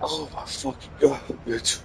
Oh my fucking god, bitch.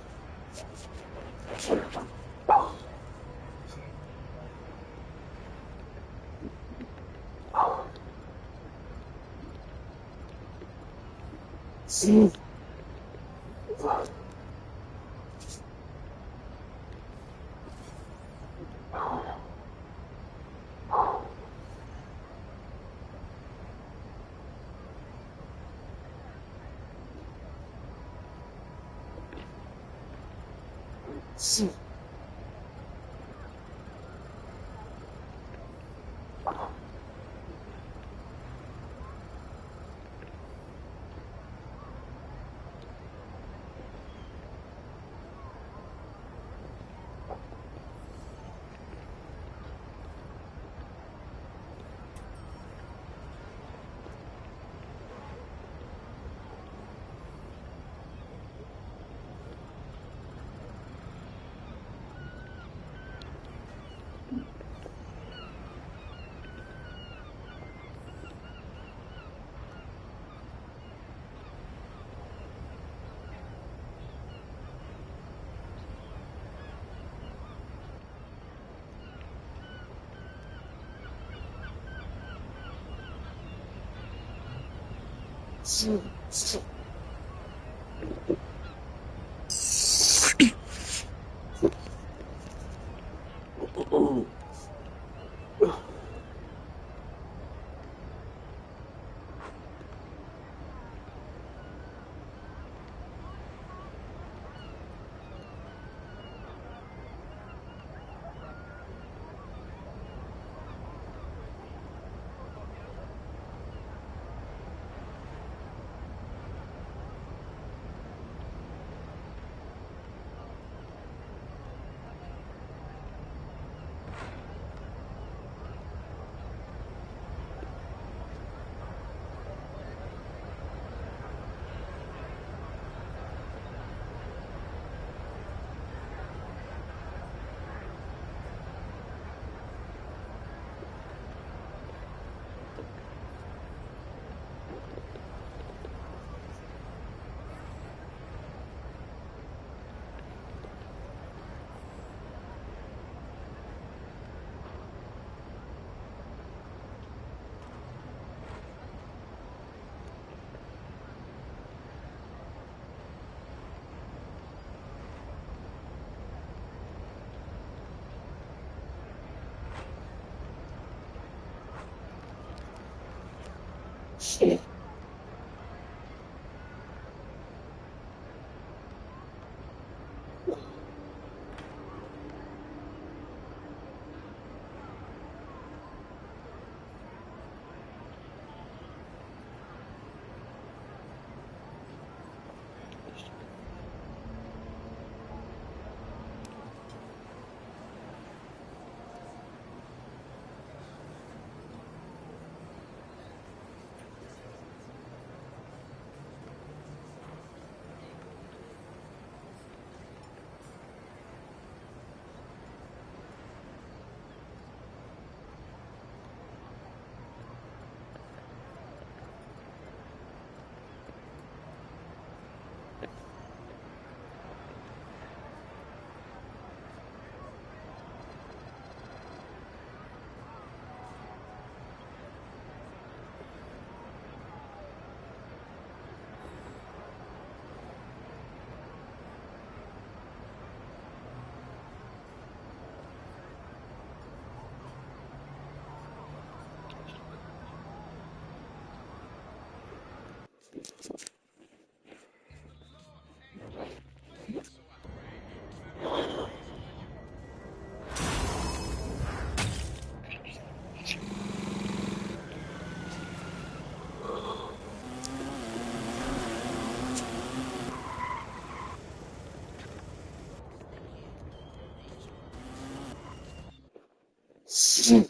So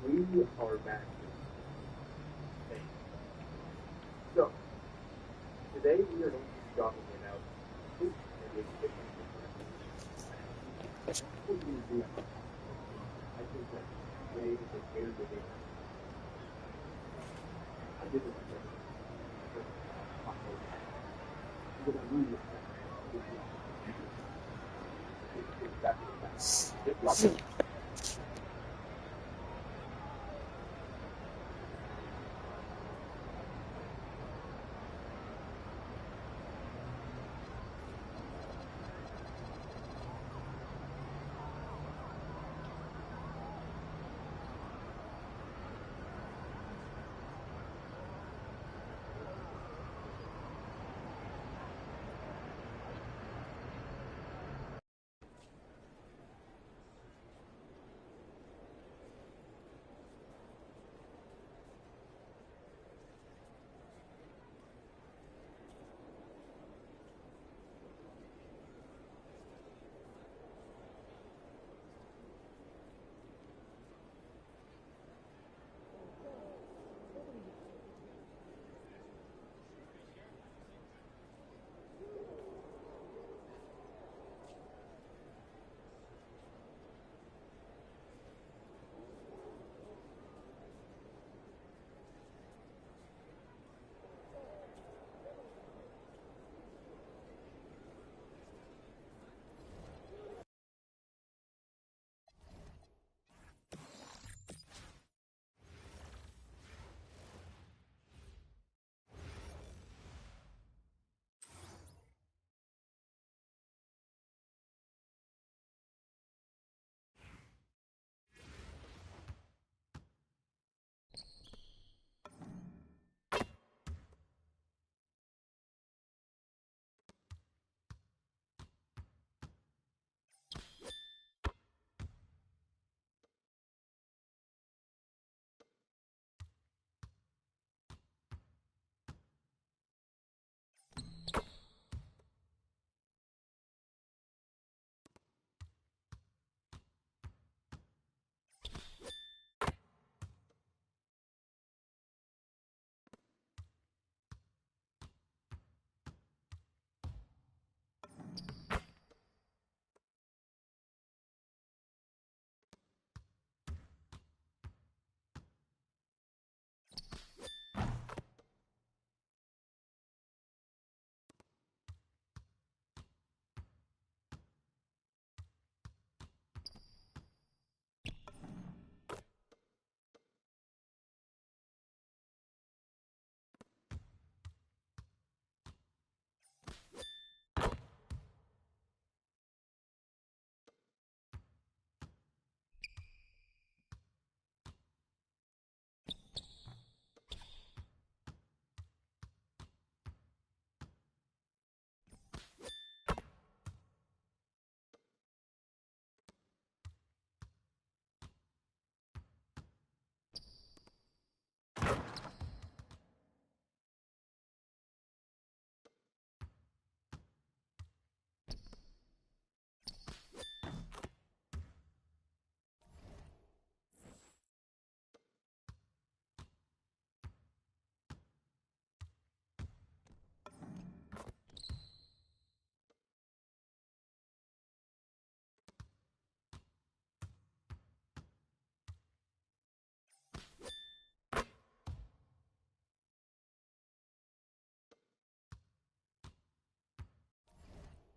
we are back. So today we are going to be talking about maybe a different what do you do? I think that today is a very good day. I did it because I really exactly.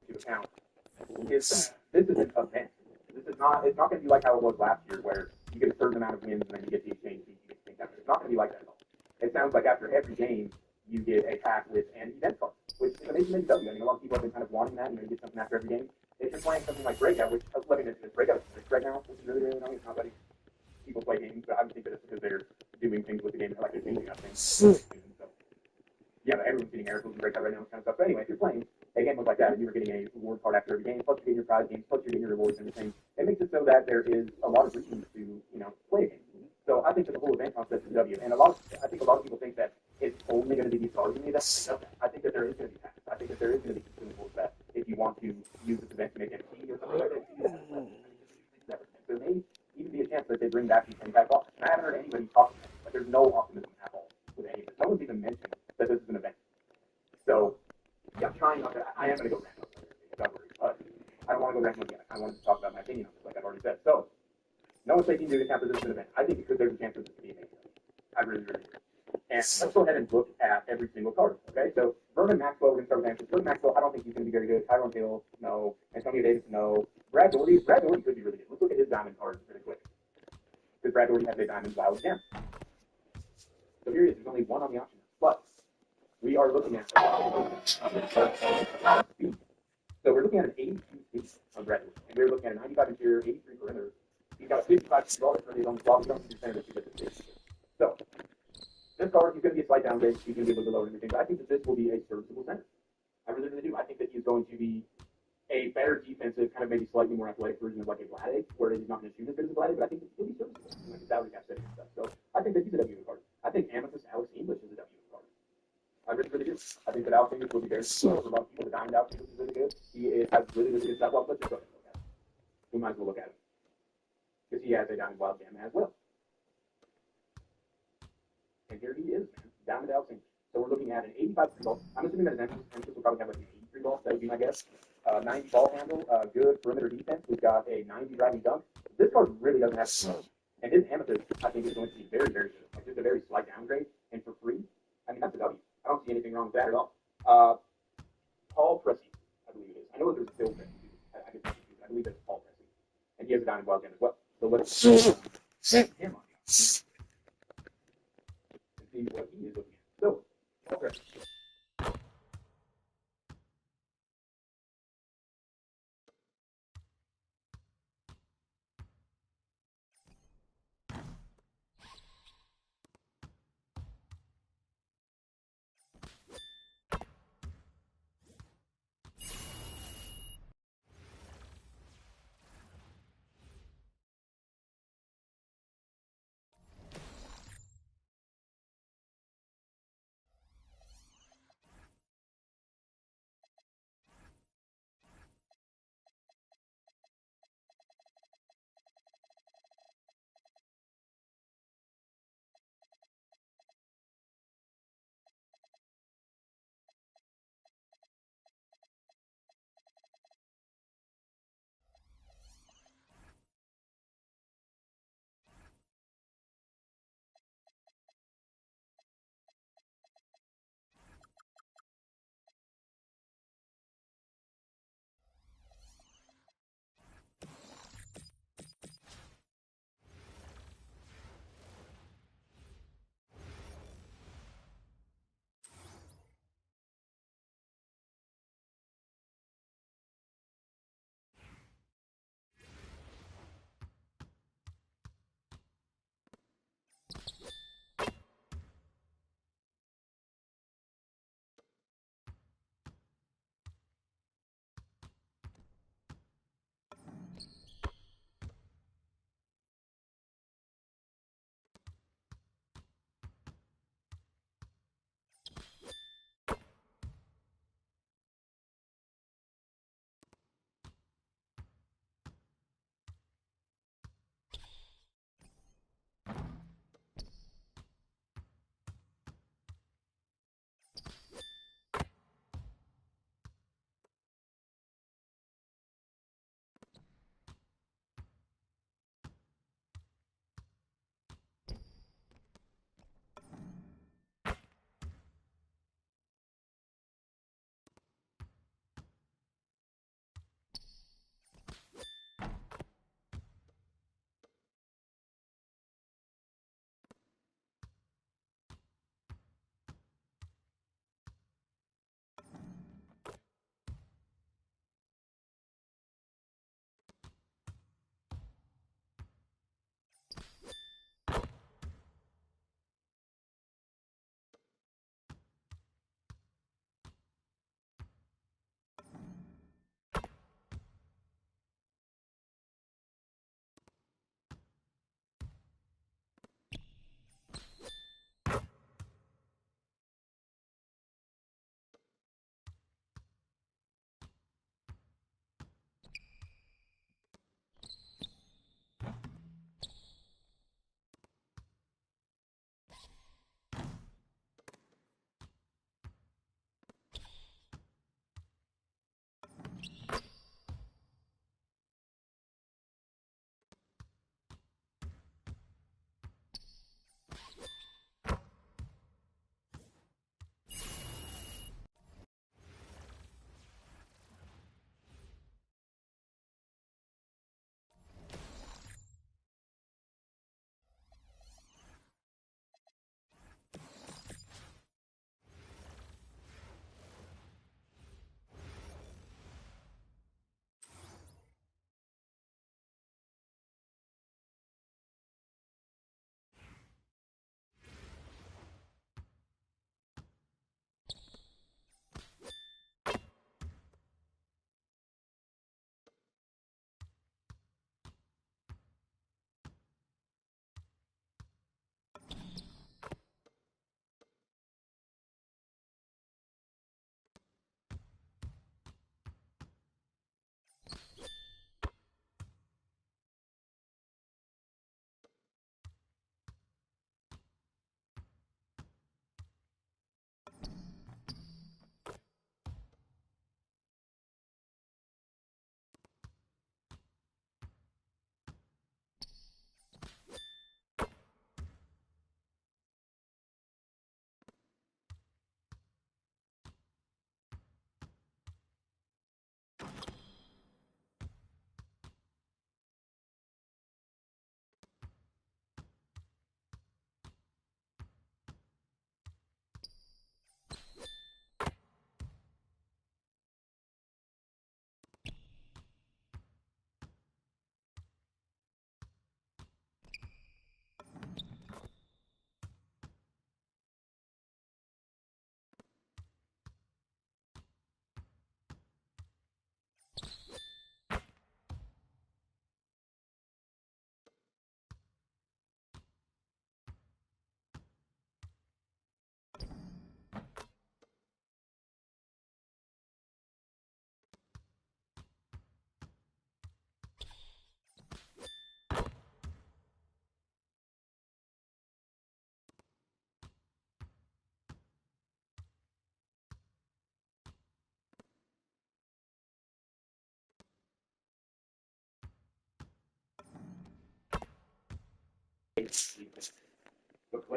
To account is that this is an event. This is not. It's not going to be like how it was last year, where you get a certain amount of wins and then you get the exchange fee. You get things after. It's not going to be like that at all. It sounds like after every game, you get a pack with an event card, which is amazing W. I mean, a lot of people have been kind of wanting that. You know, you get something after every game. If you're playing something like Breakout, which let me mention this, Breakout is right now, which is really really annoying. It's not letting people play games, but I would think that it's because they're doing things with the game, like they're changing up things. So, yeah, everyone's getting air tools and breakout right now, kind of stuff. But anyway, if you're playing a game like that and you were getting a reward card after every game, plus you're getting your prize games, plus you're getting your rewards and everything, it makes it so that there is a lot of reasons to, play a game. So I think that the whole event concept is a W. And I think a lot of people think that it's only going to be these cards in the event. No, I think that there is going to be packs. I think that there is going to be consumables that if you want to use this event to make NFT or something like that, there may even be a chance that they bring back these 10 pack boxes. And I haven't heard anybody talking about it, but there's no optimism at all with any of it. No one's even mentioned that this is an event. So, yeah, I'm trying not to. I am going to go random. Don't worry. But I don't want to go random again. I wanted to talk about my opinion on this, like I've already said. So, no one's taking into account that this is an event. I think because there's a chance that this could be amazing. I really, really do. And let's go ahead and look at every single card. Okay, so Vernon Maxwell, we're going to start with answers. Vernon Maxwell, I don't think he's going to be very good. Tyron Hill, no. Antonio Davis, no. Brad Doherty could be really good. Let's look at his diamond cards really quick. Because Brad Doherty has a diamond wild gem. So here he is. There's only one on the option. But we are looking at speed. So we're looking at an 82 speed on Brad Doherty. And we're looking at a 95 interior, 83 perimeter. He's got a 55 dollar for his own swap. We don't see the center to get the speed. So this card, he's going to be a slight downgrade. He's going to be a little bit lower than everything. But I think that this will be a serviceable center. I really, really do. I think that he's going to be a better defensive, kind of maybe slightly more athletic version of like a Vlade, where he's not going to shoot as good as a Vlade, but I think he'll be serviceable. Like a salary cap setting and stuff. So I think that he's a W card. I think Amethyst Alex English is a W card. I really, really do. I think that Alex English will be very good for a lot of people. The diamond Alex English is really good. Has really, really good stuff. Well, let's just go ahead and look at it. We might as well look at it. Because he has a diamond wild gem as well. And here he is, man. Diamond Alex English. So we're looking at an 85 free ball. I'm assuming that his Empress will probably have like an 83 ball. That would be my guess. 90 ball handle, good perimeter defense. We've got a 90 driving dunk. This card really doesn't have to. And his Amethyst, I think, is going to be very, very good. Like just a very slight downgrade. And for free, I mean, that's a W. I don't see anything wrong with that at all. Paul Pressey, I believe it is. I know that there's a Phil Pressey. I believe it's Paul Pressey. And he has a diamond wild gem as well. So let's set him on and see what he is looking at. So, Paul Pressey.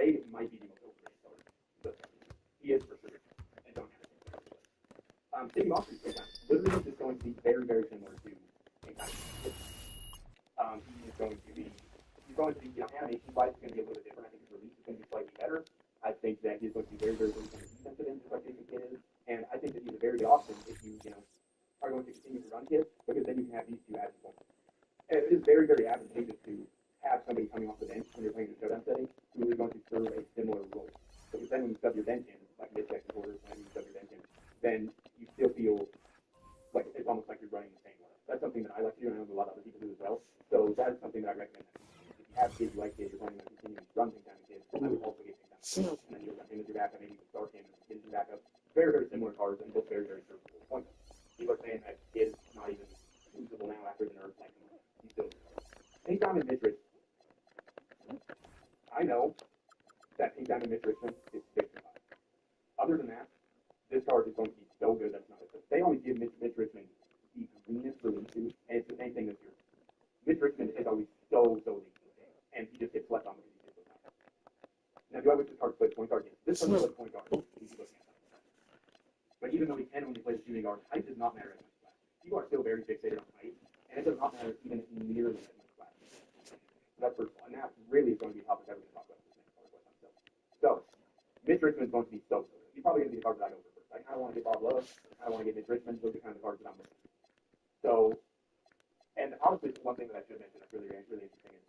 say it might be the most overrated card. So he is for sure. And don't have it. City Monster is literally just going to be very, very similar to a kind of he is going to be animation wise it's going to be a little bit different. I think his release is going to be slightly better. I think that he's going to be very, very good on the defensive end, just like Jason Kidd is. And I think that he's a very good option if you are going to continue to run Kidd, because then you can have these two added points. And it is very, very advantageous to have somebody coming off the bench when you're playing the showdown setting who is going to serve a similar role. Because then when you sub your bench in, like mid-check quarters, when you sub your bench in, then you still feel like it's almost like you're running the same way. That's something that I like to do, and I know a lot of other people do as well. So that is something that I recommend. If you have kids, you like kids, you're planning on continuing to run things down with kids, I would also get things down with kids. And then you'll run him as your backup, maybe you can start him as kids as your backup. Very, very similar cards, and both very, very serviceable points. People are saying that kid is not even usable now after the nerf, like he's still Pink Diamond Midriff. I know that Pink Diamond Midriff is 65. Other than that, this card is going to be so good that's not it. They always give Mitch Richmond the greenest release, and it's the same thing this year. Mitch Richmond is always so leaky, and he just gets left on because he gets so high. Now, do I wish this card played point guard? Yes. This card plays point guard. But even though he can only play the shooting guard, height does not matter as much class. People are still very fixated on height, and it does not matter even nearly as much class. So that's first of all, and that really is going to be a topic that we're going to talk about this next part. So, Mitch Richmond is going to be so good. He's probably going to be the card that I go for first. I kind of want to get Bob Love. I want to get Mitch Richmond. Those are kind of the cards that I'm looking for. So, and honestly, one thing that I should mention that's really interesting is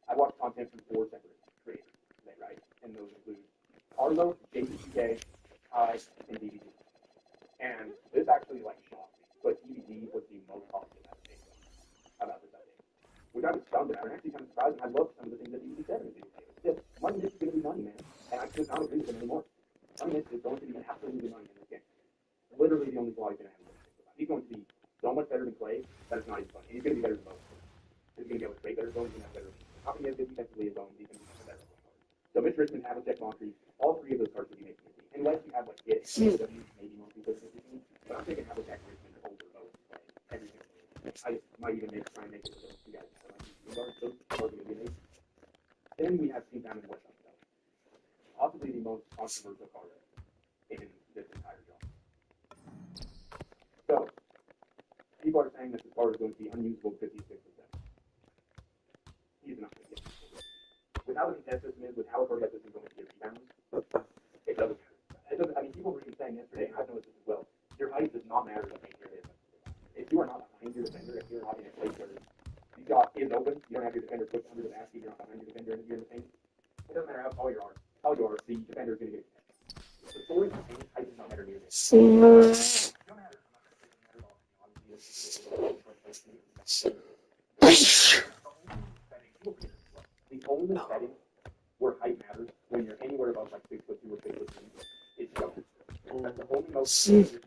I watched content from 4 separate creators today, right? And those include Arlo, JCK, Kai, and DVD. And this actually like shocked me, but DVD was the most positive about this update, which I was stunned about and actually kind of surprised. And I loved some of the things that DVD said in the video. It's just money is going to be money, man, and I could not agree with them anymore. Money is going to be absolutely money in this game. Literally the only flaw he's going to have. He's going to be so much better than Clay that it's not even funny. And he's going to be better than both. He's going to be able to straight better zones. He's going to have better. How can he have good defensively as zones? He's going to be better. So Mitch Richmond, Havlicek, Moncrief, all 3 of those cards will be making the team. Unless you have like Git, maybe Moncrief doesn't make the team. But I'm thinking Havlicek, Richmond over both Clay every single game. I might even try and make it with those 2 guys. Those cards are going to be amazing. Then we have Team Diamond West. Possibly the most controversial card in this entire genre. So, people are saying that this card is going to be unusable 56%. He's not going to get it. With how the contest system is, with how a card system is going to get rebounds, it doesn't matter. I mean, people were even saying yesterday, and I've noticed this as well, your height does not matter what height you're in. If you are not behind your defender, if you're not in a place where you got is open, you don't have your defender pushed under the basket, you're not behind your defender, and you're in the paint, it doesn't matter how tall you are, the defender is going to get it. The scoring of the height does not matter near this. No matter. The only setting where height matters when you're anywhere above like 6'2" or 6'3" is jump. That's the only mode that matters.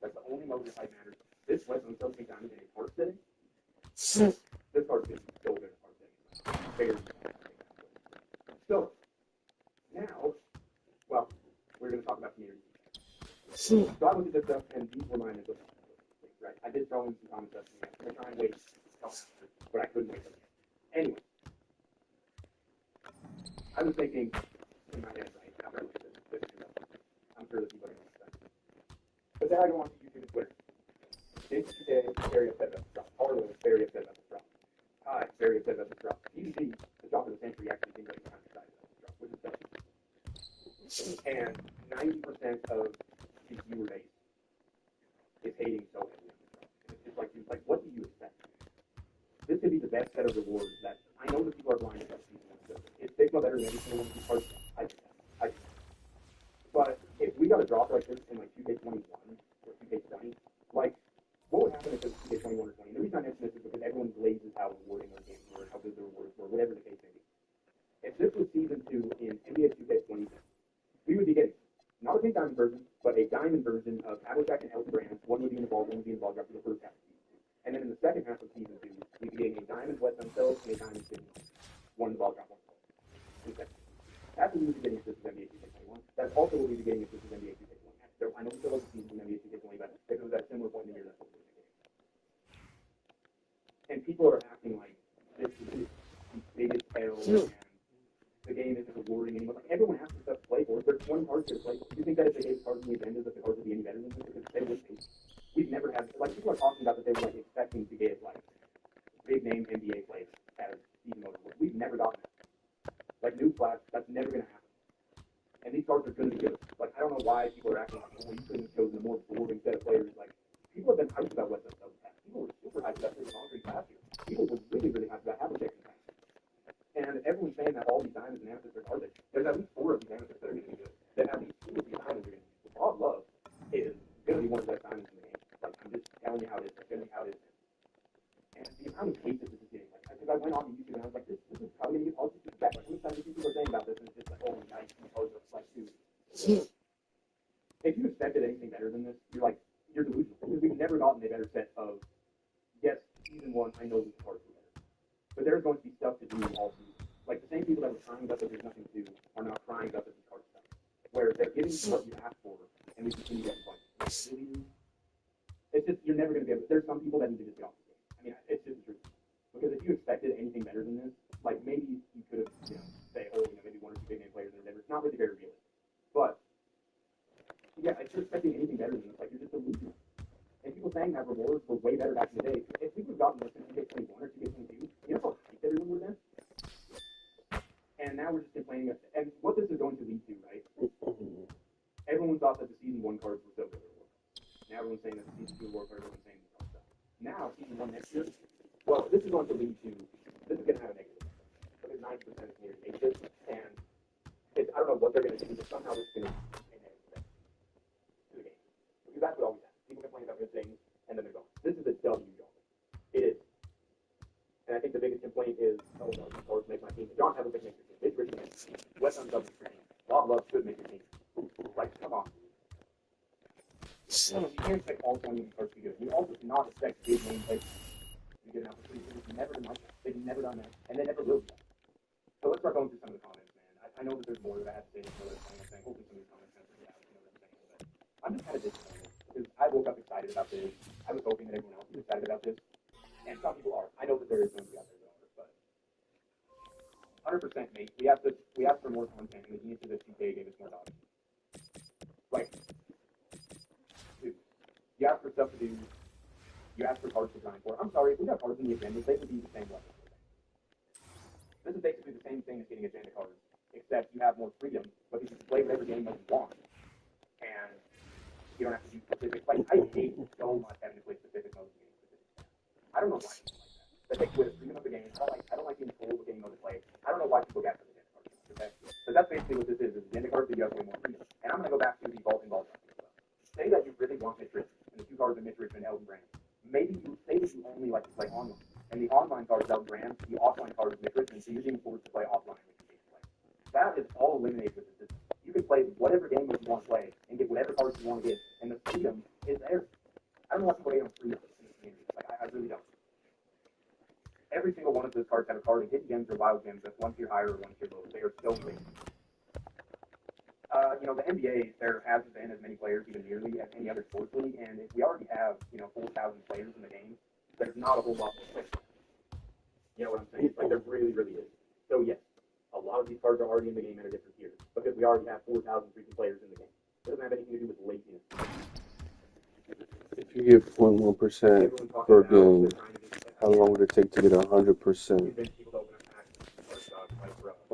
That's the only mode that height matters. This West until take down in a hard setting. This card is so good at hard setting. Very so now, well, we're going to talk about community. So I looked at this stuff, and these were my initial things, right? I did throw in some common stuff. I'm going to try and wait, but I couldn't wait. Anyway, I was thinking in my head, right, after I looked at this, I'm sure that people are going to say. But then I go on to YouTube and Twitter. JCK is very upset about this drop. Arlo is very upset about this drop. Kai is very upset about this drop. DVD, the drop of the century, actually seems like it's kind of excited about this drop, which is better. And 90% of the viewer base is hating so heavily on this drop. It's like, what do you expect? This could be the best set of rewards that I know that people are blind about season 1. It's Sigma better than every single one of these cards. But if we got a drop like this in like 2K21 or 2K20, like what would happen if it was 2K21 or 20? And the reason I mention this is because everyone blazes how rewarding those games were, how good the rewards were, whatever the case may be. If this was season 2 in NBA 2K20, we would be getting not a pink diamond version, but a diamond version of Havlicek and Elton Brand. One would be in the ball, one would be in the ball drop for the first half of season 2. And then in the second half of season 2, we'd be getting a diamond West themselves and a diamond Sydney. One in the ball drop, one in the ball. That's what we would be getting if this is NBA 2K21. That's also what we'd be getting if this is NBA 2K20. So I know we still have the season in NBA 2K20, but if it was at a similar point in the year, that's what we would be getting. And people are acting like this is the biggest L, and the game isn't rewarding anymore. Like, everyone has stuff to play for. There's 20 cards to play. Do you think that if they gave cards in the agendas, that the cards would be any better than this? Because they would be. We've never had, like, people are talking about that they were, like, expecting to get, like, big name NBA players as season mode. We've never gotten that. Like, newsflash, that's never going to happen. And these cards are going to be good. Like, I don't know why people are acting like, oh, you couldn't have chosen a more boring set of players. Like, people have been hyped about what the past. People were super hyped about the Concrete last year. People were really, really hyped about Havlicek in the past. And everyone's saying that all these diamonds and amethysts are garbage. There's at least 4 of these amethysts that are going to be good. Then at least 2 of these diamonds are going to be good. Bob Love is going to be one of the best diamonds in the game. Like, I'm just telling you how it is. That's going to be how it is. And the amount of hate that this is getting, like, because I went on to YouTube and I was like, this is probably going to get positive feedback. Like, how many times people are saying about this, and it's just like, oh, nice, you post like, dude. If you expected anything better than this, you're delusional. Because we've never gotten a better set of, yes, season 1, I know these cards were better. But there's going to be stuff to do all season. Like, the same people that were crying about that there's nothing to do are now crying about that these cards stuff. Where they're giving you what you asked for, and we continue to get fun. It's just, you're never going to be able to, there's some people that need to just get off the game. I mean, it's just the truth. Because if you expected anything better than this, like, maybe you could have, say, oh, maybe 1 or 2 big name players or whatever. It's not really very realistic. But, yeah, if you're expecting anything better than this, like, you're just delusional. And people saying that rewards were way better back in the day. If we would have gotten this in 2K21 or 2K22, you know how hyped everyone would have been? And now we're just complaining. And what this is going to lead to, right? Everyone thought that the Season 1 cards were so good. Now everyone's saying that the Season 2 war cards, everyone's saying this kind of stuff. Now, Season 1 next year, well, this is going to lead to, this is going to have a negative effect. Because 90% is near negative, and I don't know what they're going to do, but somehow this is going to be a negative effect to the game. Because that's what always happens. People complain about good things, and then they're gone. This is a W, y'all. It is. And I think the biggest complaint is, oh, no, these cards make my team. John Havlicek makes your team. It's Richard makes your team. West Un's up your team. Bob Love should make your team. Like, come on. So you can't expect all 20 of these cards to be good. You also cannot expect big name players to get an opportunity. It's never been like that. They've never done that, and they never will do that. So let's start going through some of the comments, man. I know that there's more that I have to say. Hopefully some of these comments kind of bring it out. What I'm saying, but I'm just kind of disappointed because I woke up excited about this. I was hoping that everyone else was excited about this, and some people are. I know that there is going to be out there that are, but 100%, mate. We asked for more content, and the geniuses at 2K gave us more dollars. Like, dude, you asked for stuff to do. You asked for cards to grind for. I'm sorry, if we got cards in the agenda, they would be the same level. This is basically the same thing as getting agenda cards, except you have more freedom, but you can play whatever game mode you want, and you don't have to do specific. Like, I hate so much having to play specific modes in games. I don't know why people like that. That takes away the freedom of the game. I don't like being told what game mode to play. I don't know why people get for agenda cards. Okay, but that's basically what this is agenda cards that you have way more freedom. And I'm gonna go back to the vault and vault. Say that you really want Mitch Richmond, and the 2 cards are Mitch Richmond and Elton Brand. Maybe you say that you only like to play online. And the online card is Elton Brand, the offline card is Mitch Richmond, so you're being forced to play offline with the game play. That is all eliminated with the system. You can play whatever game you want to play and get whatever cards you want to get, and the freedom is there. I don't know why people hate on freedom in this community. Like, I really don't. Every single one of those cards have a card, and hidden gems or wild gems that's 1 tier higher or 1 tier lower. They are so great. The NBA, there hasn't been as many players even nearly as any other sports league, and if we already have, 4,000 players in the game, there's not a whole lot more players. You know what I'm saying? Like, there really, really is. So, yes, a lot of these cards are already in the game at a different tier, because we already have 4,000 freaking players in the game. It doesn't have anything to do with laziness. If you get 0.1% per game, how long would it take to get 100%?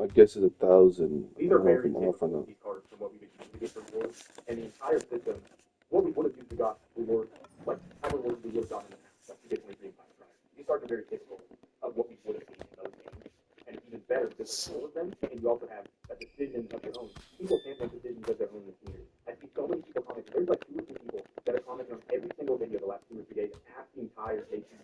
I guess it's 1,000. These are very different, these cards, from what we get for rewards. And the entire system, what we would have usually got rewards, like how many rewards we would have gotten in the past, like you get 23 and 5, right? These cards are very typical of what we would have seen in those games. And it's even better because there's 4 of them, and you also have a decision of your own. People can't make decisions of their own in the community. I see so many people commenting. There's like 2 or 3 people that are commenting on every single video the last 2 or 3 days, asking entire stations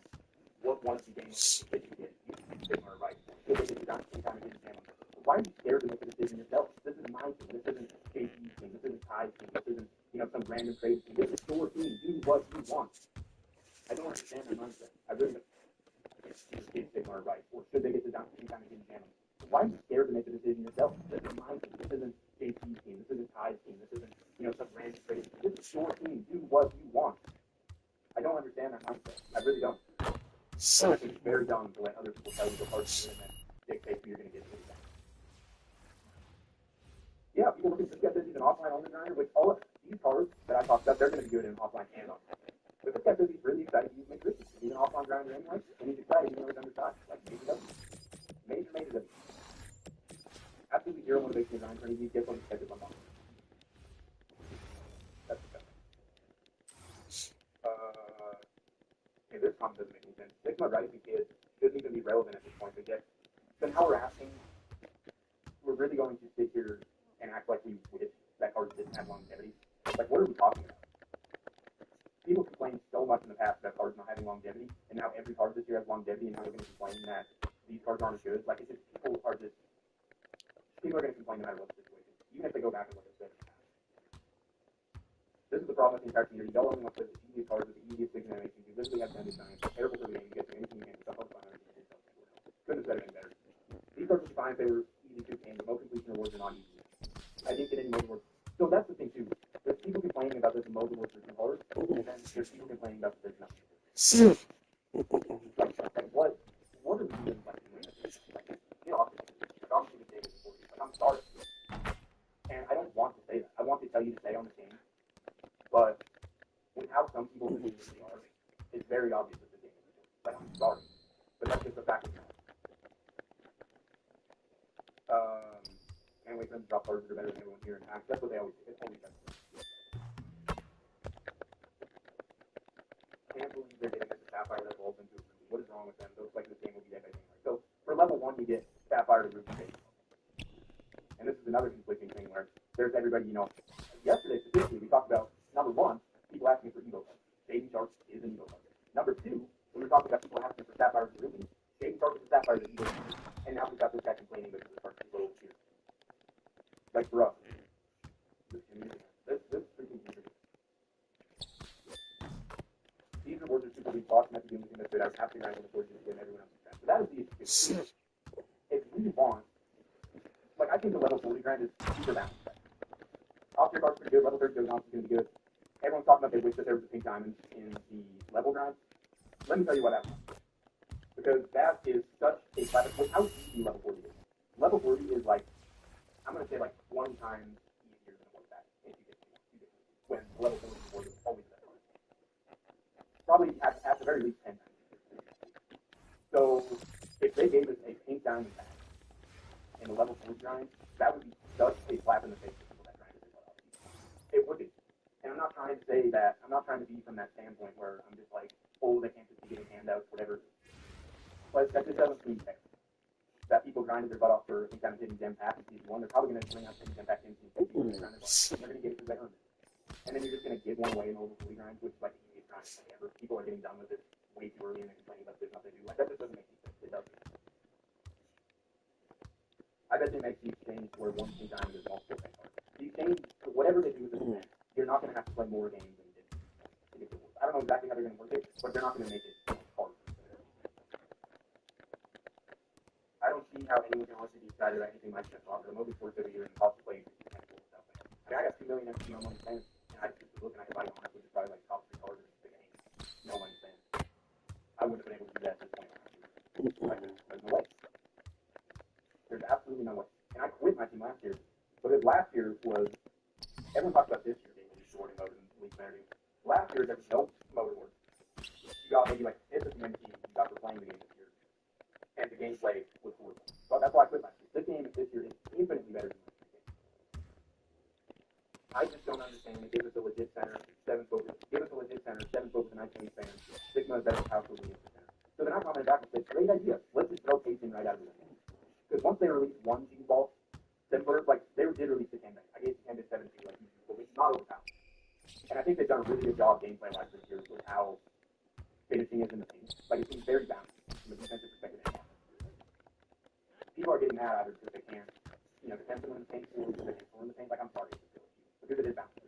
what one of the games that you did. You think are right. If they did not see time against them. Why are you scared to make a decision yourself? This is my team. This isn't KP's team. This isn't Ty's team. This isn't, some random trade team. This is your team. Do what you want. I don't understand that mindset. I really don't. If they are right, or should they get to down any time against them? Why are you scared to make a decision yourself? This is my team. This isn't KP's team. This isn't Ty's team. This isn't, some random trade team. This is your team. Do what you want. I don't understand that mindset. I really don't. So I think it's very dumb to let other people tell you the hard thing and then dictate who you're going to get to. offline only grinder, which all of these cards that I talked about, they're going to be good in offline and online. But this guy says he's really excited to use Major Richards. He's an offline grinder anyway, and he's excited even though he's undersized. Like Major W. Major W. Absolutely zero motivation to grind for any of these gets on the schedule on box. That's the best. Okay, this comment doesn't make any sense. Sigma writing kids shouldn't even be relevant at this point, but yet, then how we're asking, we're really going to sit here and act like we wish that card didn't have longevity. Like, what are we talking about? People complained so much in the past about cards not having longevity, and now every card this year has longevity, and now they're going to complain that these cards aren't as good. Like, it's just people are going to complain no matter what the situation, even if they go back and look at it. This is the problem with the entire community. Y'all only want to play the easiest cards with the easiest things in animation. You literally have 10 designs. It's terrible for the game. You get to anything you can. Stuff on fire. Couldn't have said anything better. These cards would be fine if they were easy to obtain, but most completion rewards are not easy. I didn't get any mode rewards. So that's the thing too. There's people complaining about this mode rewards are too hard, and then there's people complaining about that there's nothing. Like what are we even like doing? Like, get off this. Like, obviously the game is important. Like, I'm sorry. And I don't want to say that. I want to tell you to stay on the team. But with how some people really are, it's very obvious that the game is important. Like, I'm sorry. But that's just a fact of life. Can't wait for them to drop cards that are better than everyone here in Act. That's what they always do. It's always better. Can't believe they're getting us a Sapphire that evolves into a Ruby. What is wrong with them? Looks like this game will be dead by January. So for level 1, you get Sapphire to Ruby base. And this is another conflicting thing where there's everybody, yesterday specifically, we talked about, number 1, people asking for Evo cards. Shady Shark is an Evo card. Number 2, we were talking about people asking for Sapphire to Ruby. Shady Shark is a Sapphire to Evo card. And now we've got this guy complaining because the cards are low here. Like, bro. This freaking community. These rewards are super weak. Boss might be doing anything that's good. I was happy around the fortune and everyone else is bad. So that is the issue. If we want, like, I think the level 40 grind is super balanced. Off your card's pretty good. Level 30 goes on, is going to be good. Everyone's talking about they wish that there was a pink diamond in the level grind. Let me tell you what happened. Because that is such a classic. How easy level 40 is. Level 40 is like, I'm going to say like 20 times easier than what that if you get when level 40 reward is always that hard. Probably at the very least 10 times. So if they gave us a pink diamond back in the level 40 grind, that would be such a slap in the face to people that grind it. It would be. And I'm not trying to say that, I'm not trying to be from that standpoint where I'm just like, oh, they can't just be getting handouts, whatever. But that just doesn't seem fair. That people grinded their butt off for some kind of hidden gem pack in season 1, they're probably going to bring out hidden gem pack in season 2. They're going to get it because they earned it. And then you're just going to give one away in the level 40 grind, which is like the easiest grind ever. People are getting done with it way too early and they're complaining about there's nothing to do. Like, that just doesn't make any sense. It doesn't. I bet they make the exchange where one pink diamond is multiple pink cards. The exchange, whatever they do with this event, you're not going to have to play more games than you did to get the rewards. I don't know exactly how they're going to work it, but they're not going to make it hard. I don't see how anyone can honestly be excited about anything like that. The movie sports every year and cosplay and stuff. I mean, I got 2 million XP on money fans, and I just was looking at it, like, honestly, just probably like top 3 cards in the game. No money fans. I wouldn't have been able to do that at this point. Like, there's no way. There's absolutely no way. And I quit my team last year because last year was everyone talks about this year being really short in mode and league managing. Last year there was no mode award. You got maybe like 5th at the end of the team. You got for playing the game this year, and the gameplay was horrible. So that's why I quit last year. This game this year is infinitely better than last year. I just don't understand. They give us a legit center, 7 focus. Give us a legit center, 7 focus, and 19 fans. Sigma is better than House with the center. So then I commented back and said, great idea. Let's just throw pacing right out of the game. Because once they released one cheese ball, then like they did release the Canvas. I gave the Canvas 7 2, like usual, which is not overpowered. And I think they've done a really good job gameplay wise this year with how finishing is in the team. Like it seems very balanced from a defensive perspective. People are getting mad either because they can't, defend them in the paint or because they can't score in the paint. Like I'm sorry, because it is balanced.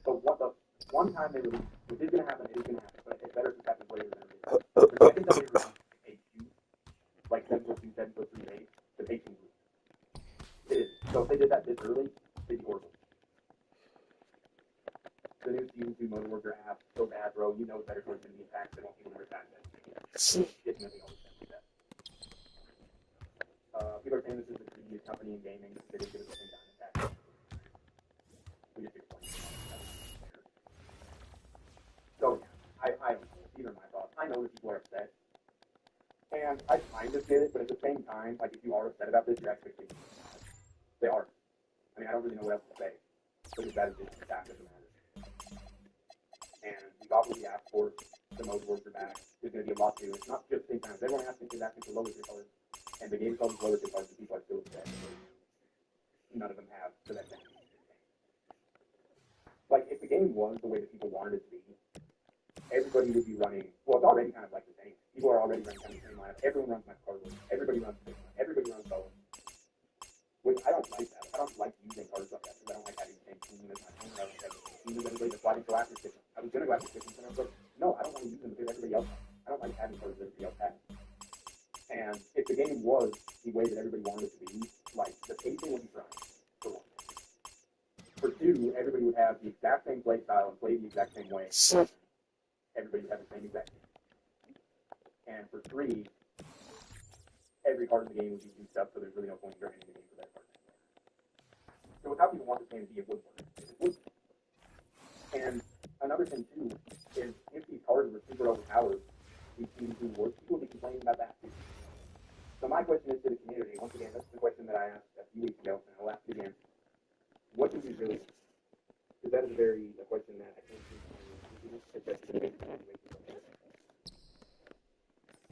But what the one time they released, which is going to happen, it is going to happen. But it's better to happen later than it is. The second time they released a cube, like 7/2, 7/3 base, the pacing group. It is. So if they did that this early, it'd be horrible. The new season 2 motor worker app, so bad, bro. You know better towards the attacks. They want people to attack that. Definitely always like that. People are saying this is the greediest company in gaming. They didn't give us a thing down attack. get it, but at the same time, like if you are upset about this, your expectations they are. I mean, I don't really know what else to say. Because that is just the fact of the matter. And we've obviously asked for the mode words are back. There's going to be a lot to it. Not just same times. Everyone is asking for lower tier colors. And the game itself is lower tier colors, and people are still upset. None of them have for that thing. Like, if the game was the way that people wanted it to be, everybody would be running. Well, it's already kind of like the same. People are already running kind of the same lineup. Everyone runs Max Cardboard. Everybody runs Big One. Everybody runs Bowen. Which I don't like that. I don't like using cards like that because I don't like having the same team as my opponent. I don't like having the same team as everybody. That's why I didn't go after Kitchen. I was going to go after Kitchen, and I was like, no, I don't want to use them because everybody else has. I don't like having cards that everybody else has. And if the game was the way that everybody wanted it to be, like, the pacing would be trying, for one. For two, everybody would have the exact same play style and play the exact same way. Everybody would have the same exact thing. And for three, every card in the game would be used up, so there's really no point in draining the game for that card. So without people want this game to be, it would work. It would. And another thing too is if these cards were super overpowered, these teams do worse, people would be complaining about that too. So my question is to the community, once again, that's the question that I asked a few weeks ago, and I'll ask it again. What do we really want? Because that is a question that I think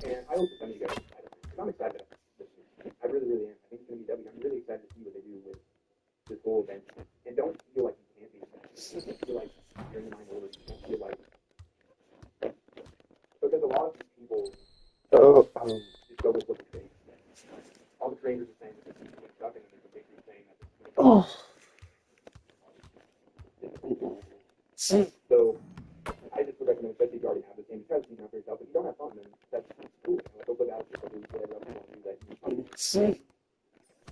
and I hope some of you guys are excited. Because I'm excited about this year. I really, really am. I think it's going to be W. I'm really excited to see what they do with this whole event. And don't feel like you can't be excited. Don't feel like you're in the minority. Don't feel like... Because a lot of these people just go with what the creators say. All the creators are saying that this is going to suck, and then there's a picture saying that this is going to So I just would recommend, especially if you already have this game, try to see it for yourself. If you don't have fun, then that's cool. You know, like, go put out or do whatever else you want to do that you fun.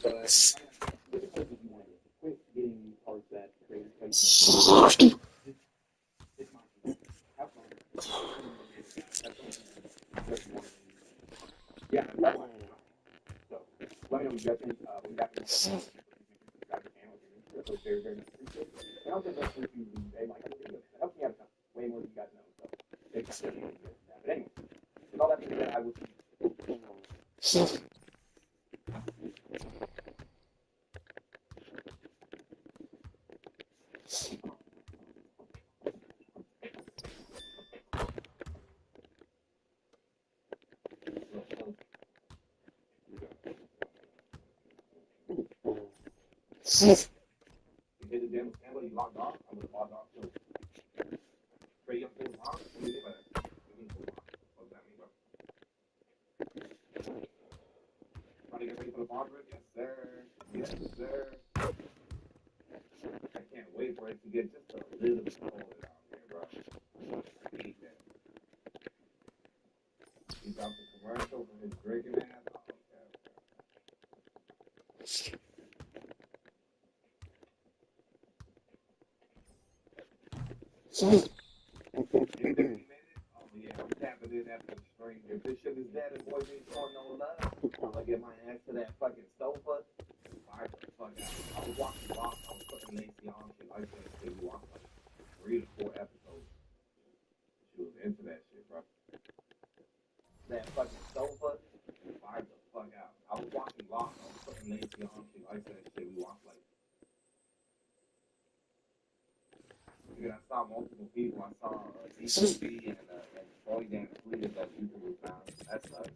But look at cards that you want to get. Quit getting cards that creators tell you. It's my team. Have fun. Yeah, that's why. So let me know what you guys think. We'll be back in subscribe to the channel if you're interested. Very, very much appreciated. And also, make sure to leave a like on the video. It helps me out a ton. Way more than you guys know. So, big time. But anyway, with all that being said, I will see you. You did the damn scandal, you logged off. I would have logged off too. Ready up for the lock? What do you think about it? What does that mean, bro? Trying to get ready for the bond rip? Yes, sir. Yes, sir. I can't wait for it to get just a little bit colder out there, bro. I hate that. He dropped a commercial for his drinking ass. Oh yeah, I'm tapping in after the stream. If this shit is dead and boys ain't showing no love, I'm gonna get my ass to that fucking sofa. Fire the fuck out. I was watching Rock. I was putting Lacey on. She liked that shit. We watched like 3 to 4 episodes. She was into that shit, bro. That fucking sofa. Fired the fuck out. I was watching Rock. I was putting Lacey on. She liked that shit. We watched like. I saw multiple people. I saw DCB and Troy Dan tweeted that YouTube was down. That sucks.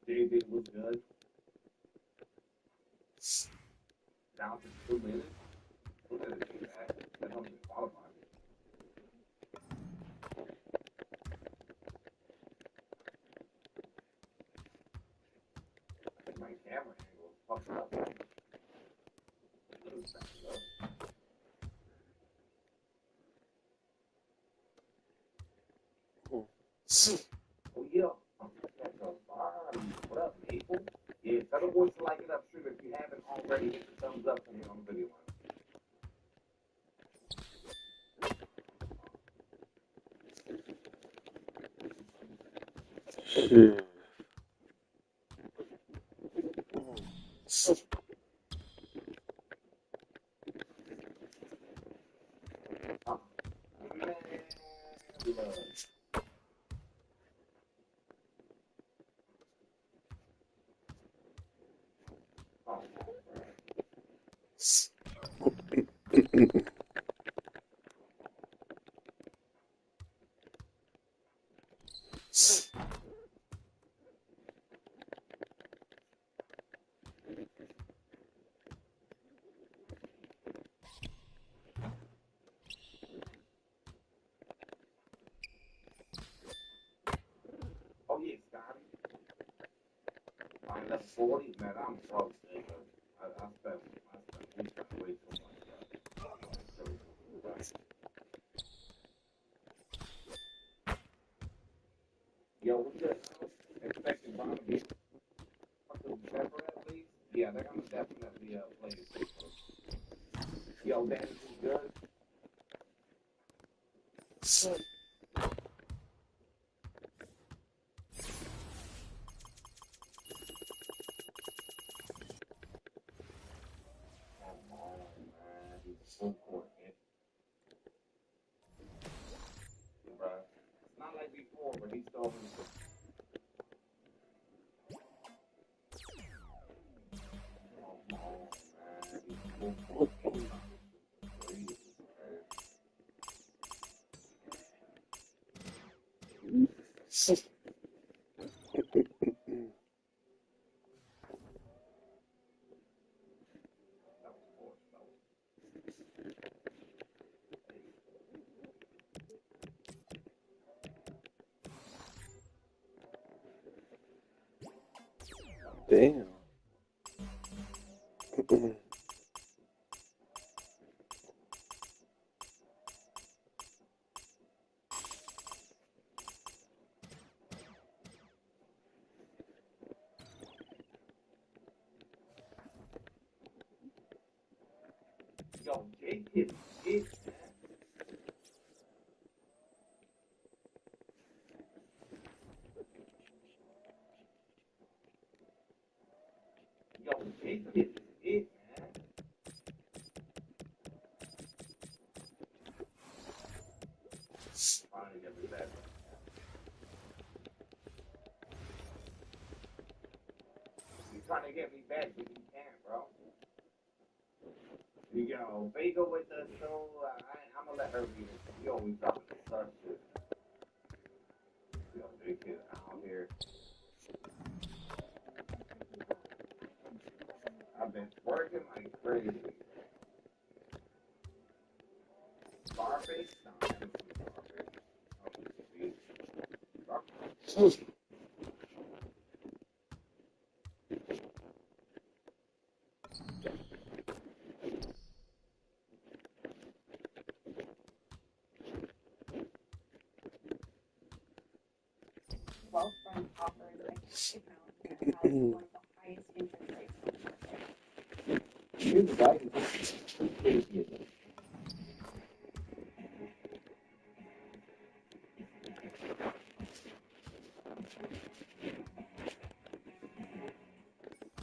JJ was good. Down to 2 minutes. Look at it, that helped me qualify. I think my camera angle is fucked up. Oh yeah. What up, Maple? Yeah, tell the boys to like it up, stream if you haven't already. Hit the thumbs up for me on the video. Oh yeah, Scotty. I'm level 40, man. I'm close, nigga. I spent we spent way too much. Yo, we just expecting Ron to be fucking Pepper at least. Yeah, they're gonna definitely play it. Yo, damage is good. Come on, man. He's so important. Bruh. It's not like before, but he's still Damn. Yo, Jake is it, man. Yo, Jake is it, man. Trying to get me back. He's trying to get me back, but he can't, bro. Yo, Vega with the show, I'm gonna let her read it. Yo, we dropping the such shit. Yo, big kid out here. I've been working like crazy. Scarface? No, I haven't seen Scarface. Scarface. Wealth Fund offers a account that has one of the highest interest rates on the market. Here's the guy.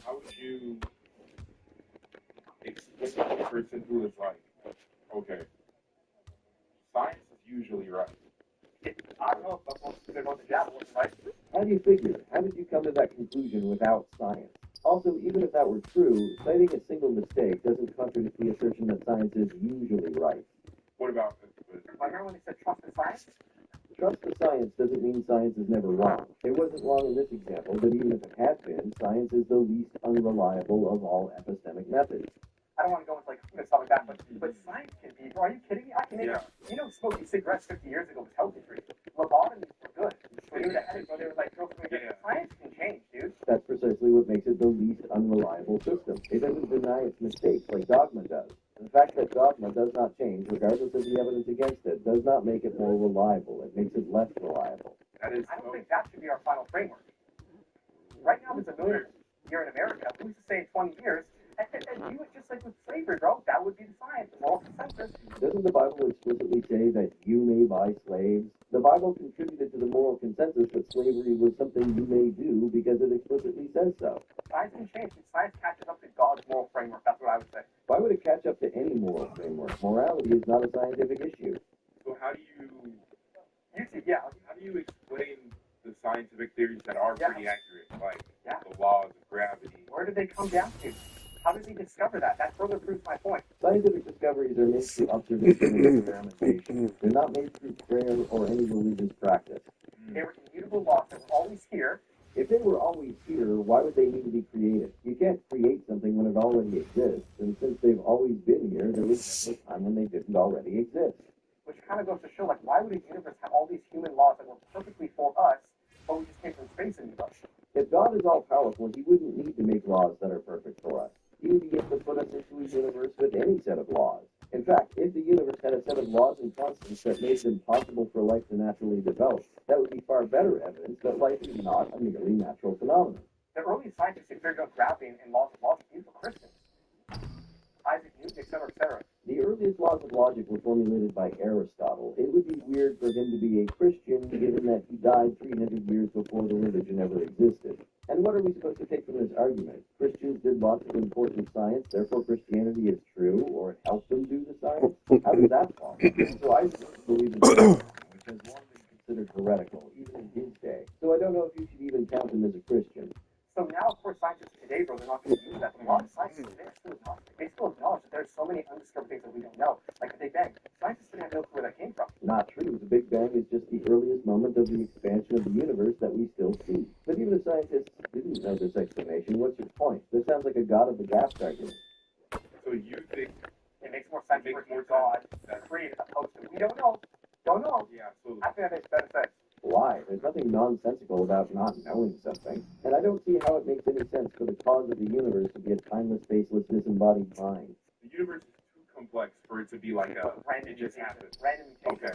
How would you explain to a person who is like, okay, science is usually right? I don't know if that's what they're going to dabble with, right? How do you figure? How did you come to that conclusion without science? Also, even if that were true, citing a single mistake doesn't contradict the assertion that science is usually right. What about Like everyone said, trust in science. trust the science doesn't mean science is never wrong. It wasn't wrong in this example, but even if it had been, science is the least unreliable of all epistemic methods. I don't want to go into like stuff like that, but science can be. Bro, are you kidding me? I can make you know, smoking cigarettes 50 years ago was healthy for you. Lobotomies were good. When you were the headache, they were like, science can change, dude. That's precisely what makes it the least unreliable system. It doesn't deny its mistakes like dogma does. The fact that dogma does not change, regardless of the evidence against it, does not make it more reliable. It makes it less reliable. I don't think that should be our final framework. Right now, there's a million here in America. Who's to say 20 years? And you would just like with slavery, bro. That would be the science, the moral consensus. Doesn't the Bible explicitly say that you may buy slaves? The Bible contributed to the moral consensus that slavery was something you may do because it explicitly says so. Science can change. Science catches up to God's moral framework. That's what I would say. Why would it catch up to any moral framework? Morality is not a scientific issue. So how do you scientific theories that are Yeah. pretty accurate, like Yeah. the laws of gravity. Where did they come down to? How does he discover that? That further proves my point. Scientific discoveries are made through observation and experimentation. They're not made through prayer or any religious practice. They were immutable laws that were always here. If they were always here, why would they need to be created? You can't create something when it already exists, and since they've always been here, there was never a time when they didn't already exist. Which kind of goes to show, like, why would the universe have all these human laws that were perfectly for us, but we just came from space and us? If God is all-powerful, he wouldn't need to make laws that are perfect for us. He would be able to put us into a universe with any set of laws. In fact, if the universe had a set of laws and constants that made it impossible for life to naturally develop, that would be far better evidence that life is not a merely natural phenomenon. The early scientists who figured out gravity and laws of logic, these were Christians. Isaac Newton, etc., etc. The earliest laws of logic were formulated by Aristotle. It would be weird for him to be a Christian, given that he died 300 years before the religion ever existed. And what are we supposed to take from this argument? Christians did lots of important science, therefore Christianity is true, or it helped them do the science? How does that possible? So Isaac believed in God, which has long been considered heretical, even in his day. So I don't know if you should even count him as a Christian. So now, of course, scientists today, bro, they're not going to use that. But a lot of scientists today are still not. They still acknowledge that there's so many undiscovered things that we don't know, like the Big Bang. Scientists didn't have no clue where that came from. Not true. The Big Bang is just the earliest moment of the expansion of the universe that we still see. But even if scientists didn't know this explanation, what's your point? This sounds like a God of the gaps argument. So you think It makes more sense It makes for more God sense to create opposed to we don't know. Don't know. yeah, absolutely. I think that makes better sense. Why? There's nothing nonsensical about not knowing something. And I don't see how it makes any sense for the cause of the universe to be a timeless, faceless, disembodied mind. The universe is too complex for it to be like a Random it just happened. Random change. Okay.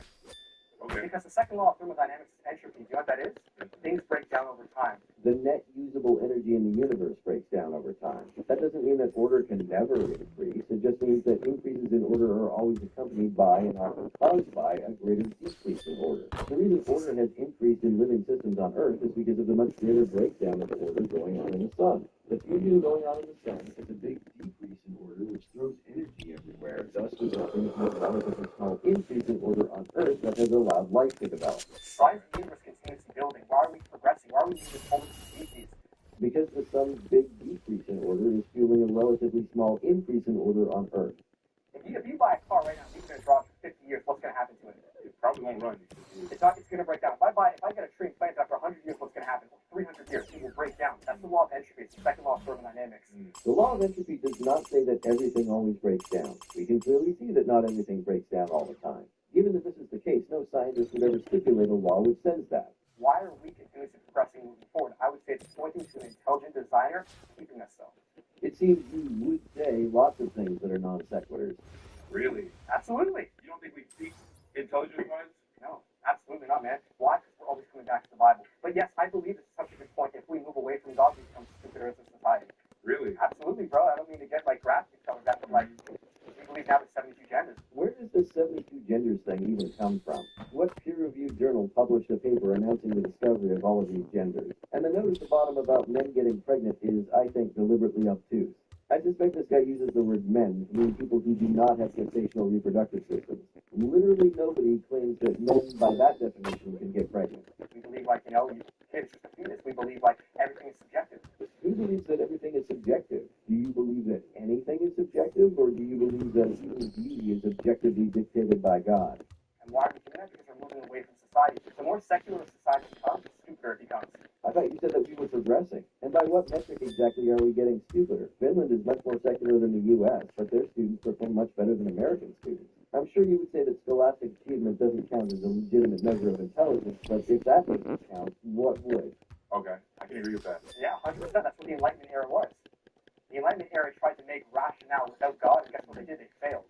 Okay. Because the second law of thermodynamics is entropy. Do you know what that is? Things break down over time. The net usable energy in the universe breaks down over time. That doesn't mean that order can never increase. It just means that increases in order are always accompanied by and often caused by a greater decrease in order. The reason order has increased in living systems on Earth is because of the much greater breakdown of order going on in the sun. The fusion going on in the sun is a big decrease in order, which throws energy everywhere, thus resulting in a relatively small increase in order on Earth that has allowed life to develop. Why is the universe continuously building? Why are we progressing? Why are we moving forward as a species? Because the sun's big decrease in order is fueling a relatively small increase in order on Earth. If you buy a car right now, and leave it in a garage for 50 years, what's going to happen to it? It probably won't run. It's going to break down. If I get a tree and plant it after 100 years, what's going to happen? 300 years, it will break down. That's the law of entropy. It's the second law of thermodynamics. The law of entropy does not say that everything always breaks down. We can clearly see that not everything breaks down all the time. Given that this is the case, no scientist would ever stipulate a law which says that. Why are we continuously progressing moving forward? I would say it's pointing to an intelligent designer keeping us so. It seems you would say lots of things that are non sequiturs. Really? Absolutely. You don't think we speak intelligence-wise? No, absolutely not, man. Why? Because we're always coming back to the Bible. But yes, I believe it's such a good point. If we move away from God, we become stupider as a society. Really? Absolutely, bro. I don't mean to get like graphic stuff like that, but like we believe now there's 72 genders. Where does this 72 genders thing even come from? What peer-reviewed journal published a paper announcing the discovery of all of these genders? And the note at the bottom about men getting pregnant is, I think, deliberately obtuse. I suspect this guy uses the word men to mean people who do not have gestational reproductive systems. Literally nobody claims that men, by that definition, can get pregnant. We believe like, kid's just a fetus. We believe like everything is subjective. Who believes that everything is subjective? Do you believe that anything is subjective, or do you believe that human beauty is objectively dictated by God? And why are we doing that? Because we're moving away from society. The more secular society becomes, the stupider it becomes. I thought you said that we were progressing. And by what metric exactly are we getting stupider? Finland is much more secular than the U.S., but their students perform much better than American students. I'm sure you would say that scholastic achievement doesn't count as a legitimate measure of intelligence, but if that doesn't count, what would? Okay, I can agree with that. Yeah, 100%. That's what the Enlightenment era was. The Enlightenment era tried to make rationale without God, and guess what they did? They failed.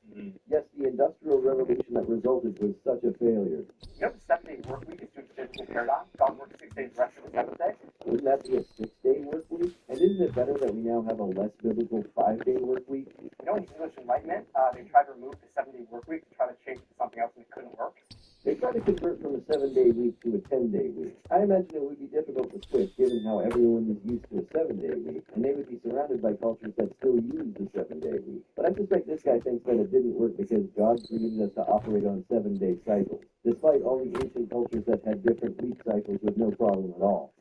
Yes, the Industrial Revolution that resulted was such a failure. You know the 7-day work week is due to biblical paradigm? God worked 6 days, rest of the 7th day? Wouldn't that be a 6-day work week? And isn't it better that we now have a less biblical 5-day work week? You know, in the English Enlightenment, they tried to remove the 7-day work week to try to change it to something else, and it couldn't work. They tried to convert convert from a 7-day week to a 10-day week? I imagine it would be difficult to switch given how everyone is used to a 7-day week, and they would be surrounded by cultures that still use the 7-day week. But I suspect this guy thinks that it didn't work because God created us to operate on 7-day cycles, despite all the ancient cultures that had different week cycles with no problem at all.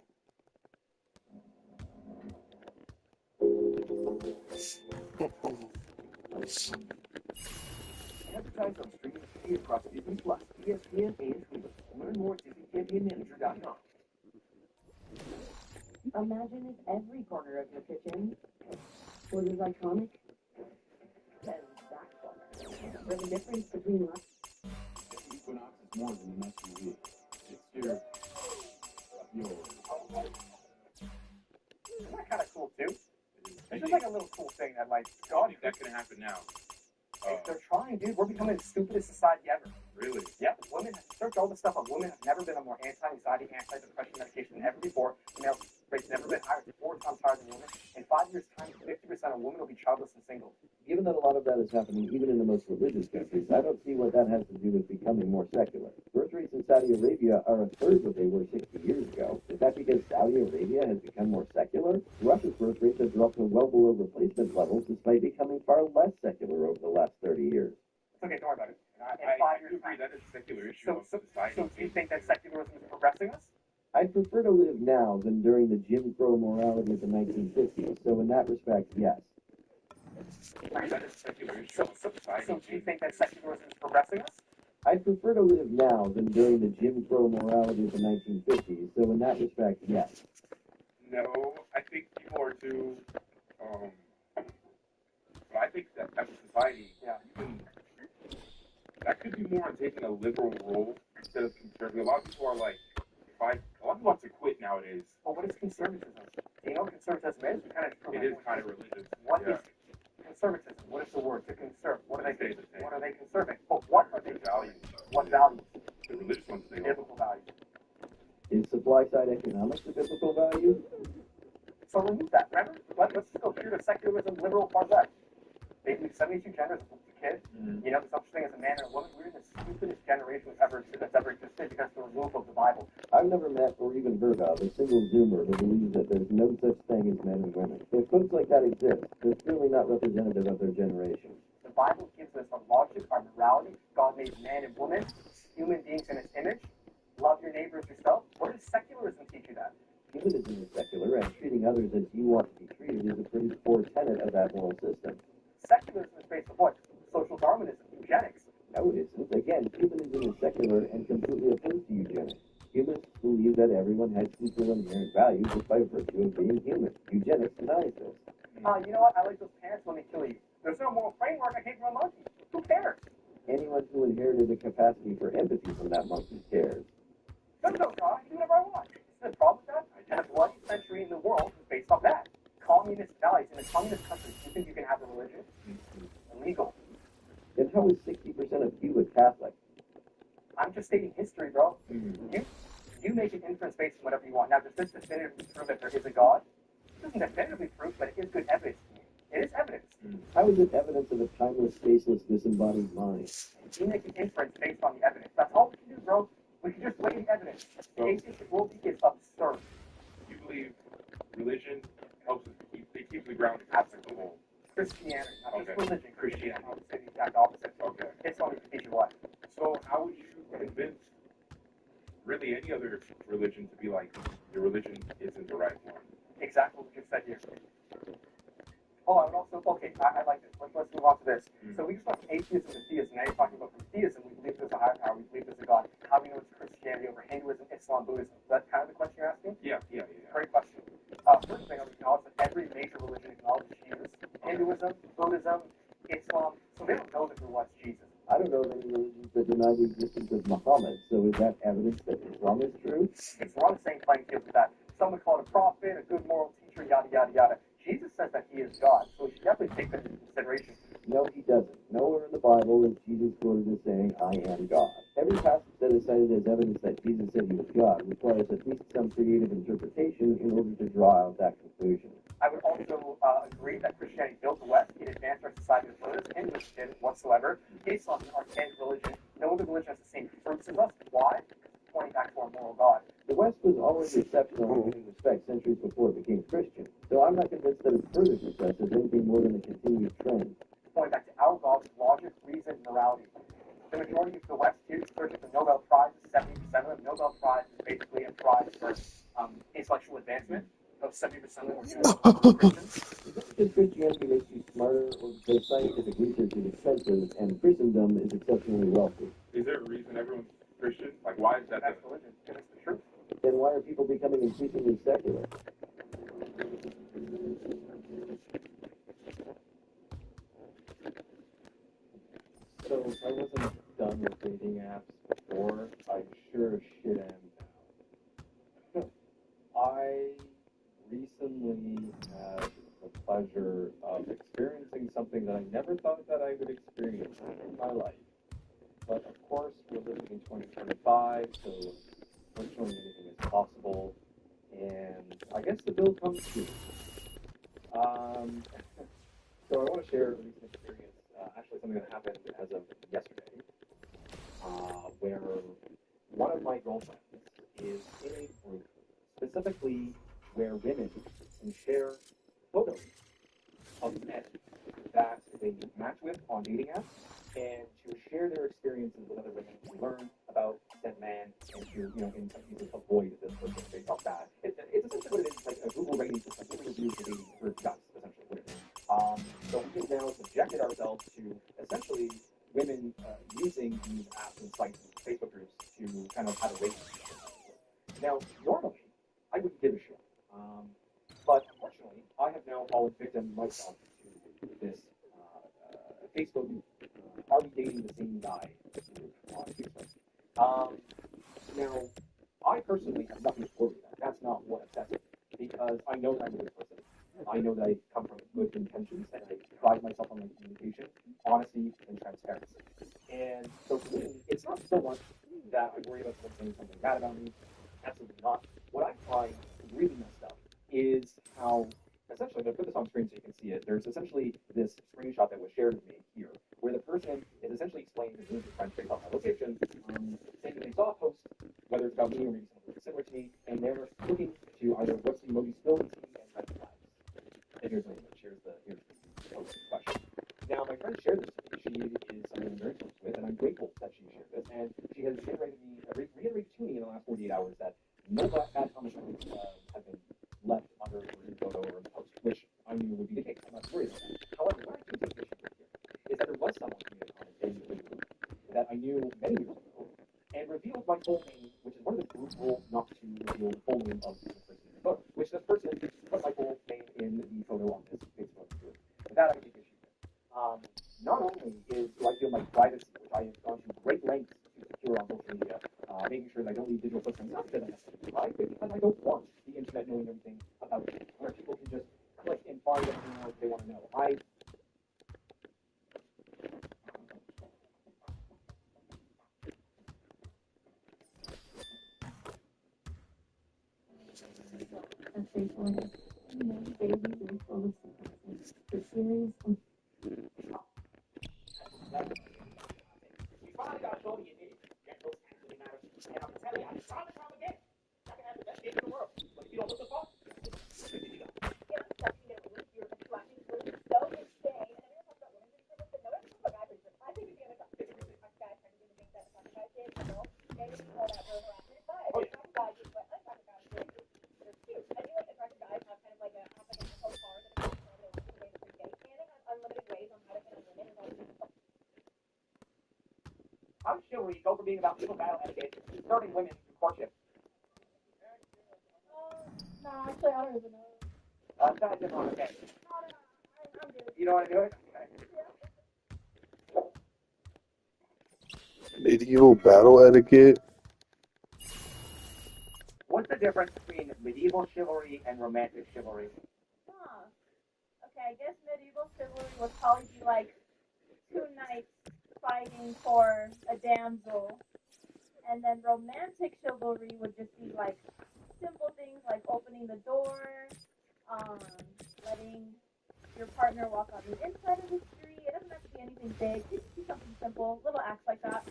Advertise on streaming TV across Disney Plus, ESPN, and Hulu. Learn more at DisneyCampionManager.com. Imagine if every corner of your kitchen was as iconic as that corner. For the difference between us. Equinox is more than an SUV. It's your Isn't that kind of cool, too? It's just like a little cool thing that, like, God, think that can happen now. they're trying, dude. We're becoming the stupidest society ever. Really? Yep, women, search all the stuff on women have never been a more anti-anxiety, anti-depression medication than ever before. The male rate's never been higher, 4 times higher than women. In 5 years' time, 50% of women will be childless and single. Given that a lot of that is happening even in the most religious countries, I don't see what that has to do with becoming more secular. Birth rates in Saudi Arabia are a third what they were 60 years ago. Is that because Saudi Arabia has become more secular? Russia's birth rates have dropped to well below replacement levels despite becoming far less secular over the last 30 years. It's okay, don't worry about it. In I 5 do years' agree time. that is a secular issue So, of society. so do you think that secularism is progressing us? I'd prefer to live now than during the Jim Crow morality of the 1950s, so in that respect, yes. That is a secular issue of society. So do you think that secularism is progressing us? I'd prefer to live now than during the Jim Crow morality of the 1950s, so in that respect, yes. No, I think people are too. But I think that as a society, Yeah. That could be more on taking a liberal role instead of conservative. A lot of people are like, a lot of people want to quit nowadays. Well, what is conservatism? Do you know what conservatism is? We kind of It is kind of religious. What Yeah. is conservatism? What is the word to conserve? What are they? Stay the same. What are they conserving? But what are they The values. What values? The religious ones say, Biblical values. Is supply-side economics a biblical value? So remove that. Remember? Let's just go pure to secularism, liberal, far left. They believe 72 genders as a kid. You know, there's no such thing as a man and a woman. We're in the stupidest generation that's ever existed because of the removal of the Bible. I've never met or even heard of a single Zoomer who believes that there's no such thing as men and women. If folks like that exist, they're clearly not representative of their generation. The Bible gives us our logic, our morality. God made man and woman, human beings in His image. Love your neighbor as yourself. Where does secularism teach you that? Humanism is secular, and treating others as you want to be treated is a pretty core tenet of that moral system. Secularism is based on what? Social Darwinism, eugenics. No, it isn't. Again, humanism is secular and completely opposed to eugenics. Humanists believe that everyone has equal inherent value just by virtue of being human. Eugenics denies this. You know what? I like those parents when they kill you. There's no moral framework. I came from a monkey. Who cares? Anyone who inherited a capacity for empathy from that monkey cares. God, I can do whatever I want. Is there a problem with that? And the bloodiest century in the world is based off that. Communist values. In a communist country, do you think you can have a religion? Illegal. Then how is 60% of you a Catholic? I'm just stating history, bro. You make an inference based on whatever you want. Now, does this definitively prove that there is a God? It doesn't definitively prove, but it is good evidence to me. It is evidence. How is it evidence of a timeless, spaceless, disembodied mind? You make an inference based on the evidence. That's all we can do, bro. We can just weigh the evidence. The atheistic worldview is absurd. you believe religion helps us keeps the ground Absolutely. the whole. Christianity, not just Okay. religion. Christianity. I would say the exact opposite. Okay. It's only to teach you what. So how would you convince really any other religion to be like your religion isn't the right one? Exactly what you said here. Oh, I would also, I like this. Let's move on to this. So we just went from atheism to theism. Now you're talking about from theism, we believe there's a higher power, we believe there's a God. How do we know it's Christianity over Hinduism, Islam, Buddhism? Is that kind of the question you're asking? Yeah. Great question. First thing I would acknowledge that every major religion acknowledges Jesus. Hinduism, Buddhism, Islam, so they don't know that there was Jesus. I don't know of any religions that deny the existence of Muhammad, so is that evidence that Islam is true? We're on the same playing field with that. Some would call it a prophet, a good moral teacher, yada, yada, yada. Jesus says that he is God, so we should definitely take that into consideration. No, he doesn't. Nowhere in the Bible is Jesus quoted as saying, I am God. Every passage that is cited as evidence that Jesus said he was God requires at least some creative interpretation in order to draw out that conclusion. I would also agree that Christianity built the West. It advanced our society with Buddhism. Hinduism didn't whatsoever. Islam is an archaic religion. No other religion has the same fruits as us. Why? Because West was already exceptional in many respects centuries before it became Christian, so I'm not convinced that its further success is anything more than a continued trend. Going back to Algol's logic, reason, morality. The majority of the West too, searching for Nobel Prizes, 70% of them. Nobel Prize is basically a prize for intellectual advancement. Those 70% of them are Christians. Because Christianity makes you smarter, or because scientific research is expensive, and Christendom is exceptionally wealthy. Is there a reason everyone's Christian? Like, why is that? That's religion, because it's the truth. Then why are people becoming increasingly secular? So I wasn't done with dating apps before. I sure as shit am now. I recently had the pleasure of experiencing something that I never thought that I would experience in my life. But of course, we're living in 2025, so virtually anything is possible. And I guess the bill comes due. So I want to share a recent experience, actually something that happened as of yesterday, where one of my girlfriends is in a group, specifically where women can share photos of men that they match with on dating apps, and to share their experiences with other women, to learn about said man, and to, in some cases, avoid this person based off that. It's essentially what it is, like a Google rating system, Google reviews for dating for guys, essentially what it is. So we have now subjected ourselves to essentially women using these apps and sites and Facebook groups to kind of have a rating system. Now, normally, I wouldn't give a shit. But unfortunately, I have now fallen victim myself to this Facebook. Are we dating the same guy on Facebook? Now, I personally have nothing to worry about. That's not what upsets me, because I know that I'm a good person. I know that I come from good intentions, and I pride myself on my communication, honesty, and transparency. And so for me, it's not so much that I worry about someone saying something bad about me. Absolutely not. What I find really messed up is how, essentially, I'm going to put this on screen so you can see it. There's essentially this screenshot that was shared with me here, where the person is essentially explaining to me, trying to trace out my location, saying that they saw a post, whether it's about me or maybe something similar to me, and they're looking to either what's the emoji still to me and red flags. And here's my image. Here's the post in question. Now, my friend shared this with me. She is someone I'm very close with, and I'm grateful that she shared this. And she has reiterated to me in the last 48 hours that no bad comments have been left under her photo or the post, which I knew would be the case. I'm not worried about that. However, what I do take issue with here is that there was someone who made a comment in the group that I knew many years ago and revealed my full name, which is one of the group rules not to reveal the full name of the person in the photo, which this person put my full name in the photo on this Facebook group. And that I take issue with. Not only do I feel my privacy, which I have gone to great lengths to secure on social media, making sure that I don't leave digital footprints, not because I necessarily like it, because I don't want the internet knowing everything about me, where people can just click and find everything else they want to know. And faithfulness, babies and full of surprises. The series of You finally got to show me you did it. That those actually matter. And I'm telling you, I time and time again, I can have the best game in the world. But if you don't look the fuck, how does chivalry go from being about legal battle etiquette to serving women through courtship? no, actually, I don't even know. That's just wrong, okay. You don't want to do it? Okay. Medieval battle etiquette? What's the difference between medieval chivalry and romantic chivalry? Huh. Okay, I guess medieval chivalry would probably be like two knights fighting for a damsel. And then romantic chivalry would just be like simple things like opening the door, letting your partner walk on the inside of the street. It doesn't have to be anything big. It could be something simple, little acts like that.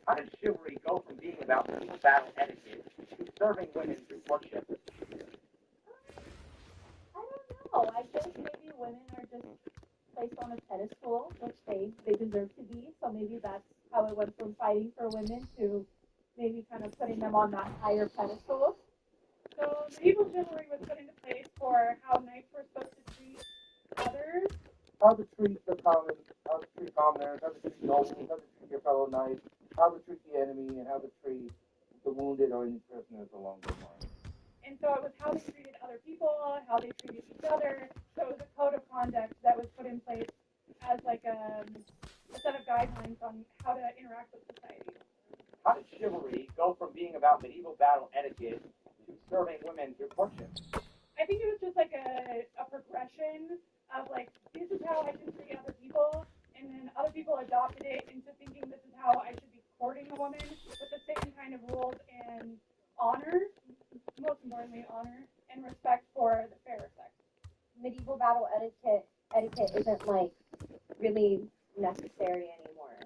How does chivalry go from being about legal battle etiquette to serving women through courtship? I don't know. I guess maybe women are just placed on a pedestal, which they deserve to be. So maybe that's how it went from fighting for women to maybe kind of putting them on that higher pedestal. So medieval chivalry was put into place for how knights were supposed to treat others. How to treat the common, how to treat commoners, how to treat nobles, how to treat your fellow knights, how to treat the enemy, and how to treat the wounded or any prisoners along those lines. And so it was how they treated other people, how they treated each other. So it was a code of conduct that was put in place as like a set of guidelines on how to interact with society. How did chivalry go from being about medieval battle etiquette to serving women through courtship? I think it was just like a progression of like, this is how I can treat other people, and then other people adopted it into thinking this is how I should be courting a woman with the same kind of rules and honor, most importantly honor, and respect for the fairer sex. Medieval battle etiquette isn't like really necessary anymore.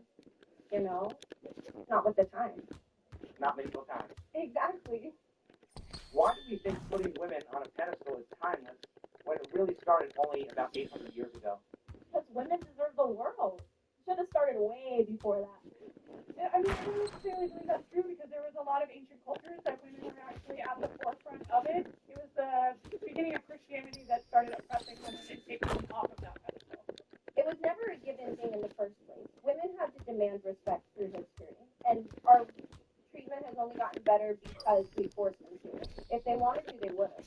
You know? Not with the times. Not medieval times. Exactly. Why do we think putting women on a pedestal is timeless when it really started only about 800 years ago? Because women deserve the world. Should have started way before that. I mean, I don't necessarily believe that's true because there was a lot of ancient cultures that women were actually at the forefront of it. It was the beginning of Christianity that started oppressing women and taking them off of that pedestal. It was never a given thing in the first place. Women had to demand respect through history. And our treatment has only gotten better because we forced them to. If they wanted to, they would have.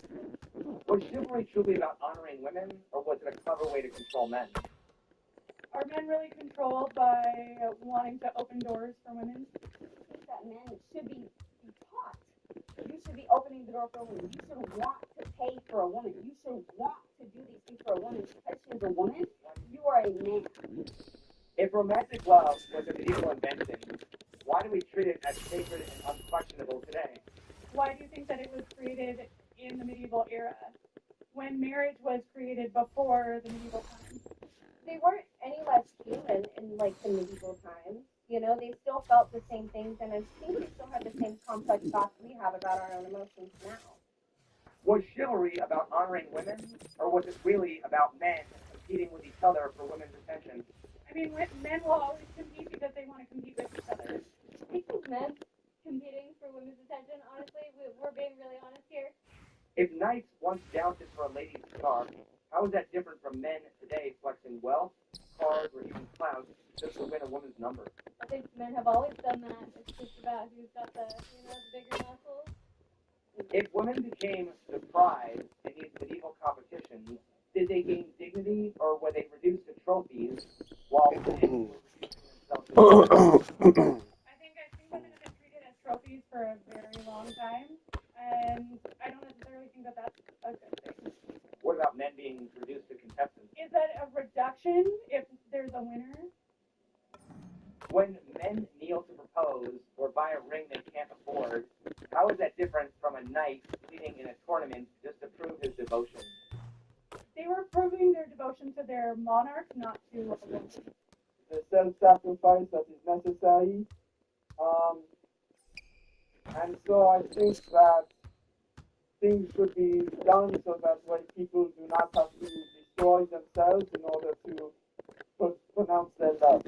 Was chivalry truly about honoring women, or was it a clever way to control men? Are men really controlled by wanting to open doors for women? I think that men should be taught. You should be opening the door for a woman. You should want to pay for a woman. You should want to do these things for a woman. Because she is a woman, you are a man. If romantic love was a medieval invention, why do we treat it as sacred and unquestionable today? Why do you think that it was created in the medieval era, when marriage was created before the medieval times? They weren't any less human in like the medieval times. You know, they still felt the same things, and I think they still have the same complex thoughts we have about our own emotions now. Was chivalry about honoring women, or was it really about men competing with each other for women's attention? I mean, men will always compete because they want to compete with each other. I think men competing for women's attention, honestly, we're being really honest here. If knights once jousted for a lady's scarf, how is that different from men today flexing wealth, cars, or even clout just to win a woman's number? I think men have always done that. It's just about who's got the bigger muscles. If women became the prize in these medieval competitions, did they gain dignity, or were they reduced to trophies while men were reducing themselves to I think women have been treated as trophies for a very long time, and I don't necessarily think that that's a good thing. What about men being reduced to contestants? Is that a reduction if there's a winner? When men kneel to propose or buy a ring they can't afford, how is that different from a knight pleading in a tournament just to prove his devotion? They were proving their devotion to their monarch, not to a woman. The self-sacrifice that is necessary. And so I think that things should be done so that when people do not have to destroy themselves in order to pronounce their love.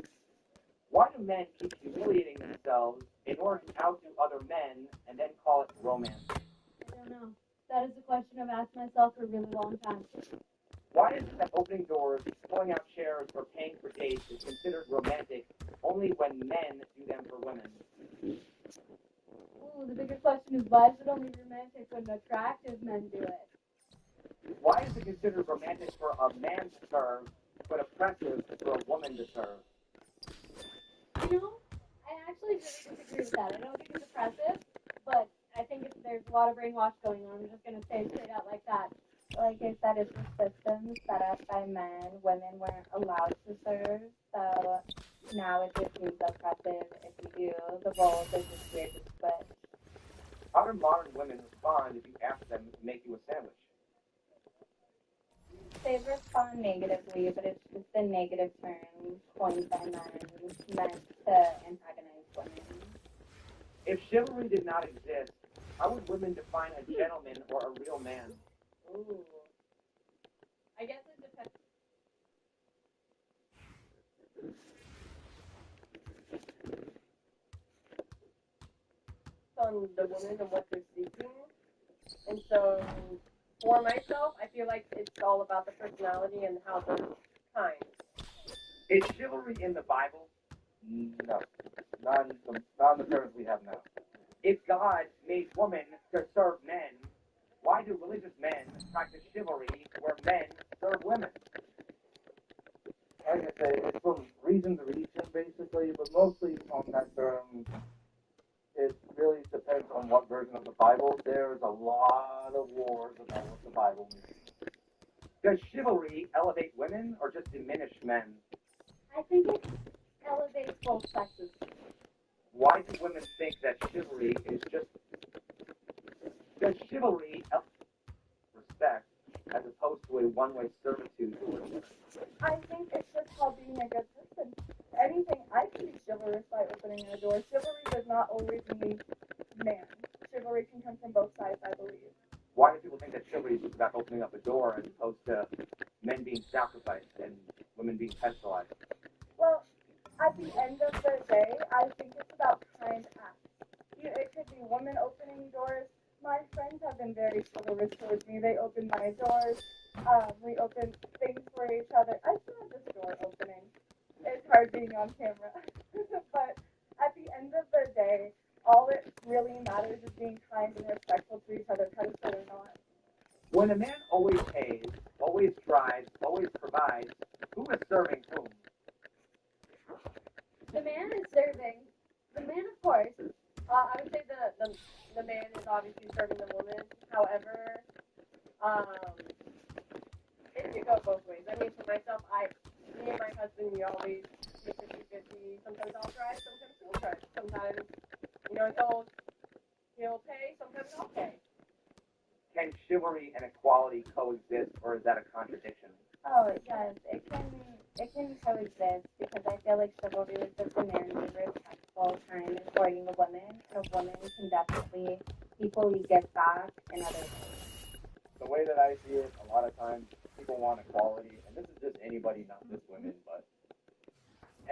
Why do men keep humiliating themselves in order to outdo other men and then call it romance? I don't know. That is a question I've asked myself for a really long time. Why is it that opening doors, pulling out chairs, or paying for dates is considered romantic only when men do them for women? Ooh, the bigger question is why is it only romantic when attractive men do it? Why is it considered romantic for a man to serve, but oppressive for a woman to serve? You know, I actually really disagree with that. I don't think it's oppressive, but I think there's a lot of brainwash going on. I'm just going to say it straight out like that. Like I said, it's a system set up by men. Women weren't allowed to serve, so now it just seems oppressive if you do. The roles are just weird to split. How do modern women respond if you ask them to make you a sandwich? They respond negatively, but it's just a negative term coined by men meant to antagonize women. If chivalry did not exist, How would women define a gentleman or a real man? Ooh. I guess it depends. On the woman and what they're seeking. And so, for myself, I feel like it's all about the personality and how they're kind. Is chivalry in the Bible? No, not in the terms we have now. If God made women to serve men, why do religious men practice chivalry where men serve women? Like I say, it's from region to region, basically, but mostly on that term, it really depends on what version of the Bible. There's a lot of wars about what the Bible means. Does chivalry elevate women or just diminish men? I think it elevates both sexes. Why do women think that chivalry is just... Does chivalry respect as opposed to a one-way servitude towards women? I think it's just called being a good person. Anything, I can be chivalrous by opening a door. Chivalry does not always mean man. Chivalry can come from both sides, I believe. Why do people think that chivalry is about opening up a door as opposed to men being sacrificed and women being pedestalized? Well, at the end of the day, I think it's about kind acts. It could be women opening doors. My friends have been very chivalrous towards me. They open my doors. We open things for each other. I still have this door opening. It's hard being on camera. But at the end of the day, all that really matters is being kind and respectful to each other, pedestal or not. When a man always pays, always drives, always provides, who is serving whom? The man is serving. The man, of course. I would say the man is obviously serving the woman. However, it could go both ways. I mean, for myself, me and my husband, we always take 50-50. Sometimes I'll drive, sometimes he'll drive. Sometimes, he'll pay, sometimes I'll pay. Can chivalry and equality coexist, or is that a contradiction? Oh, it does. It can coexist because I feel like chivalry is just a man being respectful, kind, and supporting a woman. And a woman can definitely equally give back in other ways. The way that I see it, a lot of times people want equality, and this is just anybody, not just women, but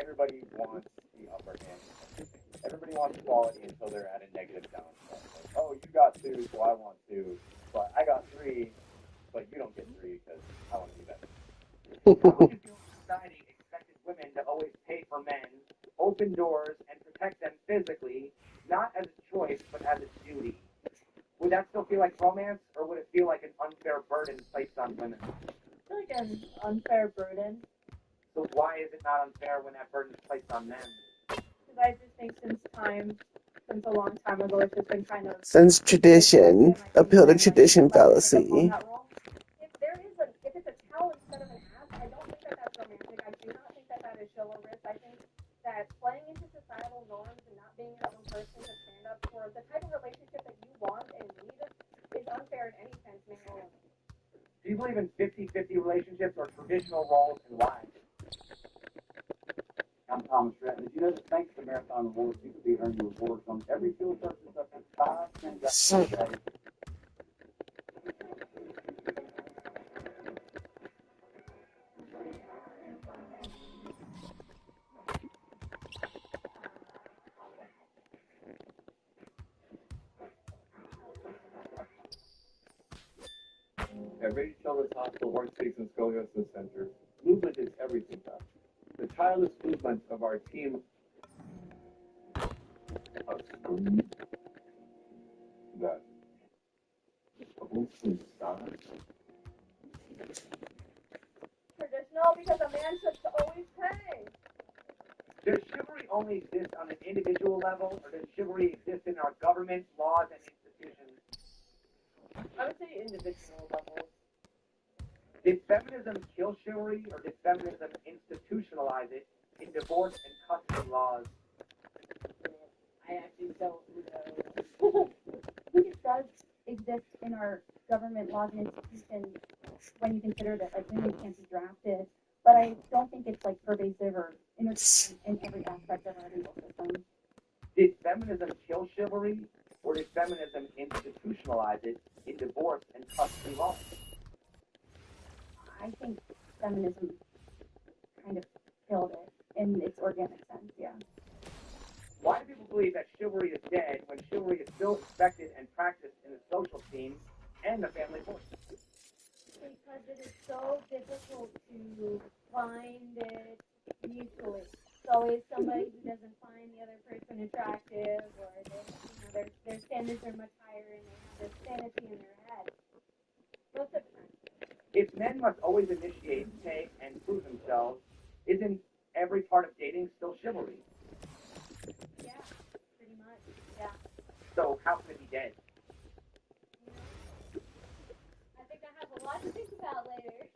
everybody wants the upper hand. Everybody wants equality until they're at a negative balance. Like, oh, you got 2, so I want 2, but I got 3, but you don't get 3 because I want to be better. How would you feel if society expected women to always pay for men, open doors, and protect them physically, not as a choice, but as a duty? Would that still feel like romance, or would it feel like an unfair burden placed on women? I feel like an unfair burden. So why is it not unfair when that burden is placed on men? Because I just think since a long time ago, it's just been kind of... Since tradition, appeal to tradition fallacy. If it's a towel instead of an ass, I don't think that that's romantic. I do not think that that is chivalrous. I think that playing into societal norms and not being your own person to stand up for the type of relationship that you want and need is unfair in any sense, male or woman. Do you believe in 50-50 relationships or traditional roles and why? I'm Thomas Stratton. Did you know that thanks to Marathon Rewards, you could be earning rewards on every fuel purchase up to 5 transactions a day? At Rady Children's Hospital Orthopedics and Scoliosis Center, movement is everything to us. The tireless movement of our team of screens that hopefully stars. Traditional because a man should always pay. Does chivalry only exist on an individual level, or does chivalry exist in our government, laws, and institutions? I would say individual levels. Did feminism kill chivalry, or did feminism institutionalize it in divorce and custody laws? I actually don't know. I think it does exist in our government laws and institutions when you consider that like women can't be drafted. But I don't think it's like pervasive or integrated in every aspect of our legal system. Did feminism kill chivalry, or did feminism institutionalize it in divorce and custody law? I think feminism kind of killed it in its organic sense, yeah. Why do people believe that chivalry is dead when chivalry is still expected and practiced in the social scene and the family court? Because it is so difficult to find it mutually. It's always somebody who doesn't find the other person attractive, or their standards are much higher and they have this fantasy in their head. Most of the time. If men must always initiate, take, and prove themselves, isn't every part of dating still chivalry? Yeah, pretty much. Yeah. So how can it be dead? You know? I think I have a lot to think about later.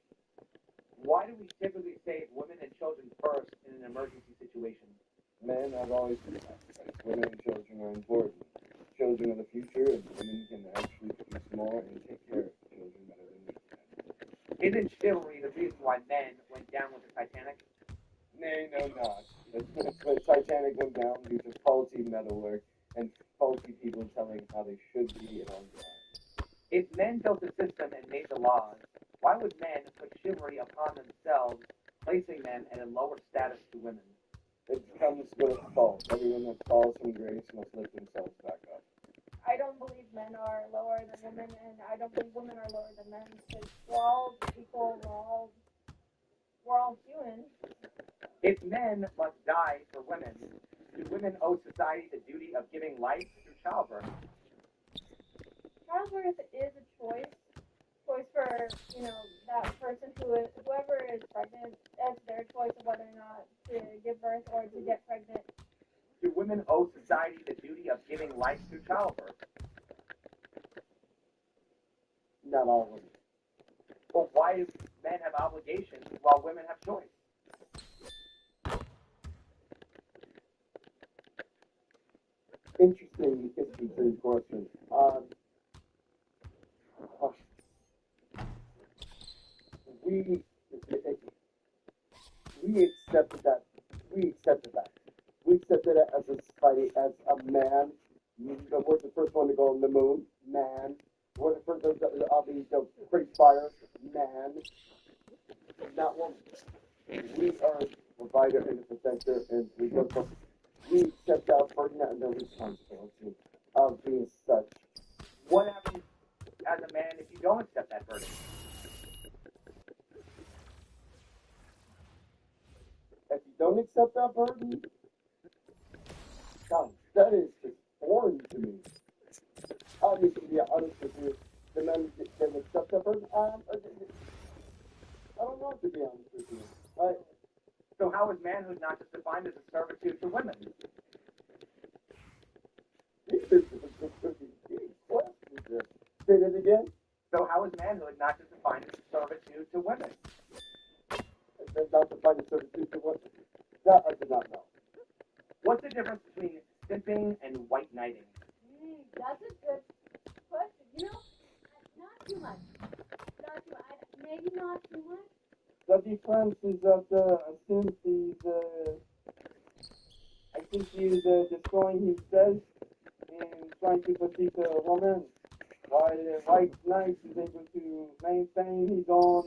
Why do we typically save women and children first in an emergency situation? Men have always been sacrificed. Women and children are important. Children are the future, and women can actually produce more and take care of children better than we can. Isn't chivalry the reason why men went down with the Titanic? Nay, no, not. The Titanic went down due to faulty metalwork and faulty people telling how they should be and on time. If men built the system and made the laws, why would men put chivalry upon themselves, placing them at a lower status to women? It comes with a fault. Everyone that falls from grace must lift themselves back up. I don't believe men are lower than women, and I don't believe women are lower than men, because we're all equal, we're all human. If men must die for women, do women owe society the duty of giving life through childbirth? Childbirth is a choice for, that person whoever is pregnant, it's their choice of whether or not to give birth or to get pregnant. Do women owe society the duty of giving life through childbirth? Not all women. Well, why do men have obligations while women have choice? Interesting question. We accepted that. We accepted that. We accepted it as a society, as a man. We're the first one to go on the moon. Man. We're the first to create fire. Man. Not woman. We are a provider and a protector, and we accept our burden and the responsibility of being such. What happens as a man if you don't accept that burden? If you don't accept that burden, God, that is just foreign to me. Obviously, to be honest with you, the men can accept that burden. I don't know, to be honest with you. So how is manhood not just defined as a servitude to women? Say that again? So how is manhood not just defined as a servitude to women? That's not defined as servitude to women. That I did not know. What's the difference between simping and white knighting? That's a good question. Not too much. Maybe not too much. The difference is that since I think he's destroying himself and trying to protect a woman, while White Knight is able to maintain his own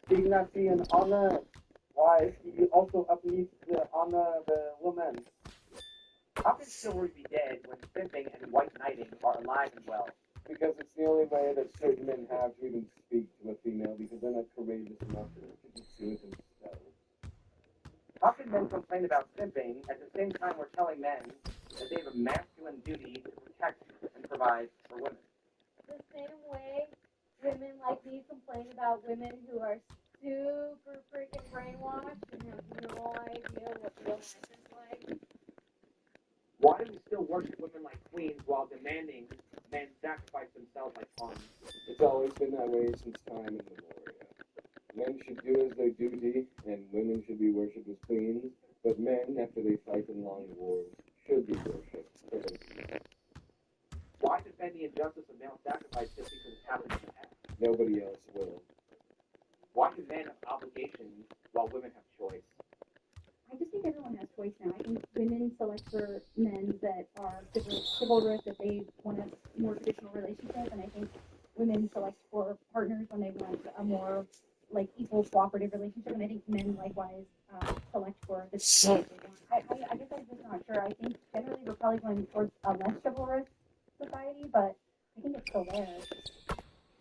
dignity and honor, while he also uplifts the honor of the woman. How can chivalry be dead when simping and white knighting are alive and well? Because it's the only way that certain men have to even speak to a female, because they're not courageous enough to do it themselves. How can men complain about simping at the same time we're telling men that they have a masculine duty to protect and provide for women? The same way women like me complain about women who are super freaking brainwashed and have no idea what real life is like. Why do we still worship women like queens while demanding men sacrifice themselves like pawns? It's always been that way since time immemorial. Men should do as their duty, and women should be worshipped as queens, but men, after they fight in long wars, should be worshipped for their deeds. Why defend the injustice of male sacrifice just because it's happened in the past? Nobody else will. Why do men have obligations while women have choice? I I just think everyone has choice now. I think women select for men that are chivalrous, that they want a more traditional relationship, and I think women select for partners when they want a more like equal cooperative relationship, and I think men likewise select for the chivalry they want. I guess I'm just not sure. I think generally we're probably going towards a less chivalrous society, but I think it's still there. It's just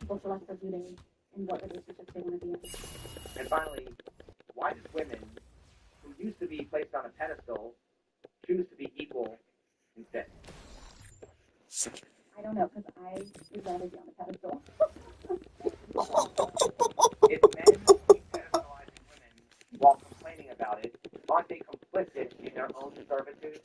people select for who they and what relationships they want to be in. And finally, why did women who used to be placed on a pedestal choose to be equal instead? I don't know, because I would rather be on a pedestal. If men keep pedestalizing women while complaining about it, aren't they complicit in their own servitude?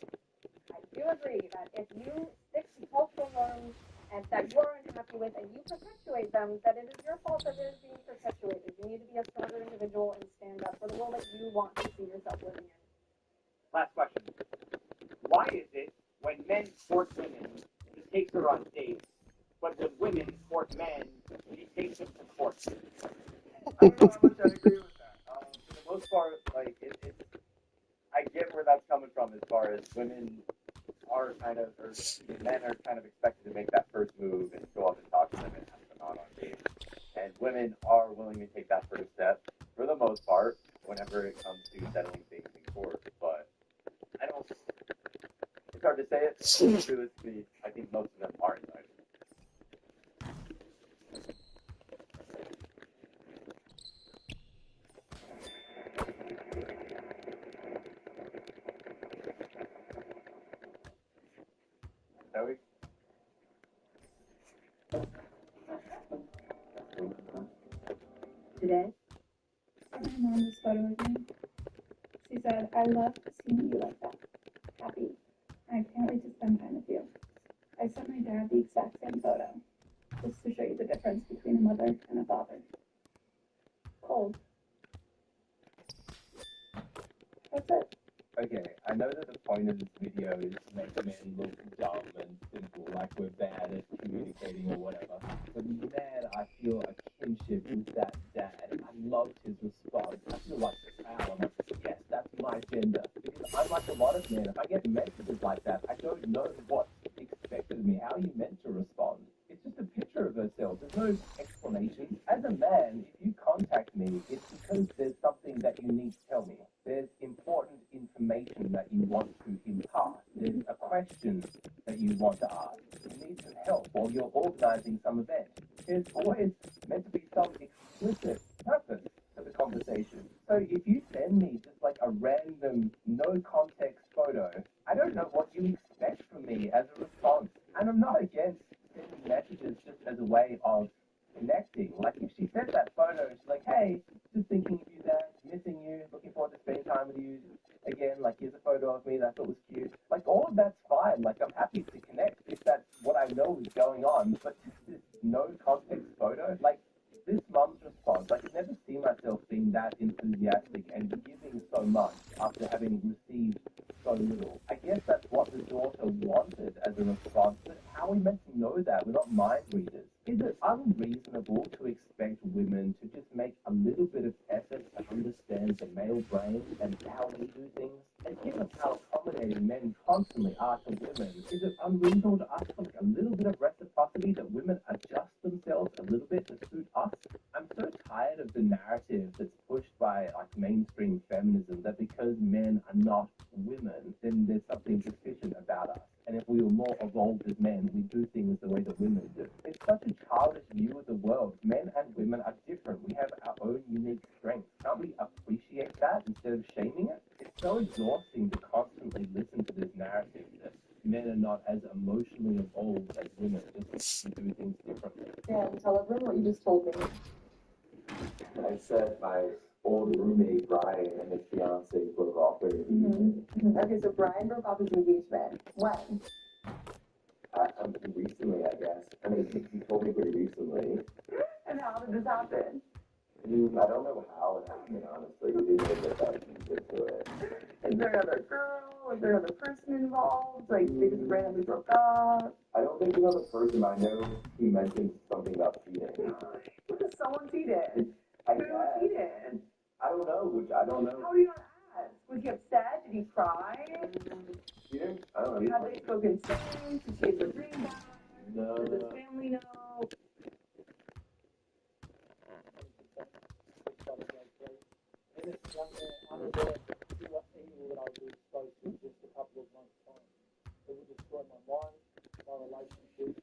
I do agree that if you stick to cultural norms and that you're unhappy with and you perpetuate them, that it is your fault that it is being perpetuated. You need to be a stronger individual and stand up for the role that you want to see yourself living in. Last question. Why is it when men court women, he takes her on dates, but when women court men, he takes them to court? I don't know how much I agree with that. For the most part, like I get where that's coming from as far as women are kind of, or men are kind of expected to make that first move and go up and talk to them and ask them out on dates. And women are willing to take that first step for the most part whenever it comes to settling things in court. But I don't. It's hard to say it. Realistically, I think most of them are inside. Zoe? Today? My mom just photo with me. She said, I love seeing you like that. Happy. I can't wait to spend time with you. I sent my dad the exact same photo, just to show you the difference between a mother and a father. Cold. That's it. Okay, I know that the point of this video is to make men look dumb and simple, like we're bad at communicating or whatever. But man, I feel a kinship with that dad. I loved his response. I feel like proud. I'm like, yes, that's my gender. Because unlike a lot of men, if I get messages like that, I don't know what's expected of me. How are you meant to respond? It's just a picture of herself. There's no explanation. As a man, if you contact me, it's because there's something that you need to tell me. There's important information that you want to impart. There's a question that you want to ask. You need some help while you're organizing some event. There's always meant to be some explicit purpose to the conversation. So if you send me just like a random, no context photo, I don't know what you expect from me as a response. And I'm not against sending messages just as a way of connecting. Like if she sent that photo, she's like, hey, just thinking of you there, missing you, looking forward to spending time with you. Again, like here's a photo of me that I thought was cute. Like all of that's fine. Like I'm happy to connect if that's what I know is going on. But just this no context photo, like this mom's response, I could never see myself being that enthusiastic and giving so much after having received so little. I guess that's what the daughter wanted as a response, but how are we meant to know that? We're not mind readers. Is it unreasonable to expect women to just make a little bit of effort to understand the male brain and how we do things? And given how accommodating men constantly are to women, is it unreasonable to ask for like a little bit of reciprocity that women adjust themselves a little bit to suit us? I'm so tired of the narrative that's pushed by like mainstream feminism that because men are not women, then there's something deficient about us. And if we were more evolved as men, we do things the way that women do. It's such a childish view of the world. Men and women are different. We have our own unique strengths. Can't we appreciate that instead of shaming it? It's so exhausting to constantly listen to this narrative that men are not as emotionally evolved as women, just to do things differently. Dan, tell everyone what you just told me. I said my old roommate Brian and his fiance broke off their engagement. Okay, so Brian broke off his engagement. When? Recently, I guess. I mean, he told me pretty recently. And how did this happen? I don't know how it happened, honestly. We didn't get that into it. Is there another girl? Is there another person involved? Like, they just randomly broke up? I don't think another person. I know he mentioned something about cheating. Someone cheated. Who cheated? I don't know, which I don't know. How do you not ask? Was he upset? thing? She gave her ring back. Does his family know? And this young man, I'm aware to what evil that I was exposed to in just a couple of months' time. It would destroy my mind, my relationship.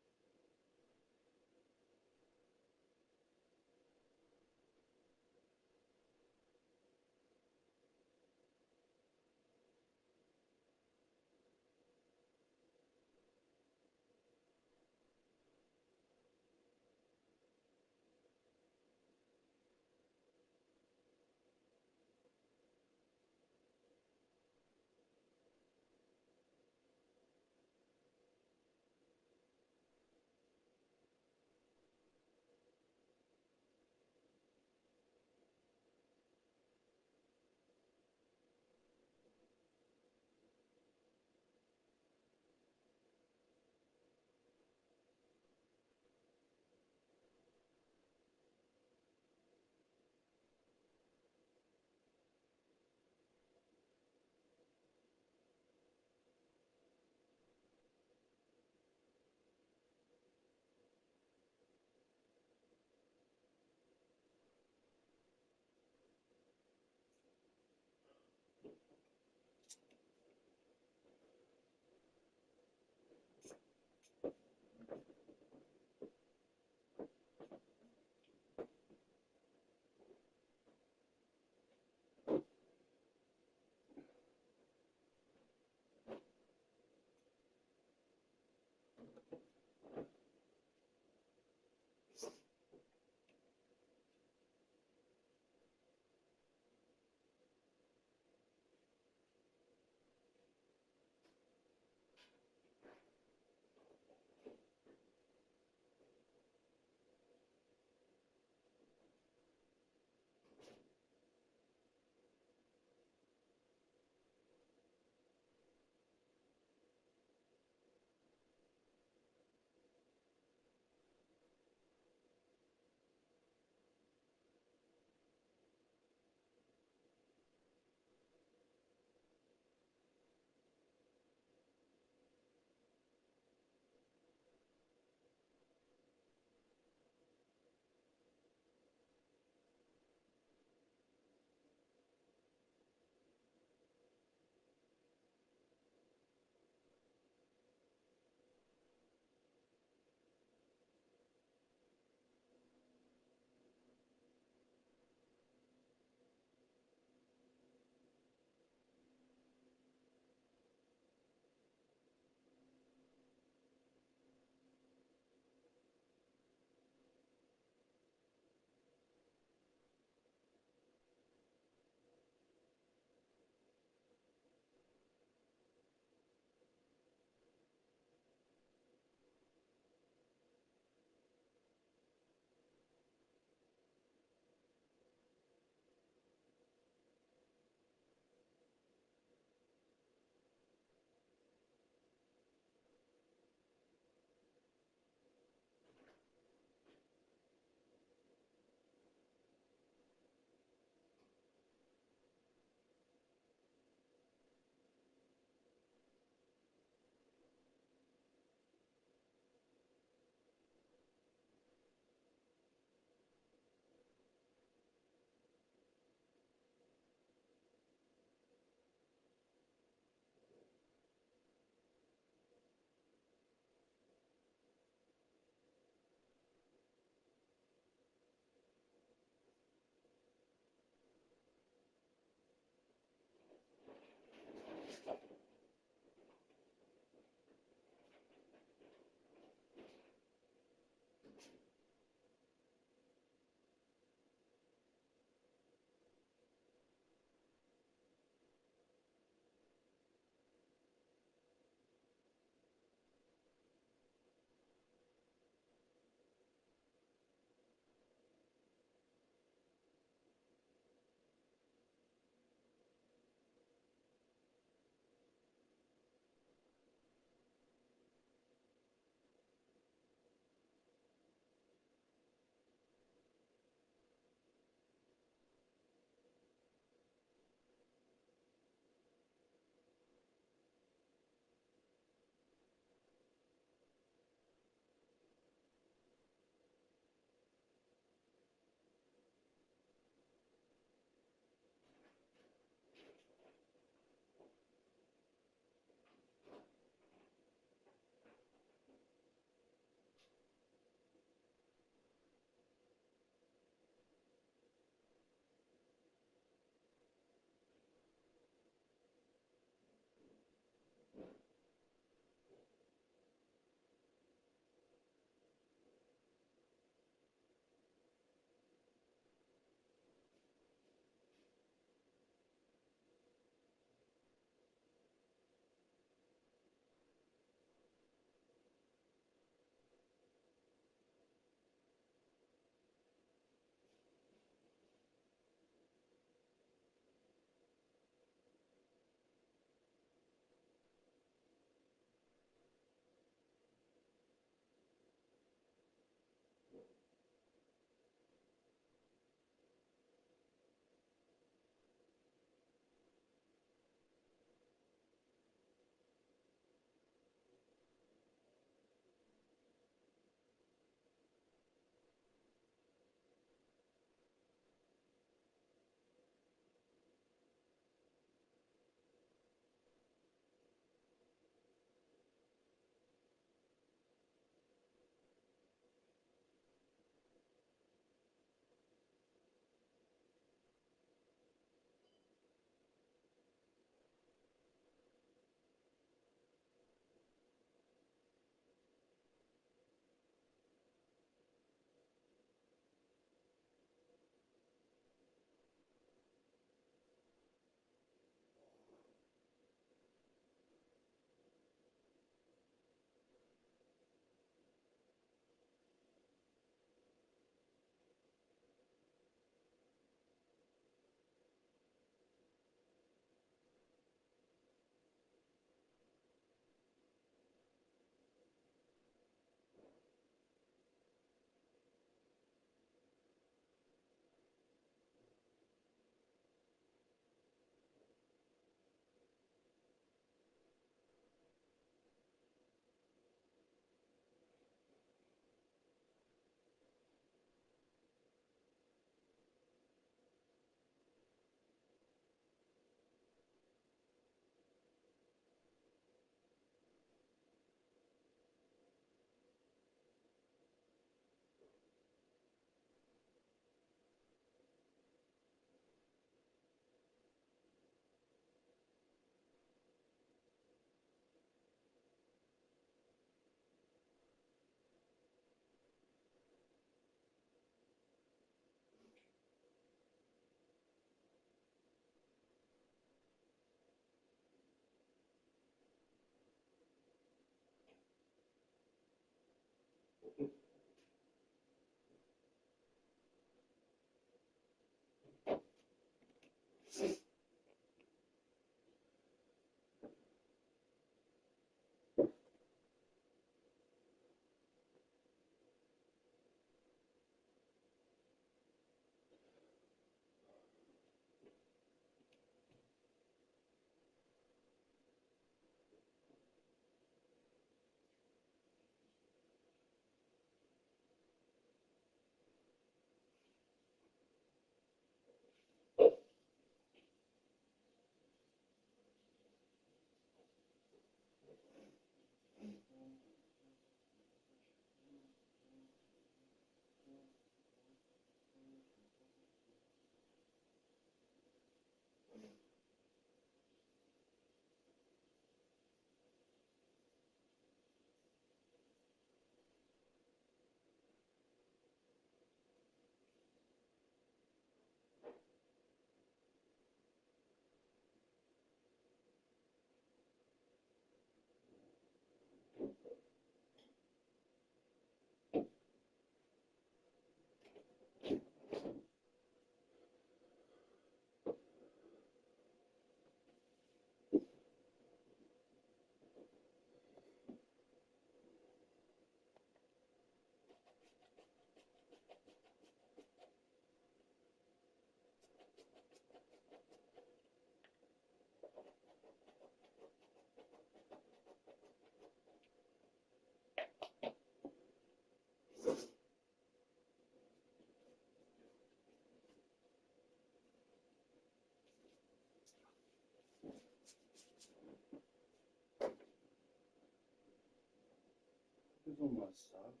This almost sucks.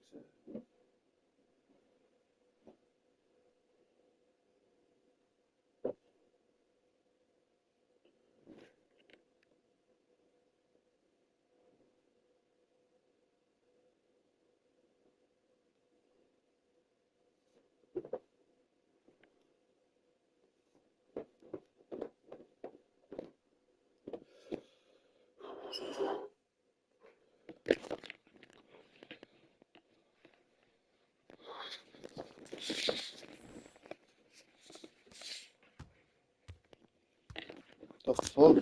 The fuck?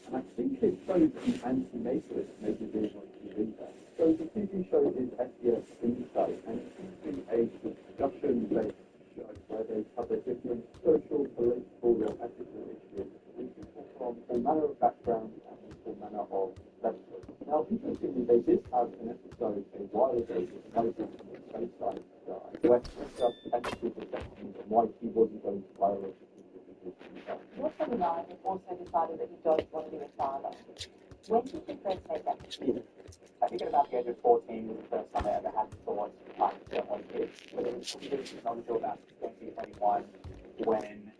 And I think it shows the anti-natalist maybe being on TV there. So the TV show is SBS Insight, and it seems to be a discussion-based show where they cover different social, political, or ethical issues with people from all manner of backgrounds and all manner of levels. Now, interestingly, they did have an episode a while ago with Moses from the space side guy, where he discussed ethical perceptions and why he wasn't going to violate You're 29 and also decided that you don't want to be a father. When did you first make that decision? I think at about the age of 14 was the first time I ever had the thought, I don't want kids. But it was not until about 2021 when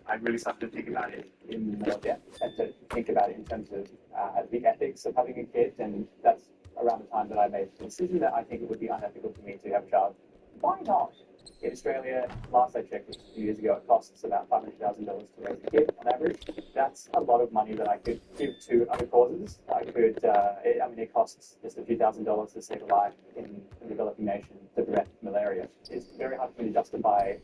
I really started to think about it in more depth and to think about it in terms of the ethics of having a kid. And that's around the time that I made the decision that I think it would be unethical for me to have a child. Why not? In Australia, last I checked, which was a few years ago, it costs about $500,000 to raise a kid on average. That's a lot of money that I could give to other causes. It costs just a few $1,000s to save a life in a developing nation to prevent malaria. It's very hard for me to justify.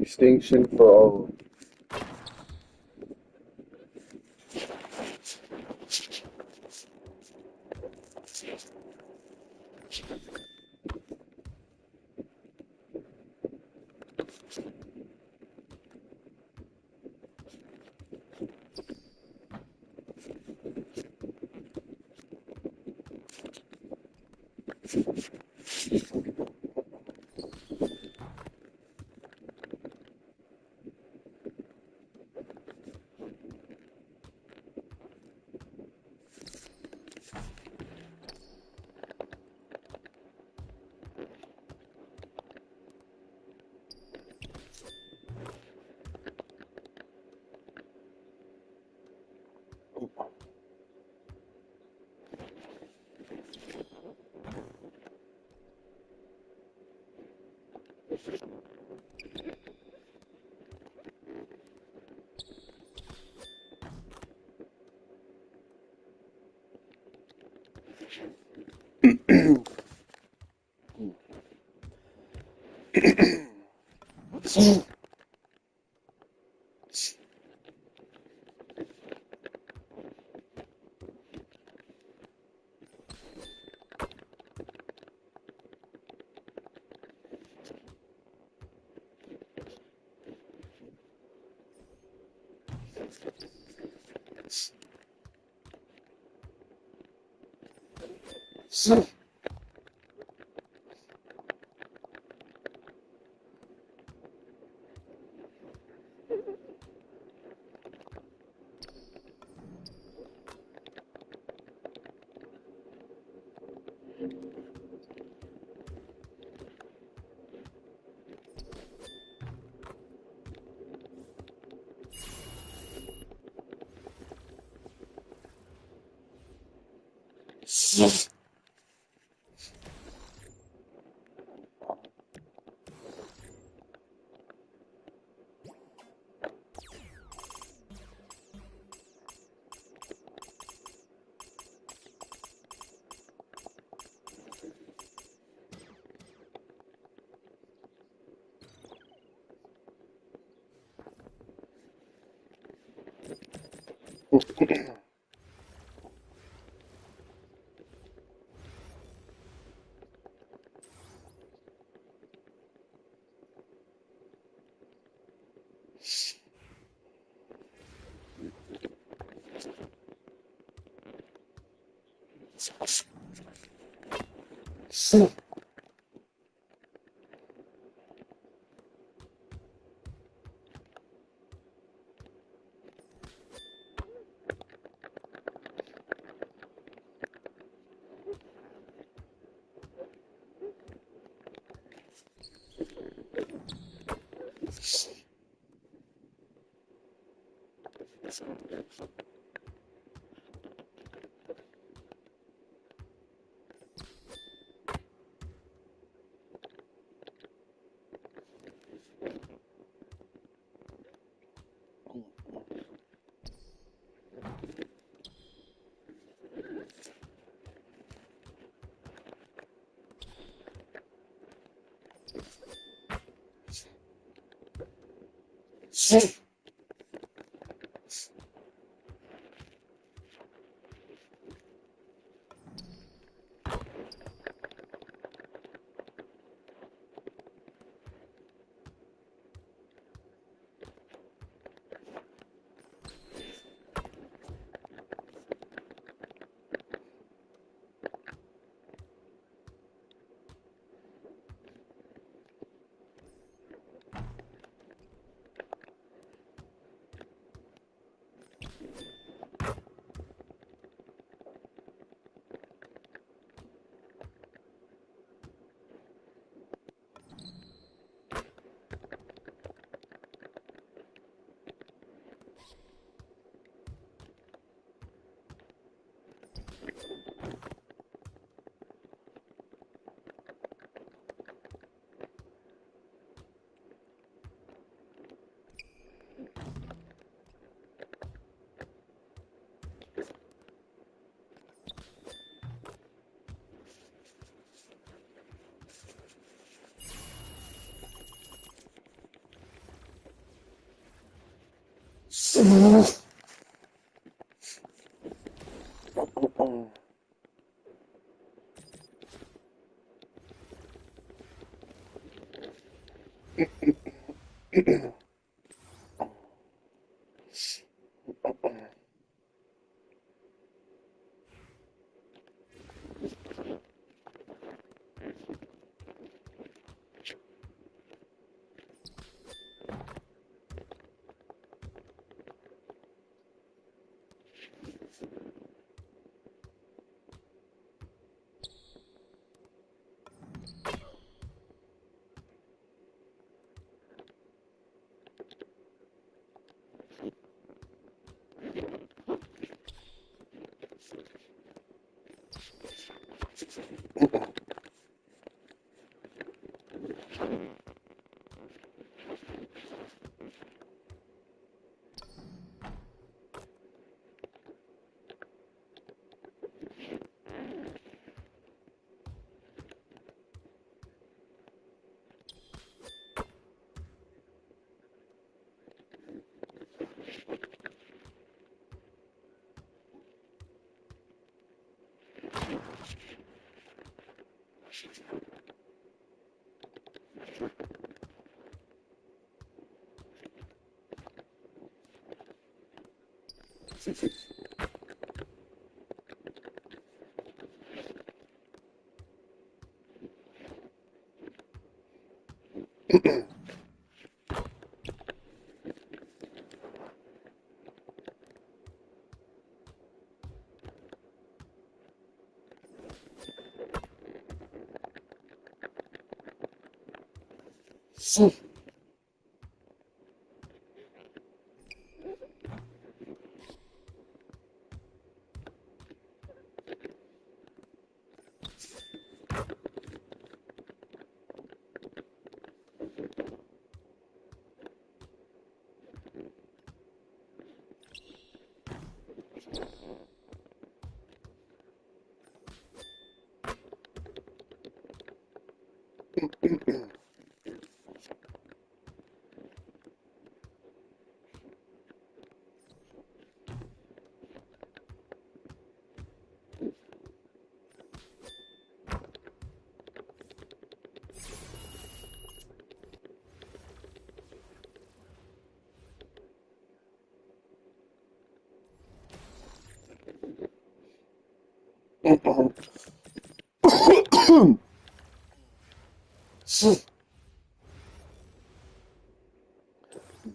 Extinction for all.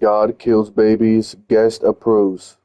God kills babies. Guest approves.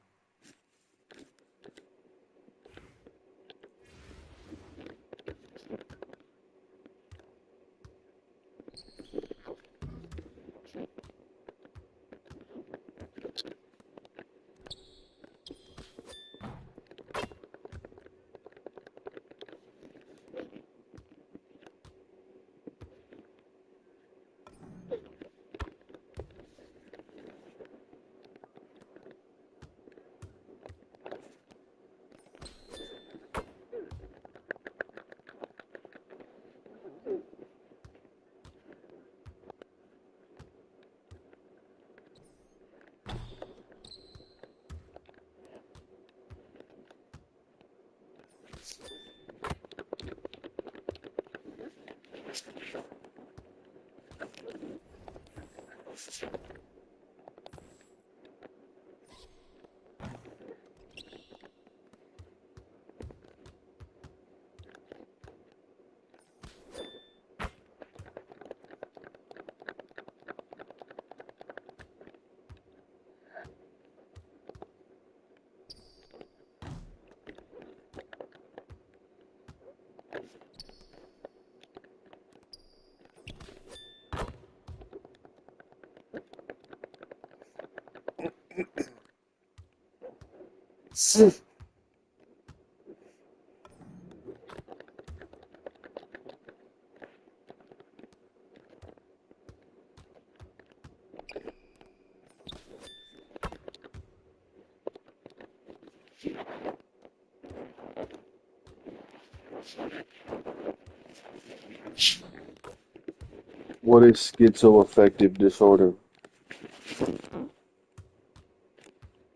What is schizoaffective disorder?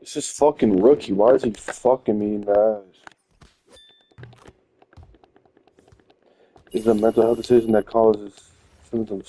It's just fucking rookie. Why is he fucking me in the ass? Is a mental health decision that causes symptoms.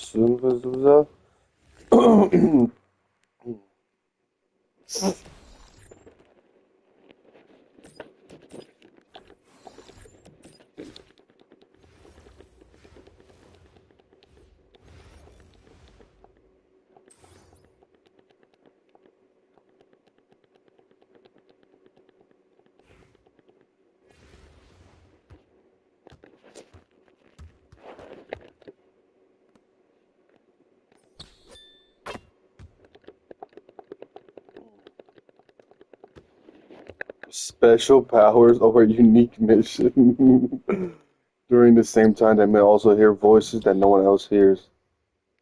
Special powers or unique mission. During the same time, they may also hear voices that no one else hears.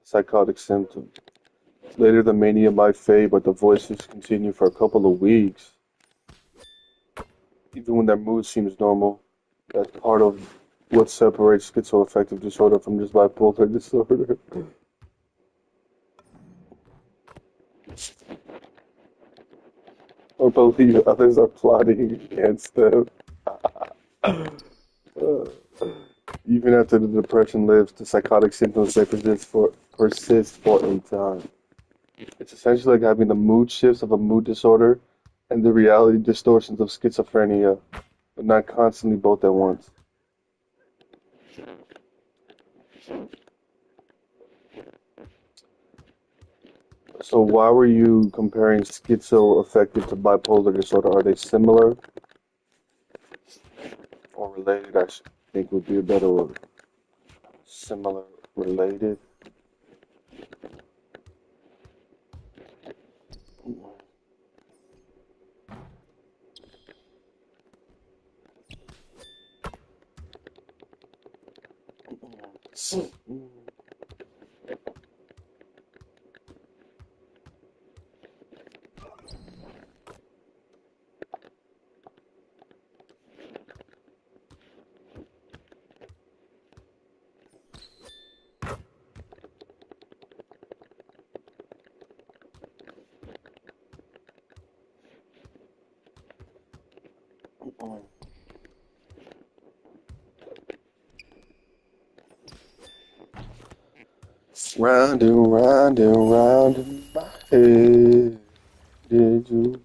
Psychotic symptom. Later, the mania might fade, but the voices continue for a couple of weeks. Even when their mood seems normal, that's part of what separates schizoaffective disorder from just bipolar disorder. Or believe others are plotting against them. Even after the depression lifts, the psychotic symptoms may persist for a time. It's essentially like having the mood shifts of a mood disorder and the reality distortions of schizophrenia, but not constantly both at once. So why were you comparing schizoaffective to bipolar disorder? Are they similar or related? I should think would be a better word. Similar, related. Round and round and round in my head. Did you?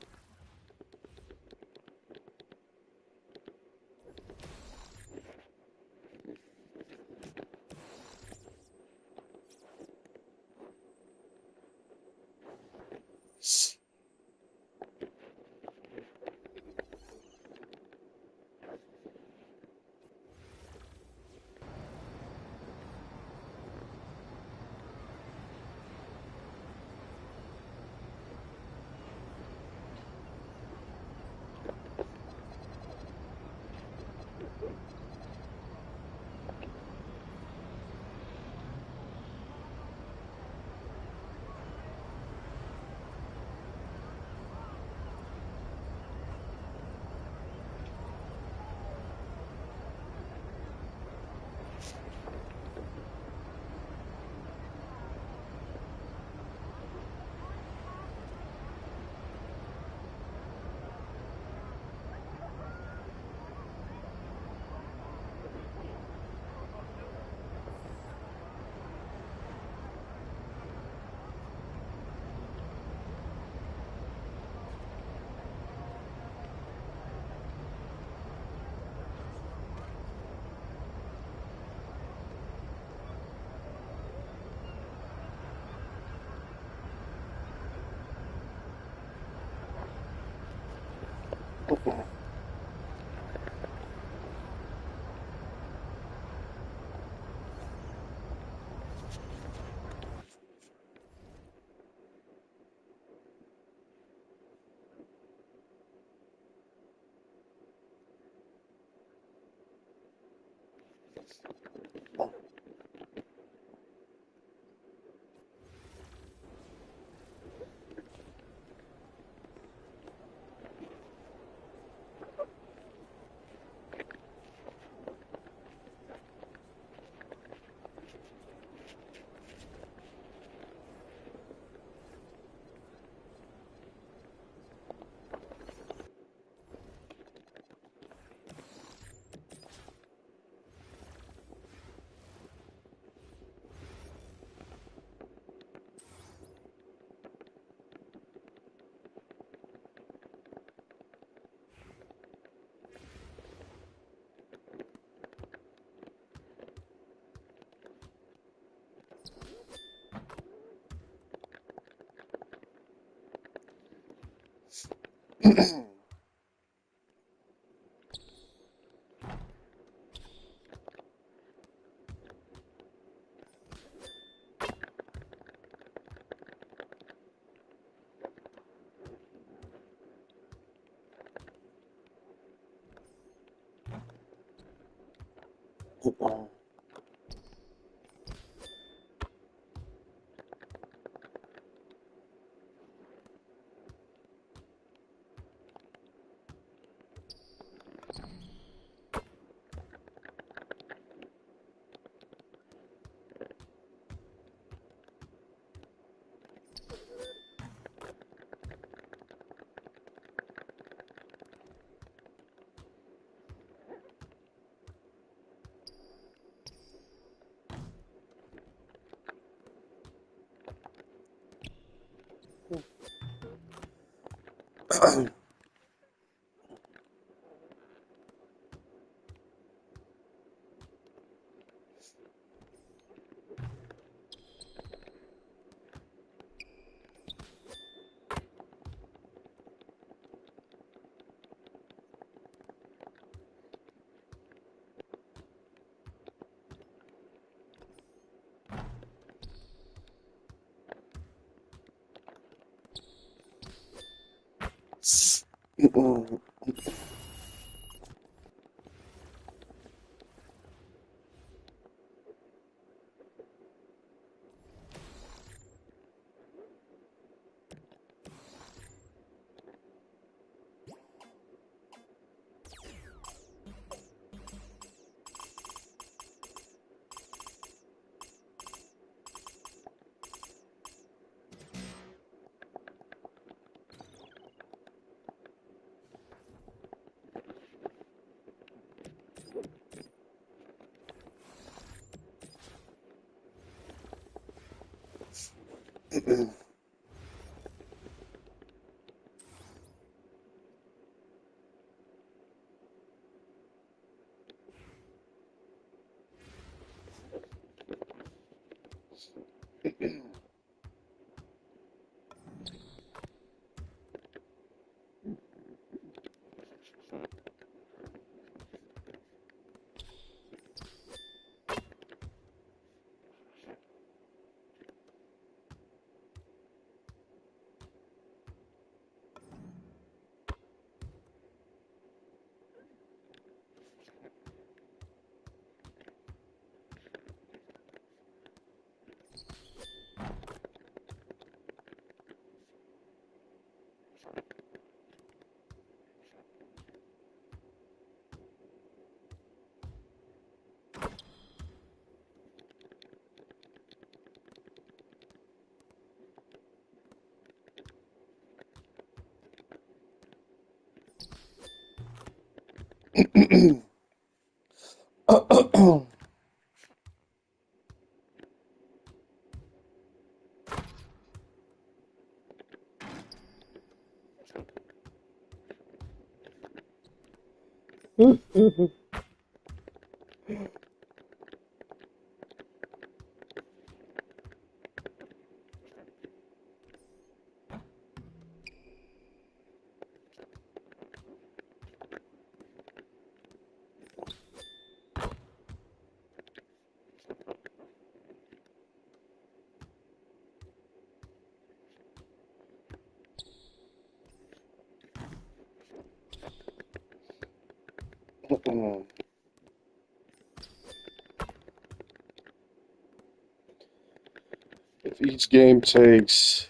If each game takes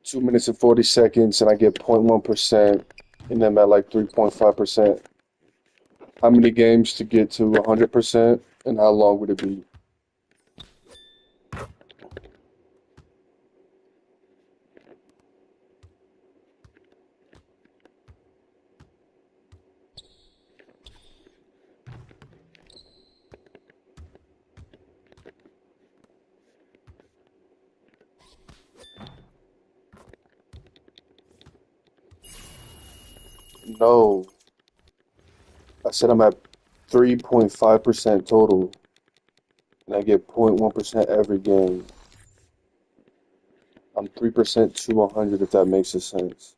2 minutes and 40 seconds and I get 0.1% and I'm at like 3.5%, how many games to get to 100% and how long would it be? No, I said I'm at 3.5% total and I get 0.1% every game. I'm 3% to 100 if that makes a sense.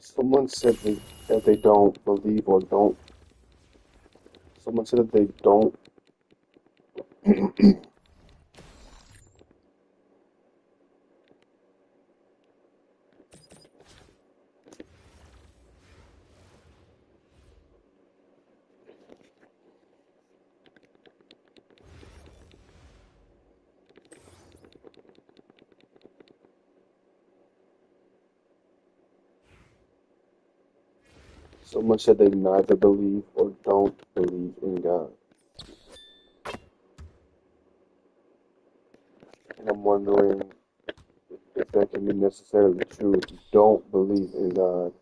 Someone said that they don't believe or don't. Someone said that they don't. Someone said they neither believe or don't believe in God. And I'm wondering if that can be necessarily true if you don't believe in God.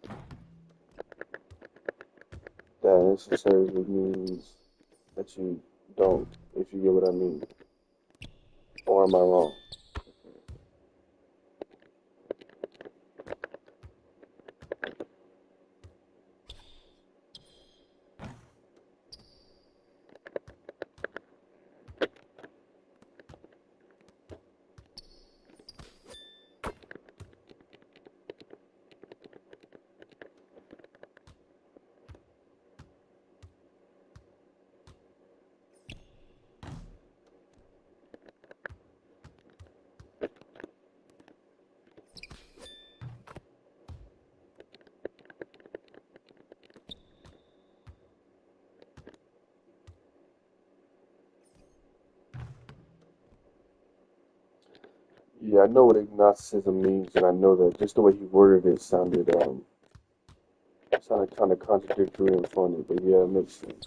That necessarily means that you don't, if you get what I mean. Or am I wrong? Yeah, I know what agnosticism means, and I know that just the way he worded it sounded kind of contradictory and funny, but yeah, it makes sense.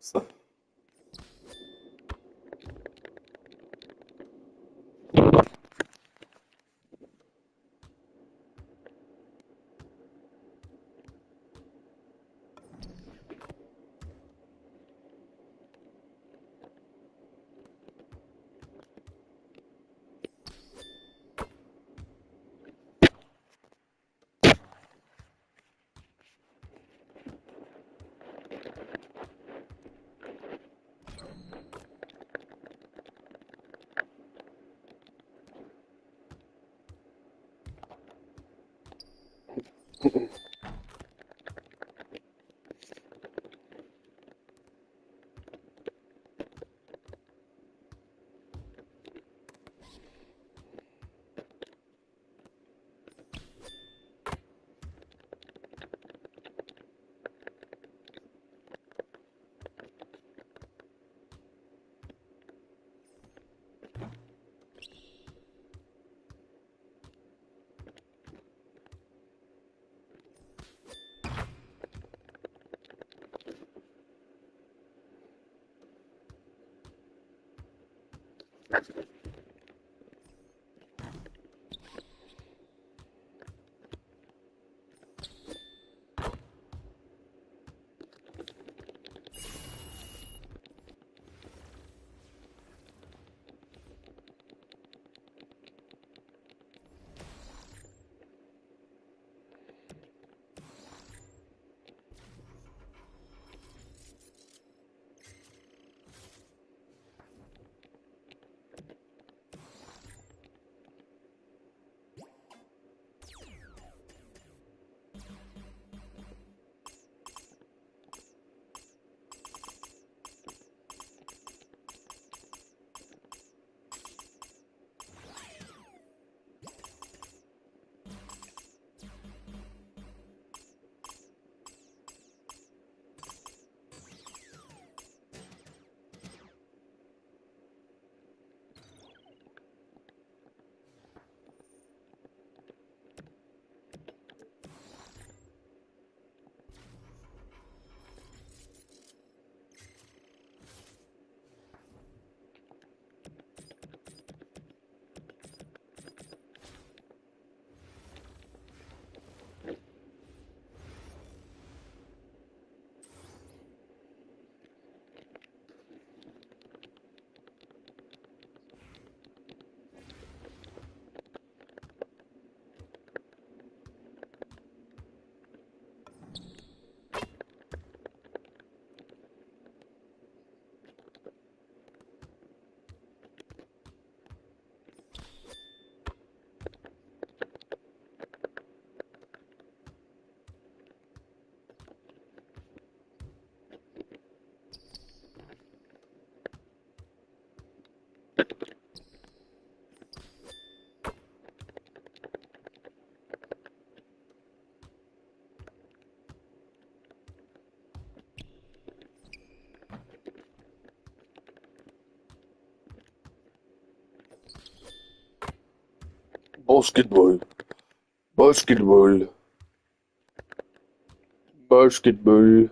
So- Basketball, basketball, basketball.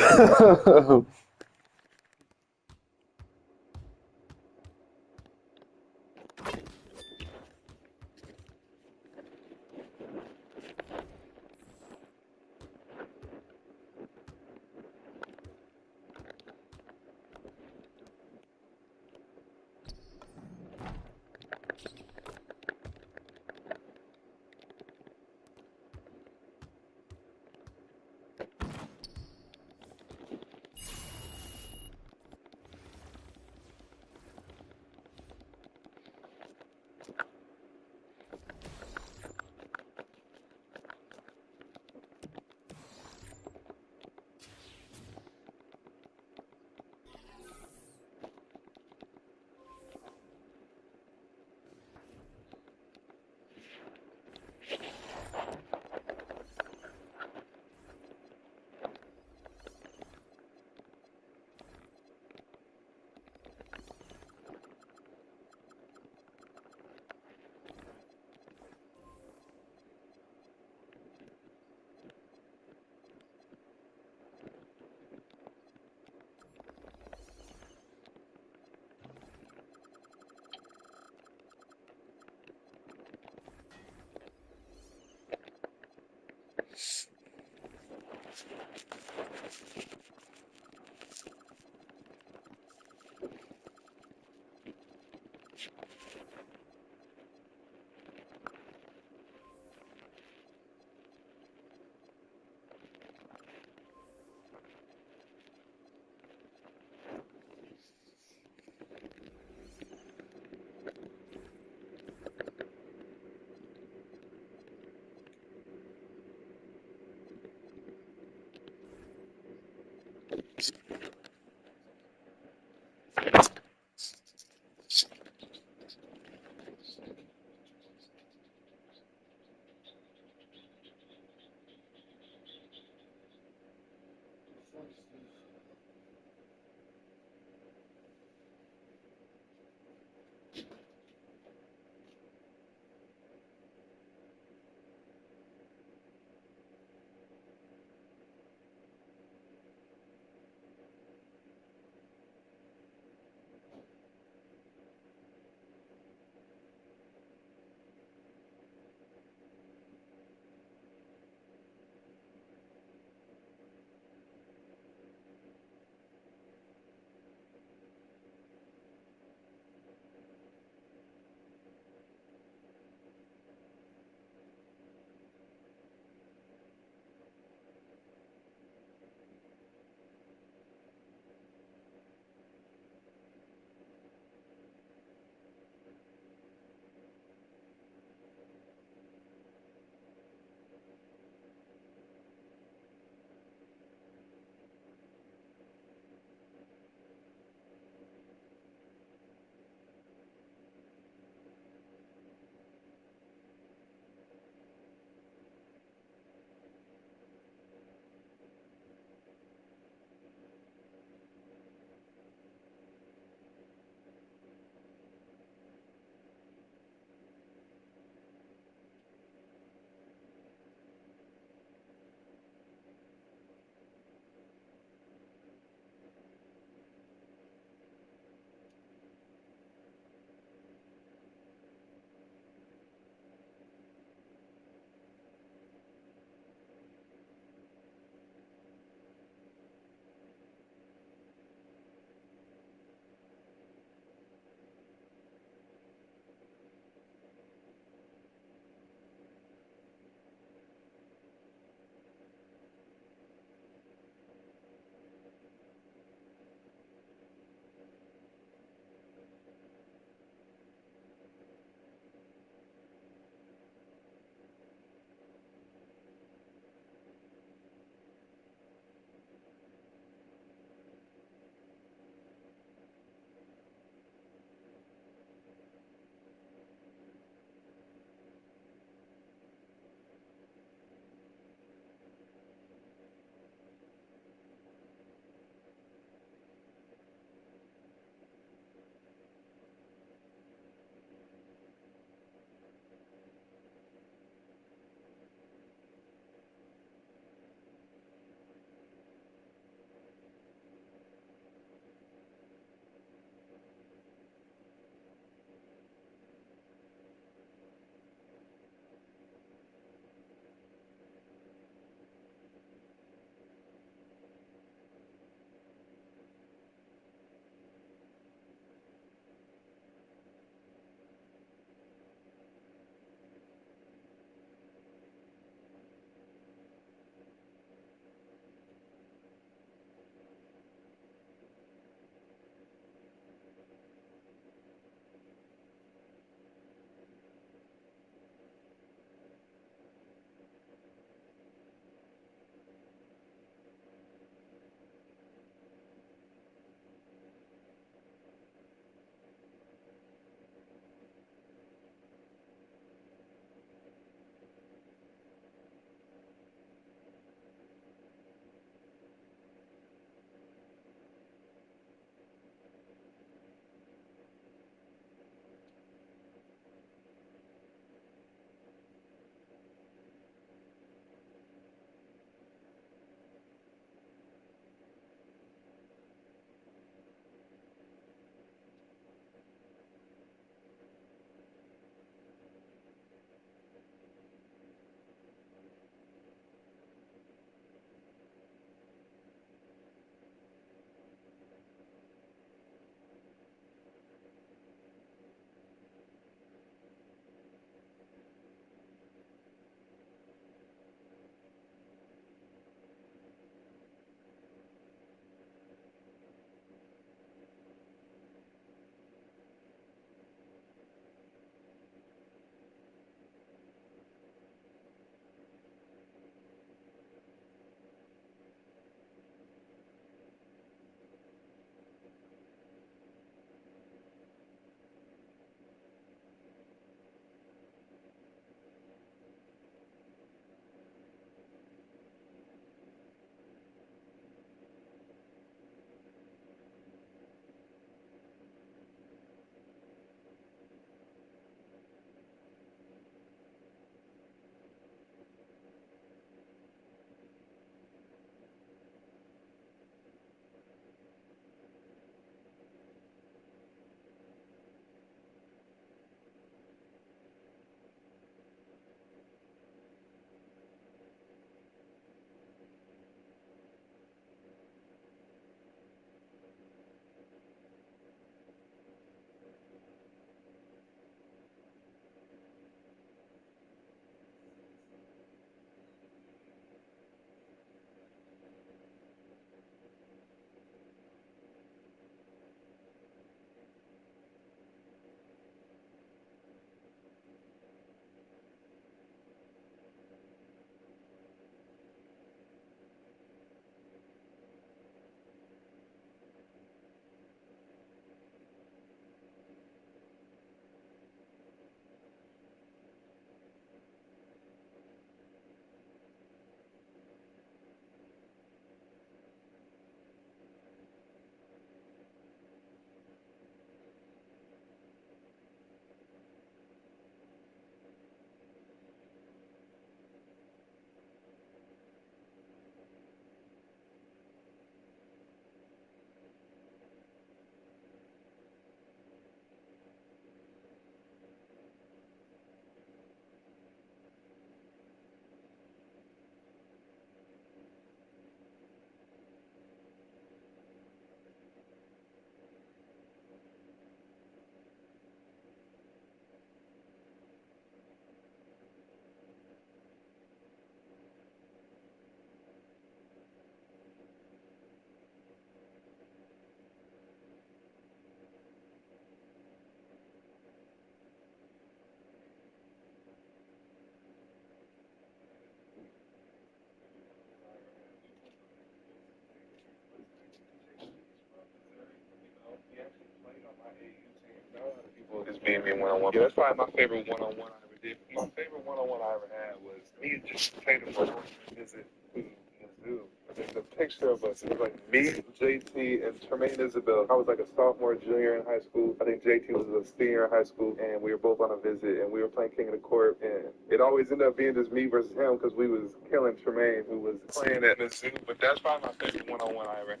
Tremaine one-on-one. Yeah, that's probably my favorite one-on-one I ever did. My favorite one-on-one I ever had was me and just Tatum for a visit to Mizzou. There's a picture of us. It was like me, JT, and Tremaine Isabel. I was like a sophomore, junior in high school. I think JT was a senior in high school, and we were both on a visit, and we were playing King of the Court, and it always ended up being just me versus him because we was killing Tremaine, who was playing at Mizzou. But that's probably my favorite one-on-one I ever had.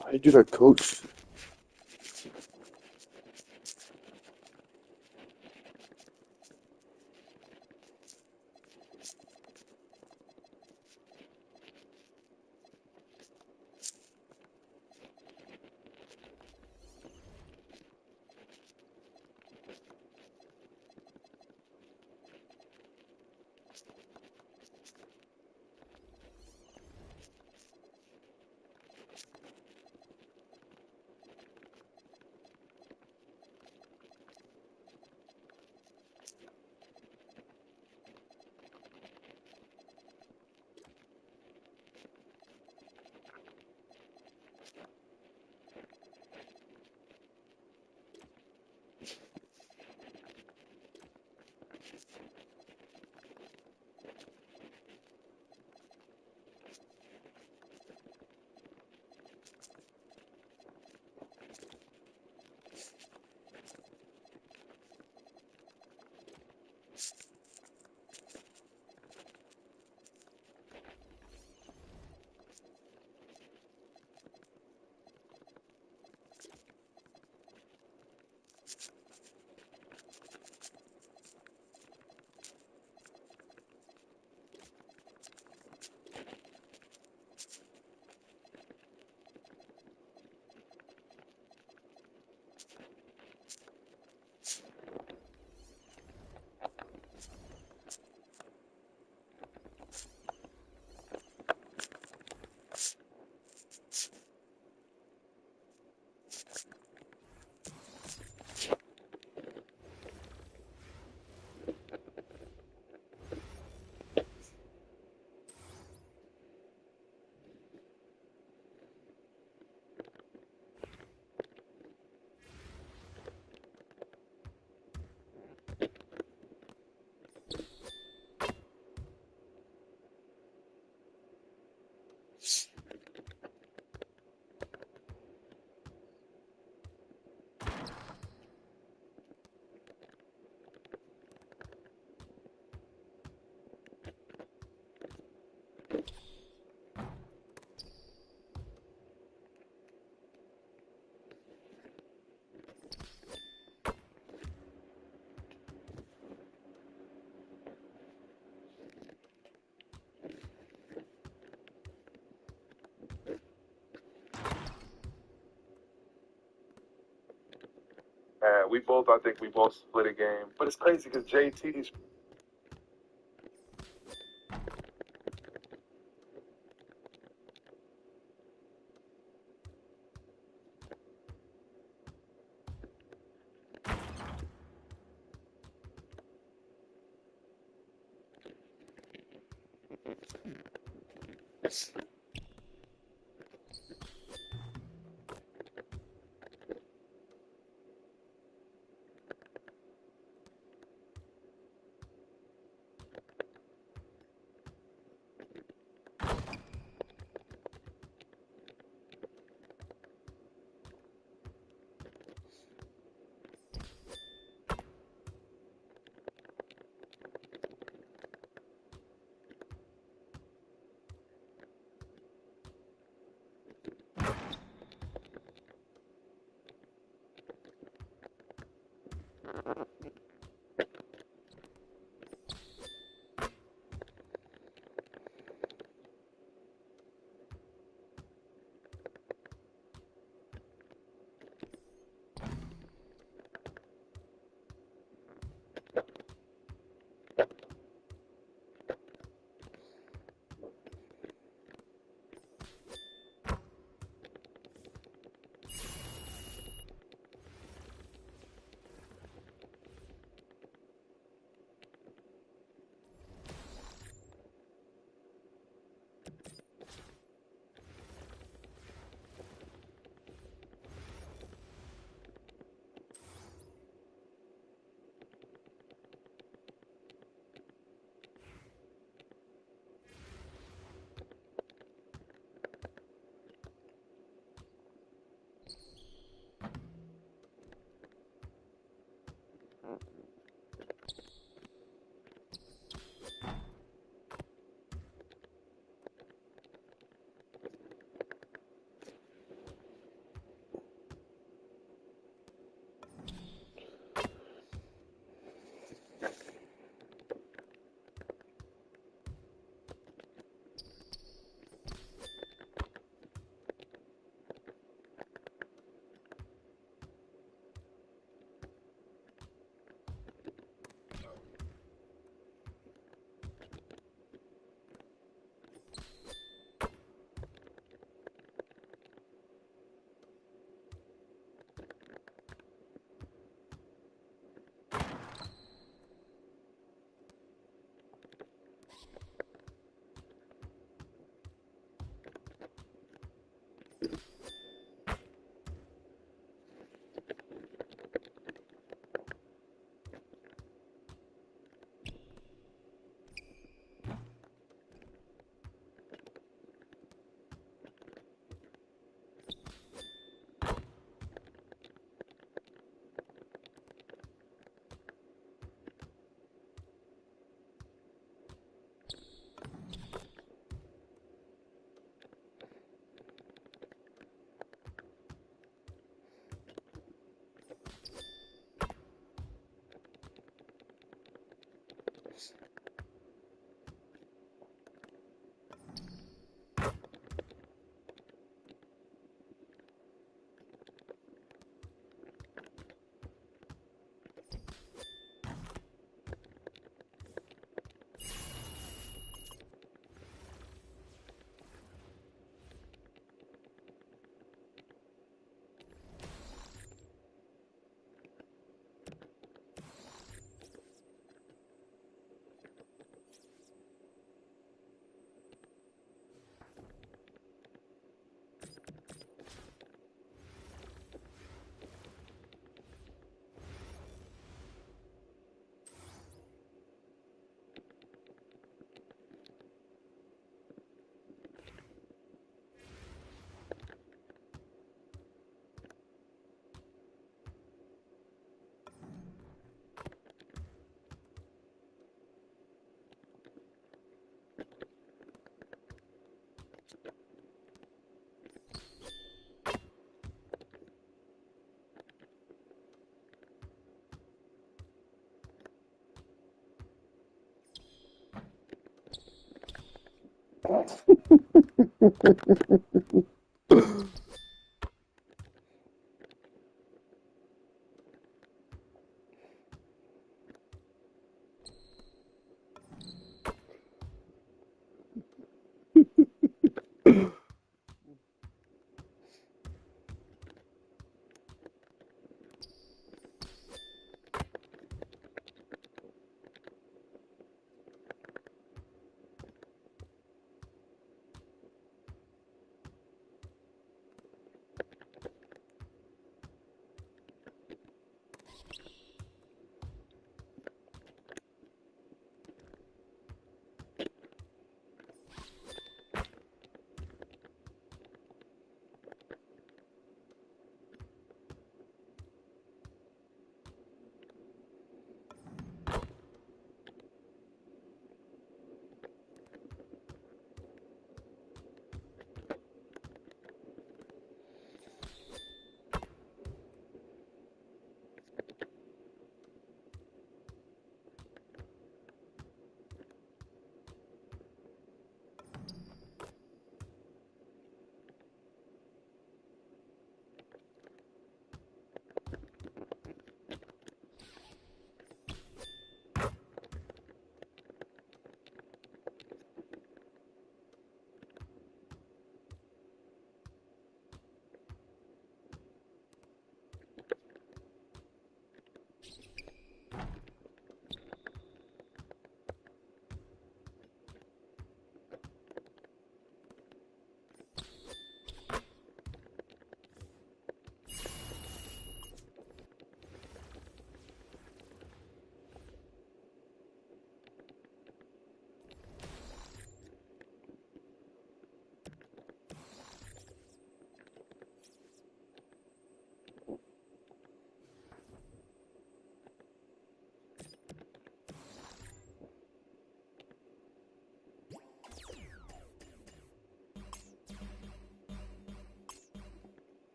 How you do that, coach? I think we both split a game. But it's crazy because JT's.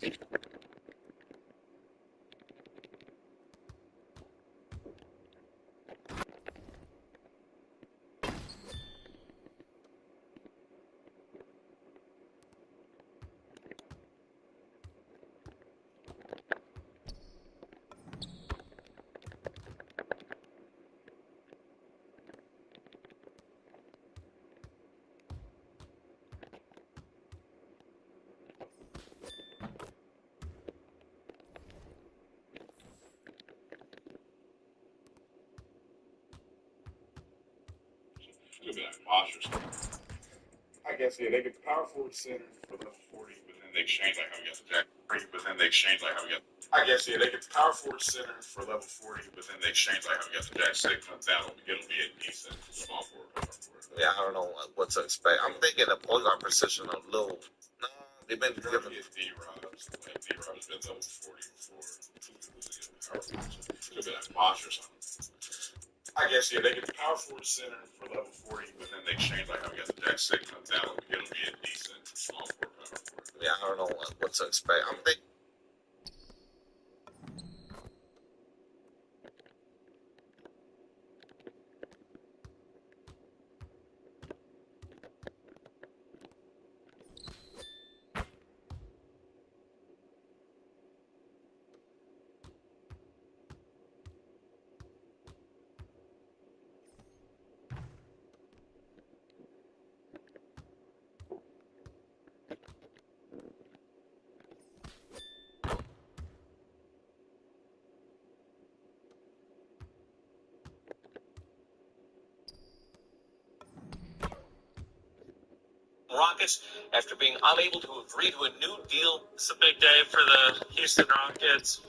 Look at that posture. I guess yeah, they get the power forward center for level 40, but then they exchange like how we got the jack 3, but then they exchange like how we got. I guess yeah, they get the power forward center for level 40, but then they exchange like how we got the jack 6. That'll be a decent small forward power forward. Yeah, I don't know what to expect. I'm thinking the polygon precision a little. No, they've been given. D-Rob's like D-Rob's been level 40 before. Power forward. Look at that posture or something. I guess yeah, they get the power forward center for level 40, but then they exchange like how we got the jack 6. That'll be a decent small forward power forward. Yeah, I don't know what to expect. I'm thinking. Rockets after being unable to agree to a new deal. It's a big day for the Houston Rockets.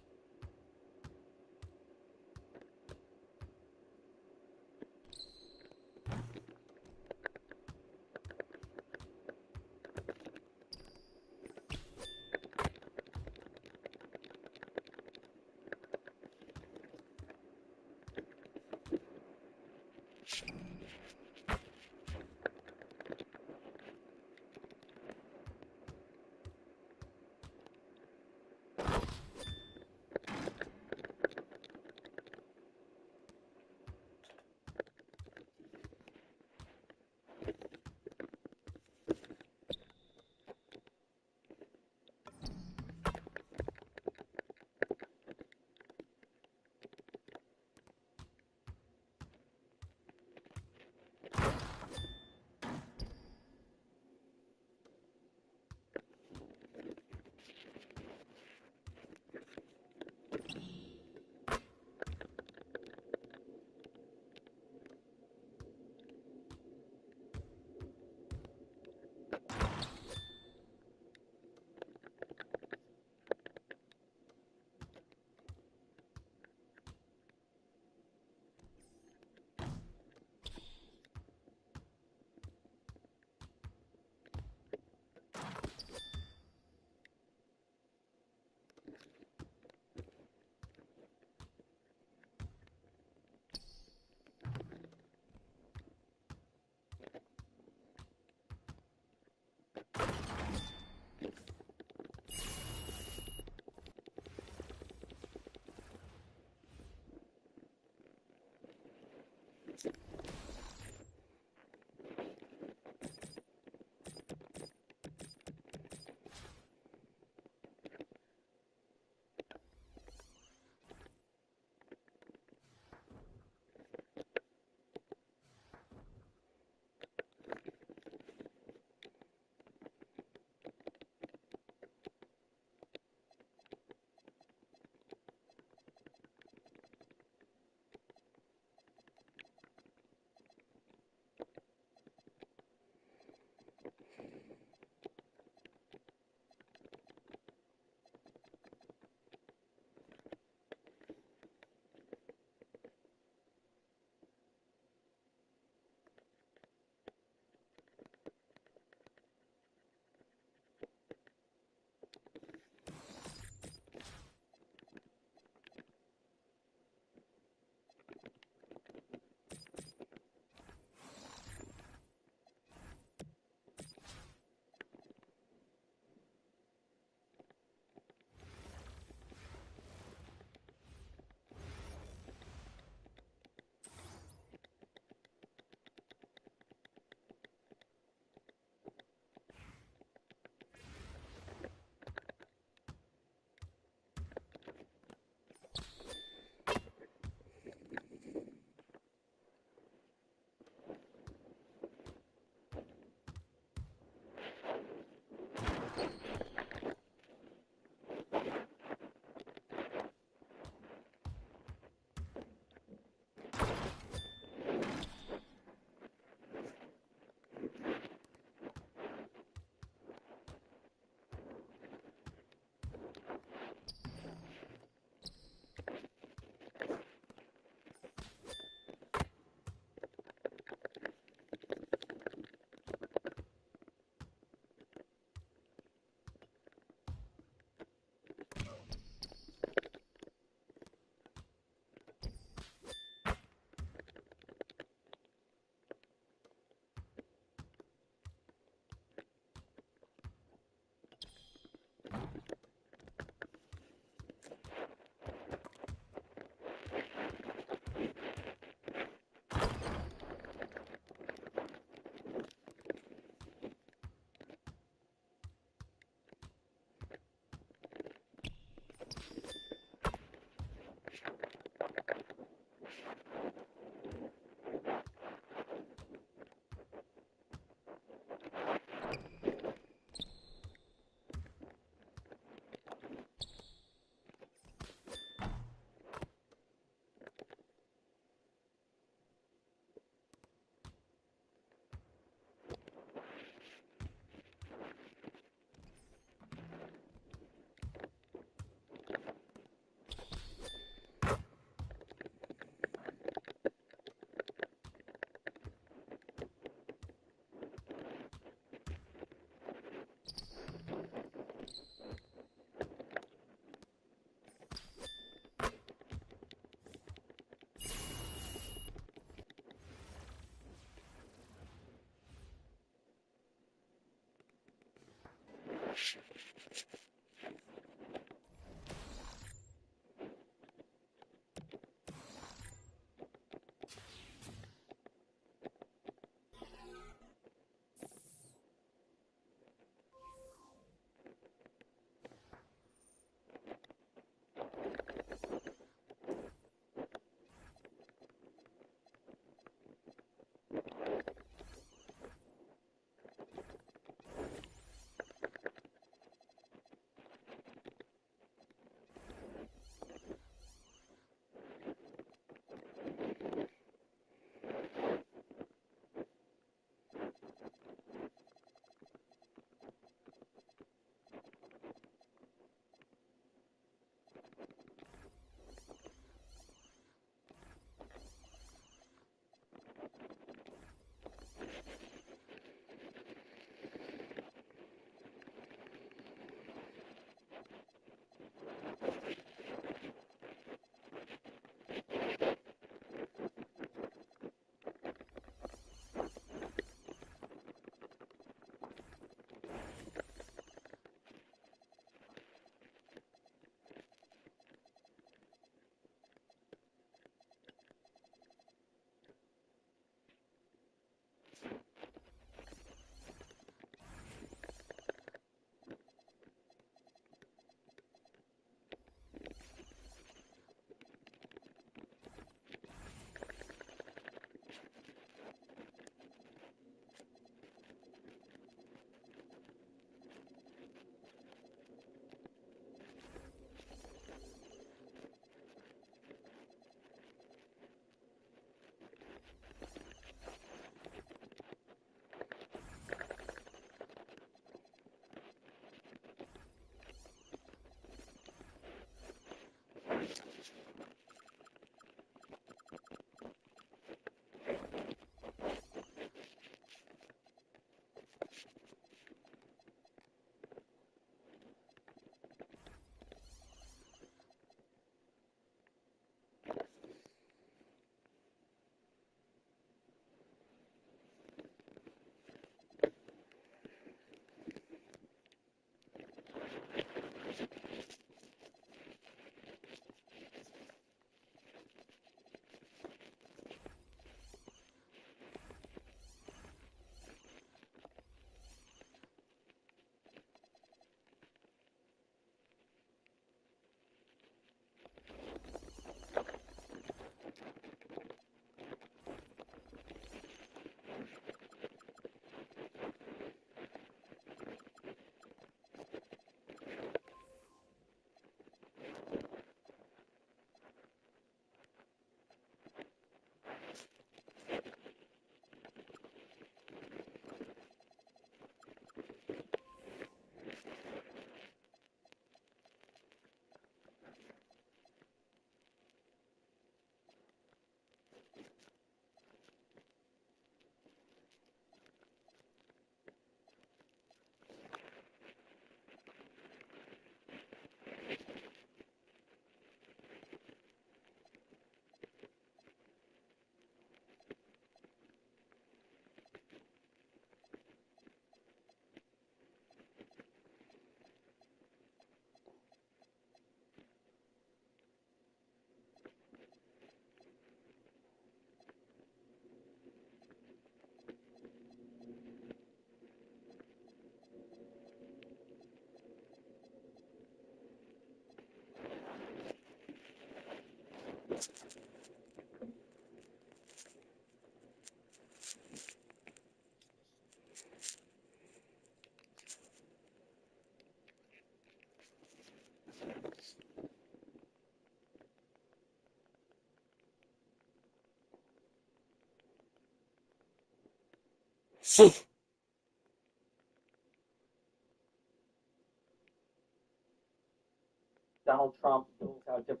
Donald Trump doles out different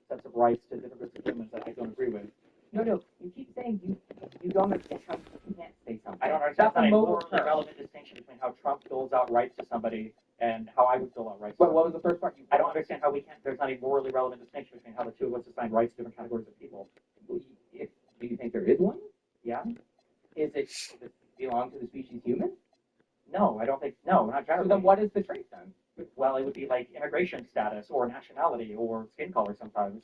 sets of rights to different groups of humans that I don't agree with. No, you keep saying you don't understand how you can't say something. I don't understand. That's a morally relevant distinction between how Trump doles out rights to somebody and how I would dole out rights. What was the first part? I don't understand how we can't. There's not a morally relevant distinction between how the two of us assign rights to different categories of people. Do you think there is one? Yeah. Does it belong to the species human? No, I don't think. No, not generally. So then, what is the trait then? Well, it would be like immigration status or nationality or skin color sometimes.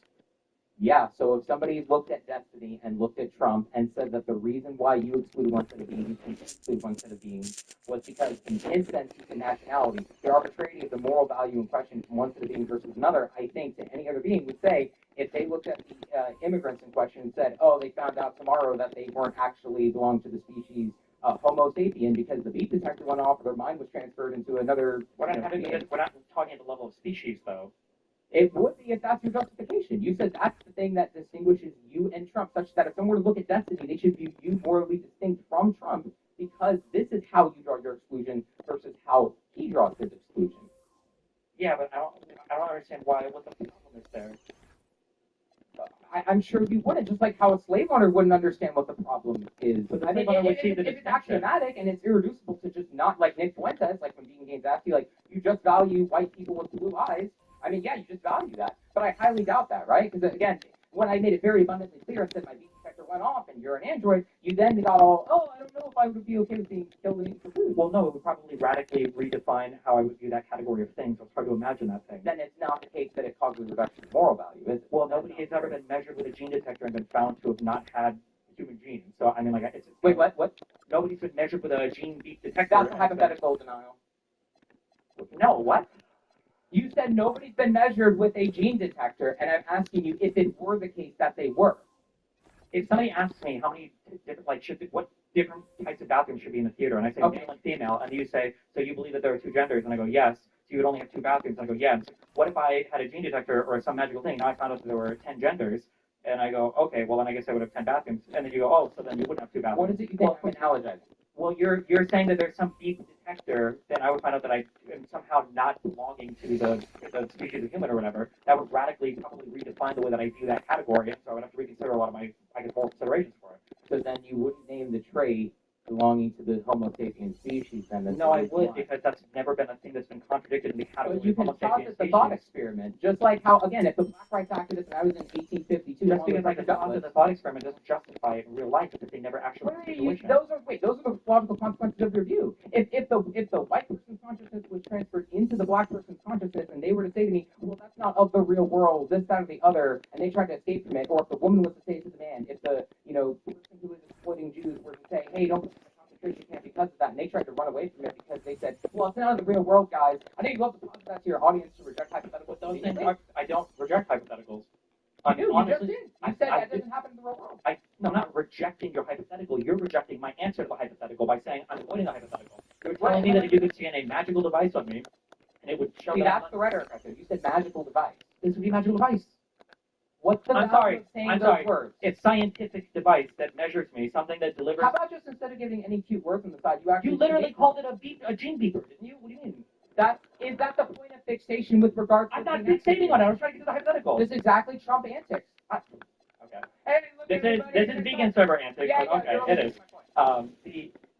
Yeah, so if somebody looked at Destiny and looked at Trump and said that the reason why you excluded one set of beings and excluded one set of beings was because in his sense of nationality, the arbitrarity of the moral value in question from one set of beings versus another, I think that any other being would say, if they looked at the immigrants in question and said, oh, they found out tomorrow that they weren't actually belong to the species Homo sapien because the beat detector went off or their mind was transferred into another. We're not talking at the level of species, though. It would be if that's your justification. You said that's the thing that distinguishes you and Trump, such that if someone were to look at Destiny, they should view you morally distinct from Trump because this is how you draw your exclusion versus how he draws his exclusion. Yeah, but I don't understand what the problem is there. I'm sure you wouldn't, just like how a slave owner wouldn't understand what the problem is. But I mean, if it's axiomatic and it's irreducible to just not, like Nick Fuentes, like when Vegan Games asked you, like, you just value white people with blue eyes, I mean, yeah, you just value that. But I highly doubt that, right? Because, again, when I made it very abundantly clear and said my beat detector went off and you're an android, you then got all, oh, I don't know if I would be okay with being killed and eaten for food. Well, no, it would probably radically redefine how I would view that category of things. It's hard to imagine that thing. Then it's not the case that it causes a reduction in moral value, is it? Well, nobody has ever been measured with a gene detector and been found to have not had human genes. So, I mean, like, it's... Wait, what? Nobody's been measured with a gene beat detector. That's a hypothetical denial. No, what? You said nobody's been measured with a gene detector, and I'm asking you if it were the case that they were. If somebody asks me how many different, what different types of bathrooms should be in the theater, and I say male and female, and you say, so you believe that there are two genders, and I go, yes, so you would only have two bathrooms, and I go, yes. What if I had a gene detector or some magical thing, now I found out that there were 10 genders, and I go, okay, well, then I guess I would have 10 bathrooms, and then you go, oh, so then you wouldn't have two bathrooms. What is it you think I'm analogizing? Well, you're saying that there's some beat detector, then I would find out that I am somehow not belonging to the species of human or whatever. That would radically probably redefine the way that I view that category, so I would have to reconsider a lot of my, moral considerations for it. So then you wouldn't name the trait belonging to the Homo sapien species, then? No, I would, because that's never been a thing that's been contradicted in the category of Homo sapien species. You can posit the thought experiment, just like how, again, if the black rights activist, and I was in 1852, just because I posit the thought experiment doesn't justify it in real life, because they never actually those are the logical consequences of your view. If the white person's consciousness was transferred into the black person's consciousness, and they were to say to me, well, that's not of the real world, this, that, or the other, and they tried to escape from it, or if the woman was to say to the man, if the person who is exploiting Jews were to say, hey, don't put the concentration camp because of that, and they tried to run away from it because they said, well, it's not of the real world, guys. I know you love to posit that to your audience to reject hypotheticals. Those things I don't reject hypotheticals. You just did. You said that doesn't happen in the real world. No, I'm not rejecting your hypothetical. You're rejecting my answer to the hypothetical by saying I'm avoiding the hypothetical. You're telling me that if you could scan a magical device on me, and it would show that. That's the rhetoric. You said magical device. This would be a magical device. What's the value of saying those words? It's scientific device that measures me, something that delivers. How about just instead of giving any cute words on the side, you literally called it a gene beeper, didn't you? What do you mean? Is that the point of fixation with regard to? I'm not fixating on it. I was trying to get to the hypothetical. This is exactly Trump antics. Okay. Hey, this is vegan server antics. Yeah, okay, it is.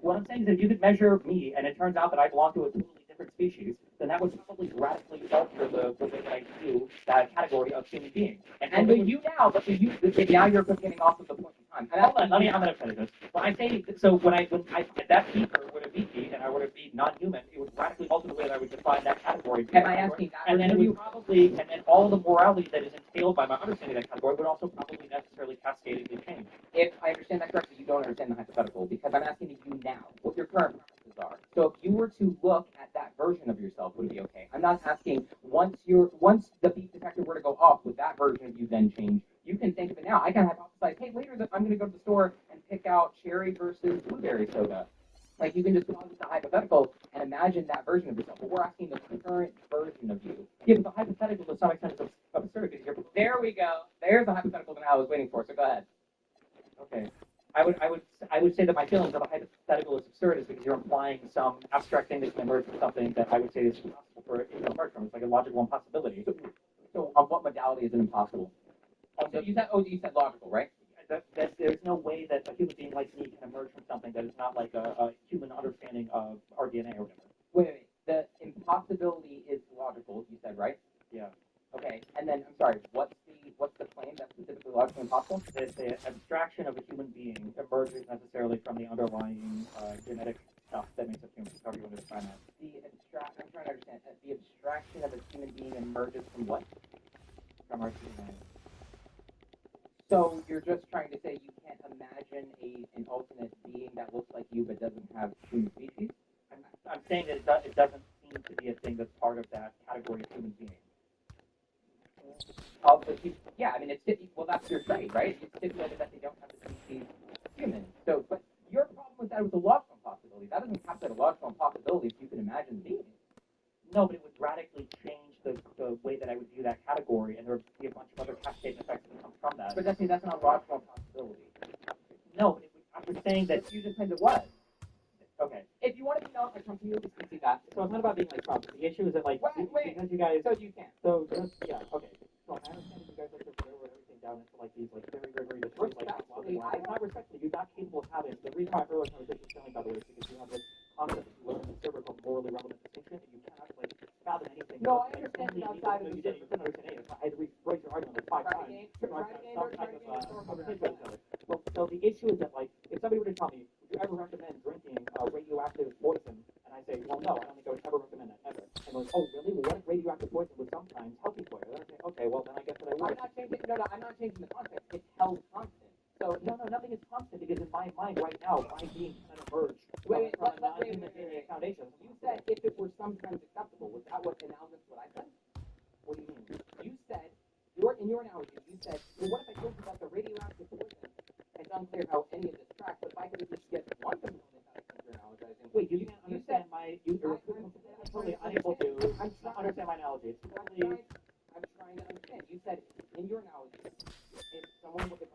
What I'm saying is, if you could measure me, and it turns out that I belong to a totally different species, then that would probably radically alter the way that I view that category of human being. And the you now, but the you now you're getting off of the point in time. Hold on, I'm going to finish this. When I say so, when that beaker would have beat me, and I would have been non-human, it would radically alter the way that I would define that category. Am I asking that? And then it would probably, and then all the morality that is entailed by my understanding of that category would also probably necessarily cascadingly change. If I understand that correctly, you don't understand the hypothetical, because I'm asking you now what your current preferences are. So if you were to look at that version of yourself, would it be okay? I'm not asking once the beat detector were to go off, would that version of you then change? You can think of it now. I can hypothesize, hey, later I'm going to go to the store and pick out cherry versus blueberry soda. Like, you can just posit the hypothetical and imagine that version of yourself. But we're asking the current version of you. Yeah, but the hypothetical to some extent is absurd because there we go. There's the hypothetical that I was waiting for. So go ahead. Okay. I would say that my feelings of a hypothetical is absurd is because you're implying some abstract thing that can emerge from something that I would say is impossible for it to emerge from. It's like a logical impossibility. So on what modality is it impossible? So you said logical, right? That there's no way that a human being like me can emerge from something that is not like a human understanding of our DNA or whatever. Wait. The impossibility is logical, you said, right? Yeah. Okay. And then I'm sorry. What's the claim that's specifically logically impossible? That the abstraction of a human being emerges necessarily from the underlying genetic stuff that makes us human. However you want to define that. I'm trying to understand. The abstraction of a human being emerges from what? From our DNA. So you're just trying to say you can't imagine an alternate being that looks like you but doesn't have human species? I'm saying that it doesn't seem to be a thing that's part of that category of human being. Yeah, I mean, well, that's your trade, right? You stipulated that they don't have the species human. So, but your problem was that it was a logical impossibility. That doesn't have to be a logical impossibility if you can imagine the being. No, but it would radically change the way that I would view that category, and there would be a bunch of other cascade effects that come from that. But that's not a logical impossibility. No, but I was saying that you just said it was. Okay. If you want to be not like Trump, you can see that. So it's not about being like Trump. The issue is that like wait, because you guys. So you can't. So just yeah, okay. So I understand you guys like to write everything down into like these like very destroyed like it's not respectfully. You're not capable of having. The reason why I realized conversation is failing, by the way, is because you have this concept that you learn in the server called morally relevant distinction, and you cannot like fathom anything. No, I understand the outside of the you didn't understand it. I had to rephrase your argument like 5 times. So the issue is that like if somebody were to tell me, would you ever recommend drinking radioactive poison? And I say, well, no, I don't think I would ever recommend that ever. And they're like, oh, really? Well, what if radioactive poison was sometimes healthy for you? And I say, okay, well, then I guess that I would. I'm not changing the context. It's held constant. So no, nothing is constant because in my mind right now, my being kind of merged from a non-human DNA foundation. You said if it were sometimes acceptable. Was that what analogous to what I said? What do you mean? You said in your analogy, you said, well, what if I told you about the radioactive poison? It's unclear how any of this tracks, but if I could at least get one component out of you're analogizing. Wait, you can't understand you're totally unable to understand my analogy. I'm trying to understand. You said in your analogy, if someone would say,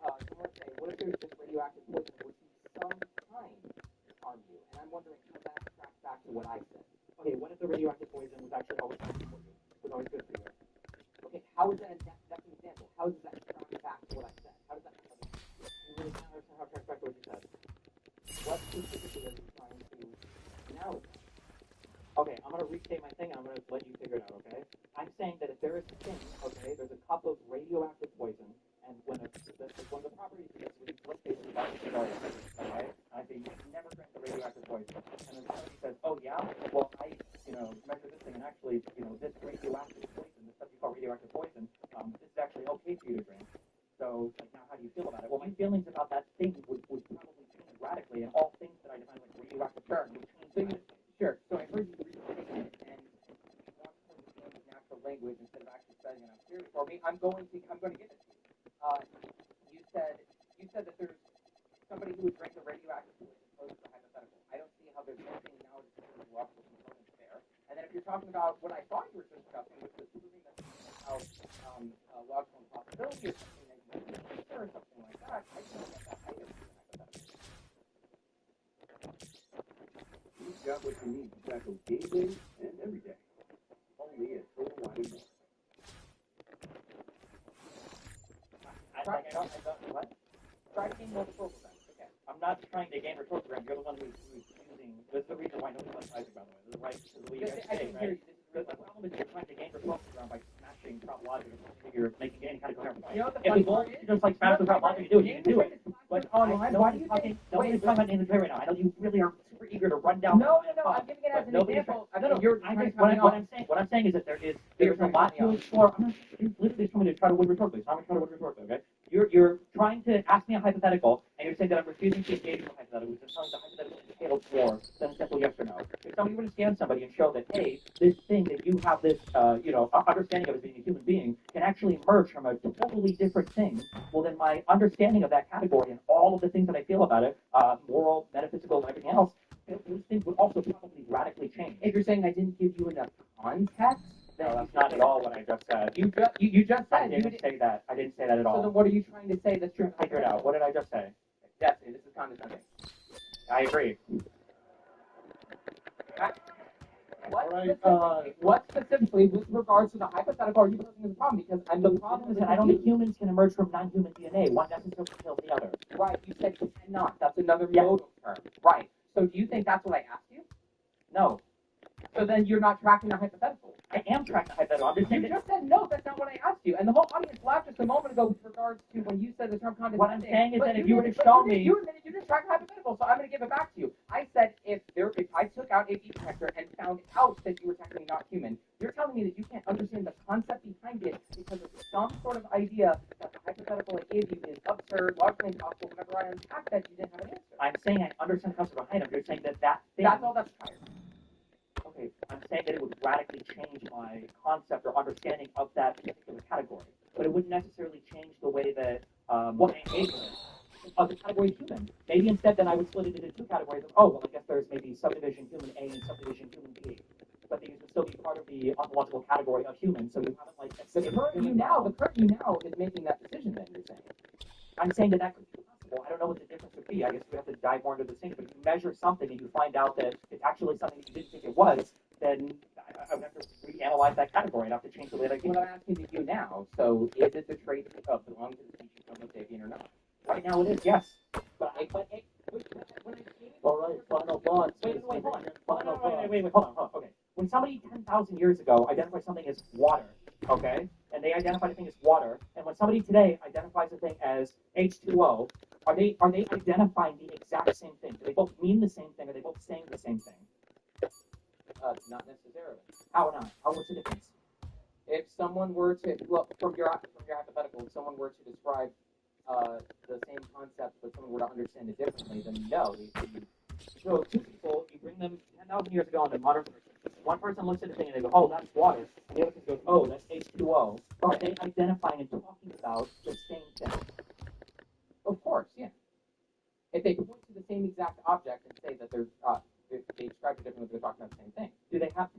what if there's this radioactive poison which sometimes harm you? And I'm wondering how that tracks back to what I said. Okay, what if the radioactive poison was actually always good for you? Was always good for you? Okay, how is that that's an example? How does that track back to what I said? How does that you really can't understand how it tracks back to what you said. What specifically are you trying to now? Okay, I'm gonna restate my thing and I'm gonna let you figure it out, okay? I'm saying that if there is a thing, okay, there's a cup of radioactive poison, and when one of the properties is we let's say it's about to start, okay? And I say you never drink the radioactive poison. And then somebody says, oh yeah, well I measure this thing and actually, this radioactive poison, this stuff you call radioactive poison, this is actually okay for you to drink. So like now how do you feel about it? Well my feelings about that thing would probably change radically, and all things that I define like radioactive poison would change. Sure. So I heard you restate it, and you want to use natural language instead of actually studying it. I'm serious. For me, I'm going to give it to you. You said that there's somebody who would drink the radioactive poison poses a hypothetical. I don't see how there's anything now to do with logical components there. And then if you're talking about what I thought you were discussing, which was proving that how logical impossibility is something that you can consider or something like that, I don't get that either. You've got what you need to tackle game day and every day. Only a total wide more. What? Try to gain more rhetorical ground. Okay. I'm not trying to gain rhetorical ground. You're the one who's using. This is the reason why nobody likes Isaac, by the way. This is right. This is what you guys say, right? The problem is you're trying to gain rhetorical ground by smashing prop logic. You're making any kind of coherent point. If we both just like smash the prop logic, you do it. But online, why do you think nobody's talking about Nathan Trey right now? I know you really are super eager to run down. No. I'm giving it as an example. What I'm saying is that there's a lot to explore. I'm not literally trying to try to win rhetorically. So I'm going to try to win rhetorically. Okay. You're trying to ask me a hypothetical, and you're saying that I'm refusing to engage in the hypothetical, which is telling the hypothetical entails more than a simple yes or no. If somebody were to scan somebody and show that, hey, this thing that you have this, understanding of as being a human being can actually emerge from a totally different thing, well, then my understanding of that category and all of the things that I feel about it, moral, metaphysical, and everything else, those things would also probably radically change. If you're saying I didn't give you enough context, no, that's not at all what I just said. You just said I didn't say that. I didn't say that at all. So then what are you trying to say that's true? Figure it out. What did I just say? Jesse, this is I agree. What specifically, with regards to the hypothetical, are you posing as a problem? Because the problem is that I don't think humans can emerge from non-human DNA. One necessarily kills the other. Right. You said you cannot. That's another modal term. Right. So do you think that's what I asked you? No. So then you're not tracking the hypothetical. I am tracking the hypothetical. I'm just saying you just said no. That's not what I asked you. And the whole audience laughed just a moment ago with regards to when you said the term condescending. What I'm saying is that if you were to show me, you admitted you didn't track the hypothetical. So I'm going to give it back to you. I said if I took out a beat detector and found out that you were technically not human, you're telling me that you can't understand the concept behind it because of some sort of idea that the hypothetical I gave you is absurd, logically impossible. Whenever I unpack that, you didn't have an answer. I'm saying I understand the concept behind it. You're saying that thing. That's all that's tired. Okay, I'm saying that it would radically change my concept or understanding of that particular category, but it wouldn't necessarily change the way that what I engage with it. Of the category of human. Maybe instead then I would split it into two categories of, oh, well, I guess there's maybe subdivision human A and subdivision human B. But these would still be part of the ontological category of human, so you haven't like the current you now is making that decision then, you're saying. I'm saying that could be possible. I don't know what the difference would be. I guess we have to dive more into the thing. But if you measure something and you find out that it's actually something that you didn't think it was, then I would have to reanalyze that category. I'd have to change the way that I think. What I'm asking you now, so is it the trait of belonging to the species Homo sapien or not? Right now it is, yes. All right, final thoughts. Wait, hold on. Okay. When somebody 10,000 years ago identified something as water, okay, and they identified a thing as water, and when somebody today identifies a thing as H2O, are they identifying the exact same thing? Do they both mean the same thing? Are they both saying the same thing? Not necessarily. How not? What's the difference? If someone were to, well, from your hypothetical, if someone were to describe the same concept, but someone were to understand it differently, then no. So two people, you bring them 10,000 years ago into modern person. One person looks at the thing and they go, oh, that's water. And the other person goes, oh, that's H2O. Are they identifying and talking about the same thing? Of course, yeah. If they point to the same exact object and say that there's, if they describe it differently, they're talking about the same thing. Do they have?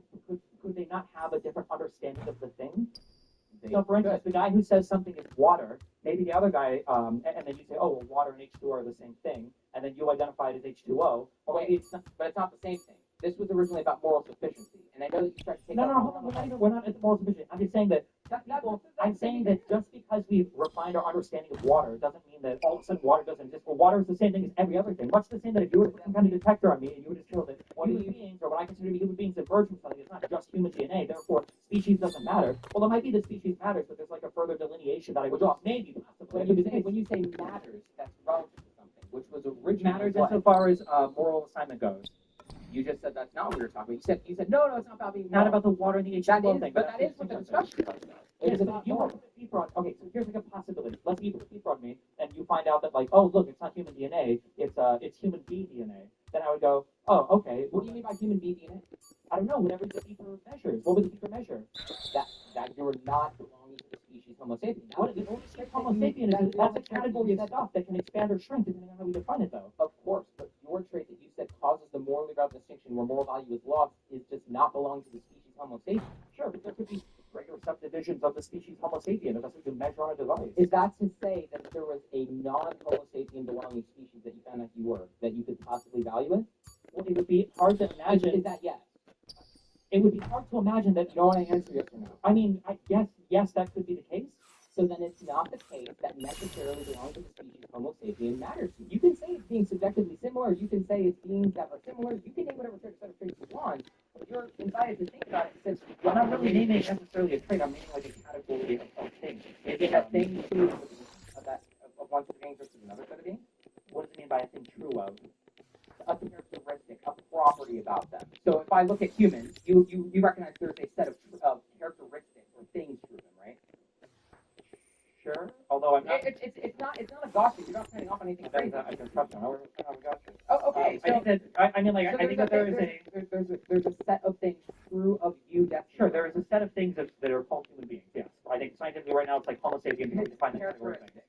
Could they not have a different understanding of the thing? So, for instance, the guy who says something is water, maybe the other guy, and then you say, oh, well, water and H2O are the same thing, and then you identify it as H2O. Well, maybe it's not, but it's not the same thing. This was originally about moral sufficiency, and I know that you tried to take. No, hold on. We're not at the moral sufficiency. I'm just saying that. I'm saying that just because we've refined our understanding of water doesn't mean that all of a sudden water doesn't exist. Well, water is the same thing as every other thing. Much the same that if you were to put some kind of detector on me and you were to show that human beings, or what I consider to be human beings, emerge from something, it's not just human DNA. Therefore, species doesn't matter. Well, it might be that species matters, but there's like a further delineation that I would draw. Maybe possibly. When you say matters, that's relative to something, which was originally matters insofar as moral assignment goes. You just said that's not what we were talking about. You said no, it's not about being not about the water and the H2O thing. But that is what the discussion is. It's about you put the paper on. Okay, so here's like a possibility. Let's say you put the paper on me, and you find out that like, oh look, it's not human DNA. It's human B DNA. Then I would go, oh okay. What do you mean by human B DNA? I don't know. Whatever the paper measures. What would the paper measure? That you're not belonging to the species Homo sapien. What the only species Homo sapien is that's a category of stuff that can expand or shrink depending on how we define it, though. Of course, but your trait that you said causes the morally relevant distinction where moral value is lost is just not belong to the species Homo sapien. Sure, but there could be greater subdivisions of the species Homo sapien if that's what you measure on a device. Is that to say that if there was a non-Homo sapien belonging species that you found out you were, that you could possibly value it? Well, it would be hard to imagine. Is that yes? It would be hard to imagine that. You don't want to answer yes or no. I mean, yes, that could be the case. So then it's not the case that necessarily belonging to the species Homo sapien matters to you. You can say it's being subjectively similar. You can say it's beings that are similar. You can name whatever set of traits you want. But you're invited to think about it since I'm not really naming necessarily a trait. I'm naming like a category of things. Is it a thing true of one set of beings versus another set of beings? What does it mean by a thing true of? A characteristic, a property about them. So if I look at humans, you recognize there's a set of characteristics or things to them, right? Sure. Although I'm not. It's not a gotcha. You're not turning off on anything crazy. I can trust you. Oh, okay. So, I think that there's a set of things true of you. That sure, there is a set of things that are called human beings. Yes. I think scientifically right now it's like Homo sapien because we define the characteristics.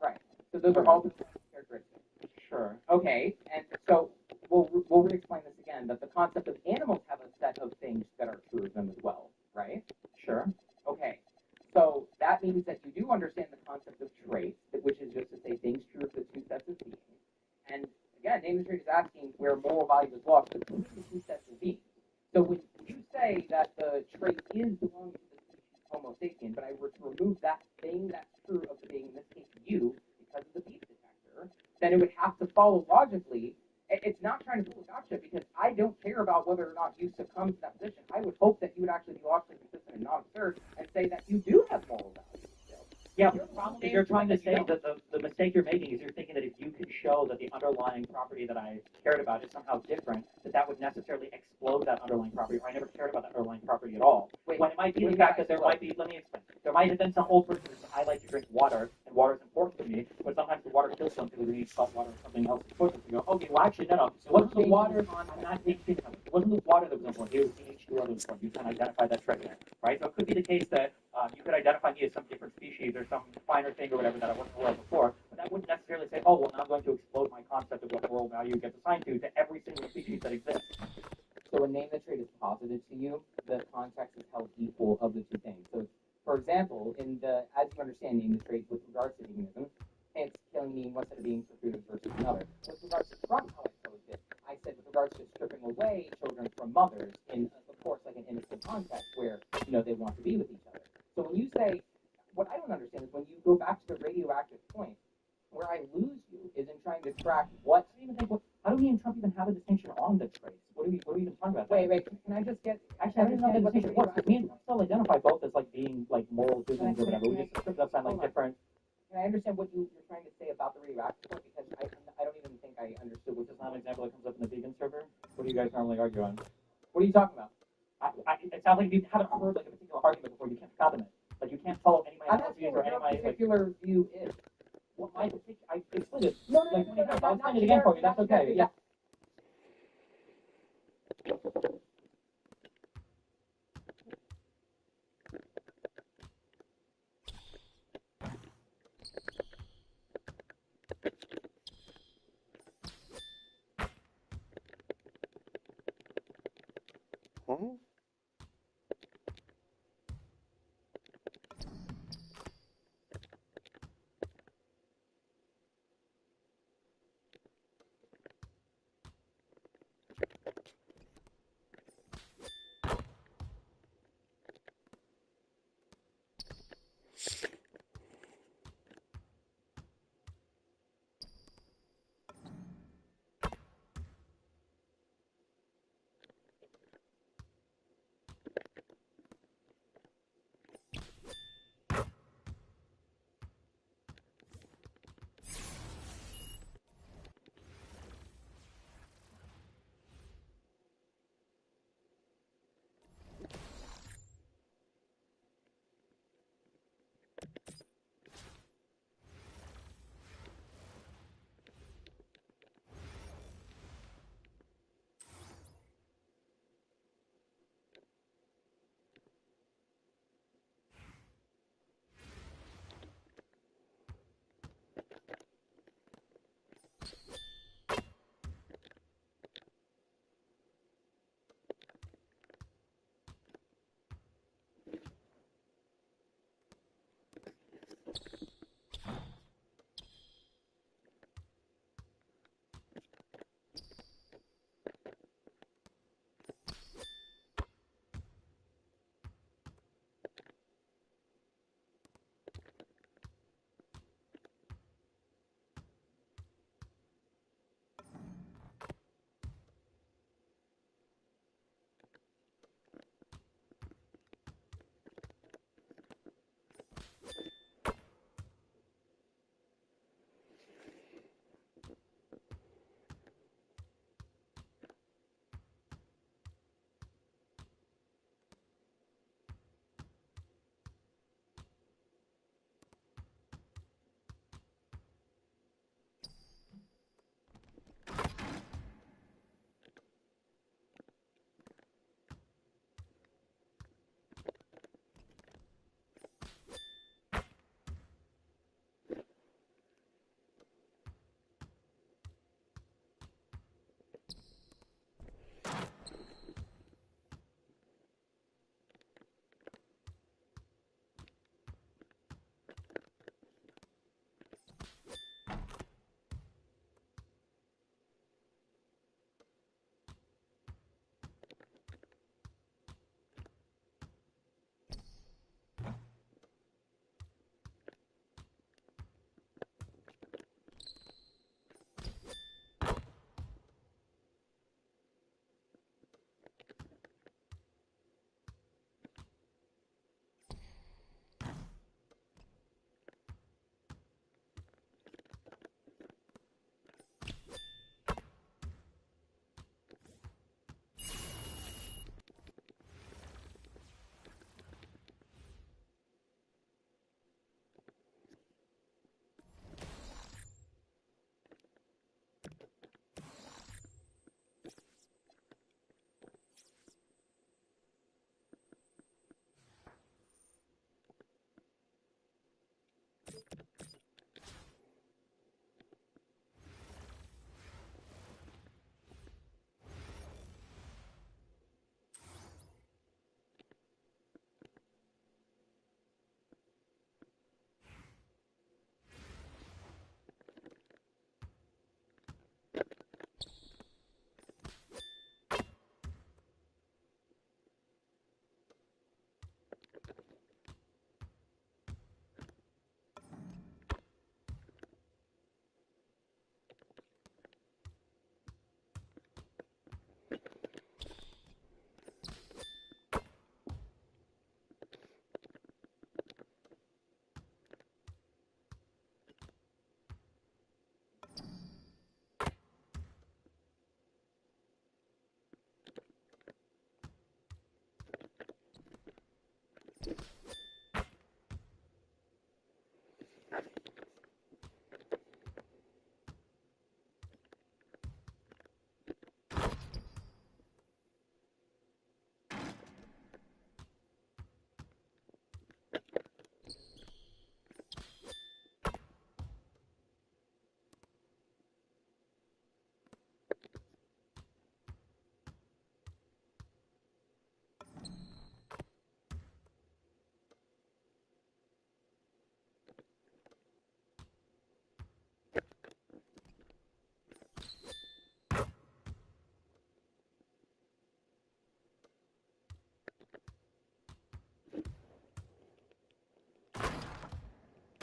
Right. So those are all the characteristics. Sure. Okay. And so we'll re-explain this again. That the concept of animals have a set of things that are true of them as well, right? Sure. Okay. So that means that you do understand the concept of traits, which is just to say things true of the two sets of beings. And again, again, name the trade is asking where moral value is lost, but who the two sets of beings. So when you say that the trait is belonging to the species Homo sapien, but I were to remove that thing that's true of the being, in this case you, because of the beef detector, then it would have to follow logically. It's not trying to pull a gotcha because I don't care about whether or not you succumb to that position. I would hope that you would actually be logically consistent and not absurd and say that you do have moral value. Yeah, but the problem is you're trying to say that the mistake you're making is you're thinking that if you could show that the underlying property that I cared about is somehow different, that would necessarily explode that underlying property, or I never cared about that underlying property at all. When it might be the fact that there might be, let me explain, there might have been some old person who said, I like to drink water, and water is important to me, but sometimes the water kills something because we need salt water or something else. You go, okay, well actually, no, it wasn't the water, I'm not thinking of it. It wasn't the water that was important, it was the H2O that was important. You can identify that right there, right? So it could be the case that you could identify me as some different species or some finer thing or whatever that I wasn't aware of before, but that wouldn't necessarily say, oh, well, now I'm going to explode my concept of what moral value gets assigned to every single species that exists. So when name the trait is posited to you, the context is held equal of the two things. So, for example, as you understand name the trait with regards to veganism, it's killing me one set of beings for food versus another. With regards to Trump, how I posed it, I said with regards to stripping away children from mothers in, of course, like an innocent context where, they want to be with each other. So when you say, what I don't understand is when you go back to the radioactive point, where I lose you is in trying to track what. How do we and Trump even have a distinction on the traits? What are we even talking about? Wait, can I just get? Actually, I don't know what the distinction was. Me and Trump still identify both as like being like moral decisions or whatever. We just strip up like different. Can I understand what you're trying to say about the radioactive point? Because I don't even think I understood. Which is not an example that comes up in the vegan server. What do you guys normally argue on? What are you talking about? It sounds like you haven't heard like a particular argument before. You can't fathom it. Like you can't follow any of my analogies or any of my particular view is. What my I explained it. No, like, I'll explain it again for you. That's okay. Yeah. Huh?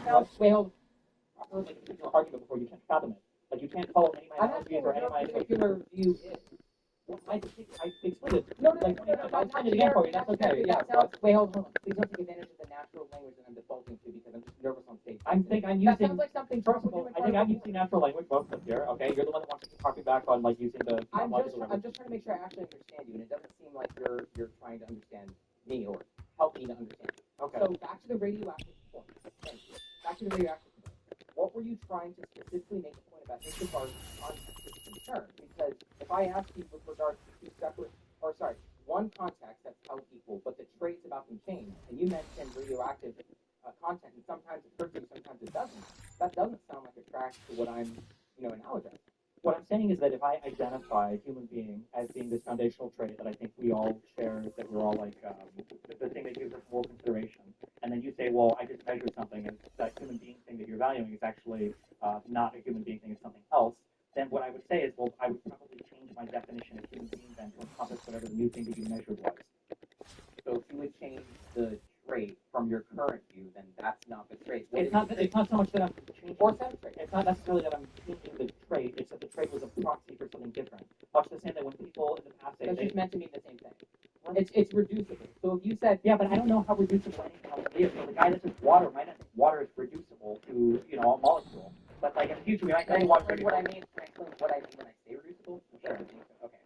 No. Wait, hold. I heard like a particular argument before. You can't fathom it. Like you can't follow any of my analogies or any of my particular view is. Well, I explained it. No, like, I'll explain it again for you. That's okay. Yeah. Wait, hold on. Please don't take advantage of the natural language that I'm defaulting to because I'm just nervous on stage. I'm using. That sounds like something. First of all, I think I'm using natural language most of here. Okay, you're the one that wants to keep harping back on like using the. I'm just trying to make sure I actually understand you, and it doesn't seem like you're trying to understand me or help me to understand you. Okay. So back to the radioactive point. Thank you. Back to the radioactive point. What were you trying to specifically make a point about insofar as context is concerned? Because if I ask you with regards to two separate, or sorry, one context that's held equal, but the traits about them change, and you mentioned radioactive content, and sometimes it hurts you, sometimes it doesn't. That doesn't sound like a track to what I'm, analogizing. What I'm saying is that if I identify a human being as being this foundational trait that I think we all share, that we're all like the thing that gives us more consideration, and then you say, well, I just measure something, and that human being thing that you're valuing is actually not a human being thing, it's something else, then what I would say is, well, I would probably change my definition of human being then to encompass whatever the new thing that you measured was. So if you would change the trait from your current view, then that's not the trait. It's not so much that I'm changing or set trait. It's not necessarily that I'm changing the trait, it's that the trait was a proxy for something different. Much the same that when people in the past say that's they just meant to mean the same thing. It's reducible. So if you said but I don't know how reducible anything else is. So the guy that says water might not think water is reducible to, a molecule. But like in the future we might say water is what I mean when I say reducible? Sure. Okay.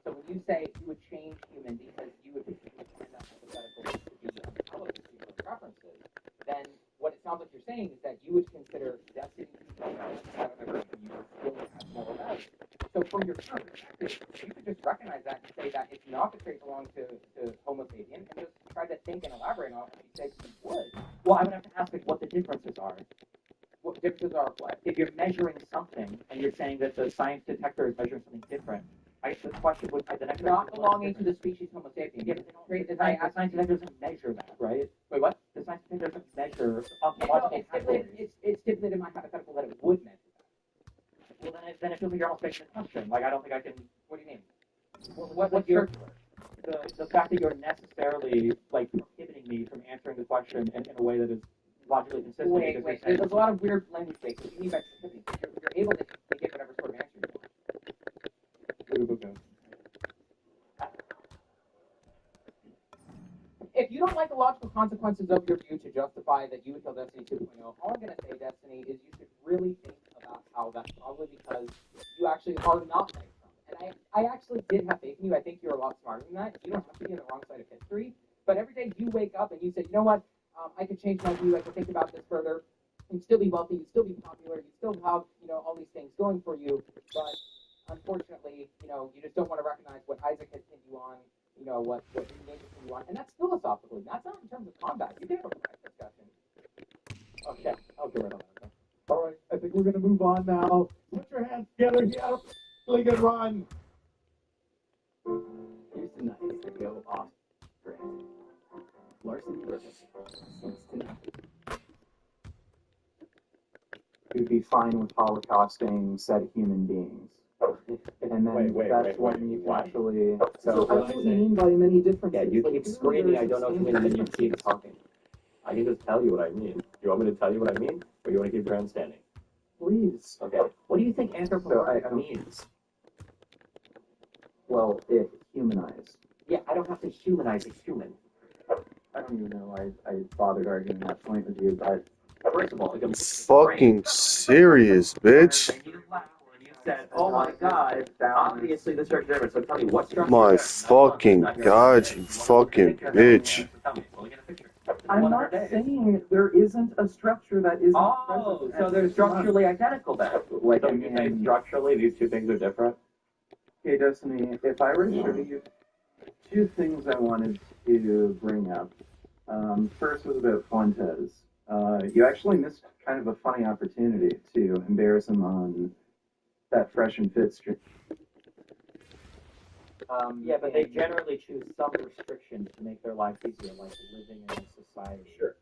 So when you say you would change human because you would find that hypothetical to be intelligent to your preferences, then what it sounds like you're saying is that you would consider destiny to be whatever you still have moral values. So from your current perspective, you could just recognize that and say that it's not the trait belong to Homo sapien and just try to think and elaborate on it and you say you would. Well, I would have to ask what the differences are. What differences are what? If you're measuring something and you're saying that the science detector is measuring something different, I guess the question would the next not belonging to the species Homo sapiens. Yeah, the science detector doesn't measure that, right? Wait, what? The science detector doesn't measure ontological categories. It's stipulated in my hypothetical that it would measure that. Well, then it feels like you're almost making a question. Like I don't think I can. What do you mean? What's the fact that you're necessarily like prohibiting me from answering the question in a way that is logically consistent. Wait. There's a lot of weird language breaks. What do you mean by prohibiting? You're able to get whatever sort of answer you want. If you don't like the logical consequences of your view to justify that you would kill Destiny 2.0, all I'm going to say, Destiny, is you should really think about how that's probably because you actually are not nice. And I actually did have faith in you. I think you're a lot smarter than that. You don't have to be on the wrong side of history. But every day you wake up and you say, you know what, I could change my view. I could think about this further. You'd still be wealthy. You'd still be popular. You'd still have, all these things going for you. But unfortunately, you just don't want to recognize what Isaac has pinned you on, what you made pinned you on. And that's philosophically. That's not in terms of combat. You can have a correct discussion. Okay, I'll get rid of that. All right, I think we're going to move on now. Put your hands together. He had a really good run. Here's the night to go off grid. Larson versus tonight. You'd be fine with holocausting said human beings. And then that's when you actually. So that's what you mean by many different things. You keep screaming, I don't know what you mean, and then you keep talking. I can just tell you what I mean. Do you want me to tell you what I mean? Or you want to keep grandstanding? Please. Okay. What do you think anthropomorphic means? Well, it humanized. Yeah, I don't have to humanize a human. I don't even know I bothered arguing that point with you, but first of all, Fucking serious, bitch. Said, oh my god, obviously the structure different, so tell me what structure. My fucking god, you fucking bitch. I'm not saying there isn't a structure that isn't present. So they're structurally identical then. Like, so you say structurally these two things are different? Okay, Destiny, if I were to show you two things I wanted to bring up. First was about Fuentes. You actually missed kind of a funny opportunity to embarrass him on that Fresh and Fit stream. Yeah, but they generally choose some restrictions to make their lives easier, like living in a society. Sure.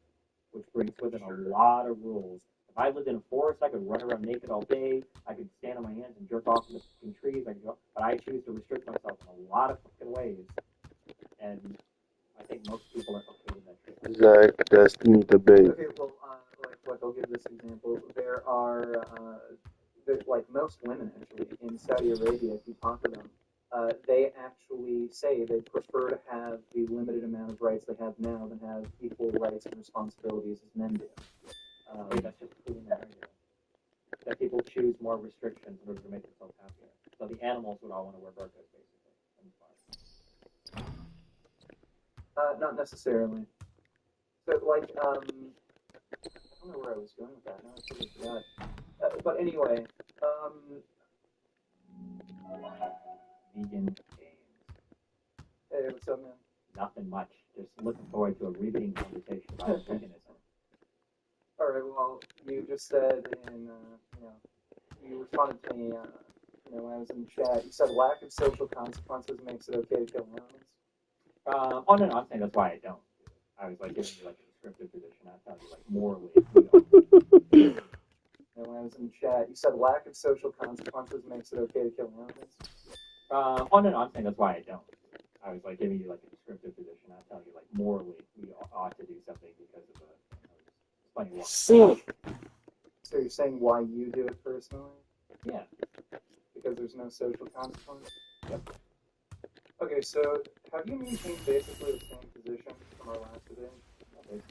Which brings with it a lot of rules. If I lived in a forest, I could run around naked all day. I could stand on my hands and jerk off in the fucking trees. I could go, but I choose to restrict myself in a lot of fucking ways. And I think most people are okay with that shit. Zach, Destiny debate. Okay, well, like I'll give this example. There are, like most women actually in Saudi Arabia, if you talk to them, they actually say they prefer to have the limited amount of rights they have now than have equal rights and responsibilities as men do. That's just proving that argument. That people choose more restrictions in order to make themselves happier. So the animals would all want to wear burqas, basically. Not necessarily. So, like, I don't know where I was going with that. Now I totally forgot. But anyway, Vegan games. Hey, what's up, man? Nothing much. Just looking forward to a riveting conversation about veganism. All right. Well, you just said you responded to me, when I was in the chat. You said lack of social consequences makes it okay to kill animals. Oh no, I'm saying that's why I don't. I was like giving you like a descriptive position. I thought you like morally. You know. And when I was in the chat, you said lack of social consequences makes it okay to kill animals. Oh no, I'm saying that's why I don't. I was like giving you like a descriptive position. I thought you like morally we ought to do something because of a So you're saying why you do it personally? Yeah. Because there's no social consequence? Yep. Okay, so have you maintained basically the same position from our last debate?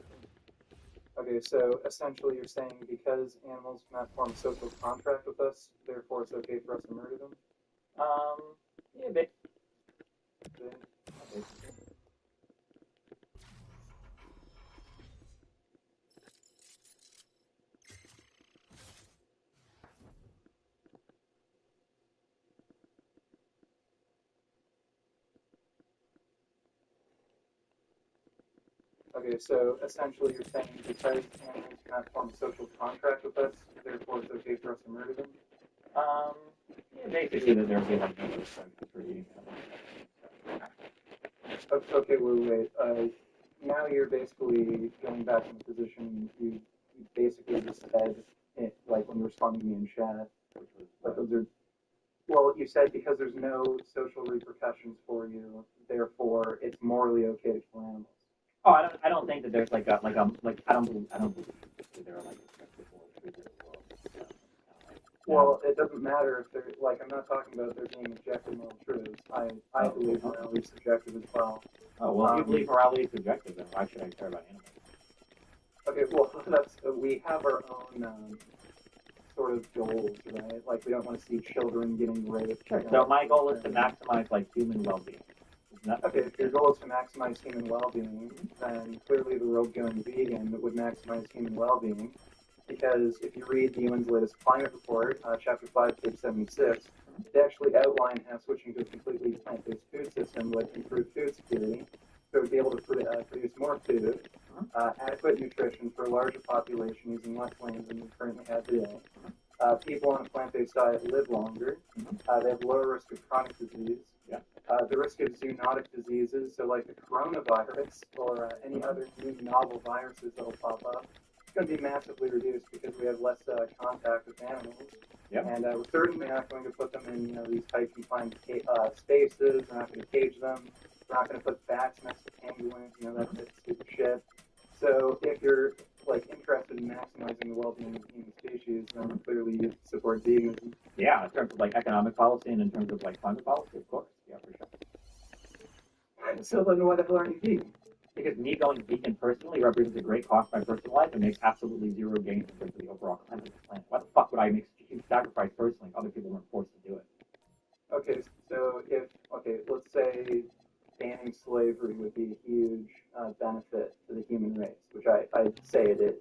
Okay, so essentially you're saying because animals cannot form a social contract with us, therefore it's okay for us to murder them? Yeah, but Okay, so essentially you're saying because animals cannot form a social contract with us, therefore it's okay for us to murder them? Yeah, basically that there would be like no restrictions for eating them. Okay, wait. Now you're basically going back in the position you basically just said, like when you responded to me in chat. Well, you said because there's no social repercussions for you, therefore it's morally okay to kill animals. Oh, I don't think that there's like I don't believe that there are like acceptable treatment in the world. Well, it doesn't matter if they're like I'm not talking about there being objective moral truths. I believe morally subjective as well. Oh well, if you believe morality is subjective, then why should I care about animals? Okay, well we have our own sort of goals, right? Like we don't want to see children getting raped. Sure. So my goal is to maximize like human well-being. Okay, if your goal is to maximize human well-being, then clearly the world going vegan would maximize human well-being, because if you read the UN's latest climate report, chapter 5, page 76, they actually outline how switching to a completely plant-based food system would improve food security, so it would be able to produce more food, adequate nutrition for a larger population using less land than we currently have today. People on a plant-based diet live longer. They have lower risk of chronic disease. The risk of zoonotic diseases, so like the coronavirus or any other new novel viruses that will pop up, it's going to be massively reduced because we have less contact with animals. And we're certainly not going to put them in these tight confined spaces. We're not going to cage them. We're not going to put bats next to penguins. That's stupid shit. So if you're like interested in maximizing the well-being of the human species, then clearly you support veganism. Yeah, in terms of like economic policy and in terms of like climate policy, of course. Yeah, for sure. So then why the hell aren't you vegan? Because me going vegan personally represents a great cost to my personal life and makes absolutely zero gain in terms of the overall climate of the planet. Why the fuck would I make such a huge sacrifice personally if other people weren't forced to do it? Okay, so let's say banning slavery would be a huge benefit to the human race, which I'd say it is.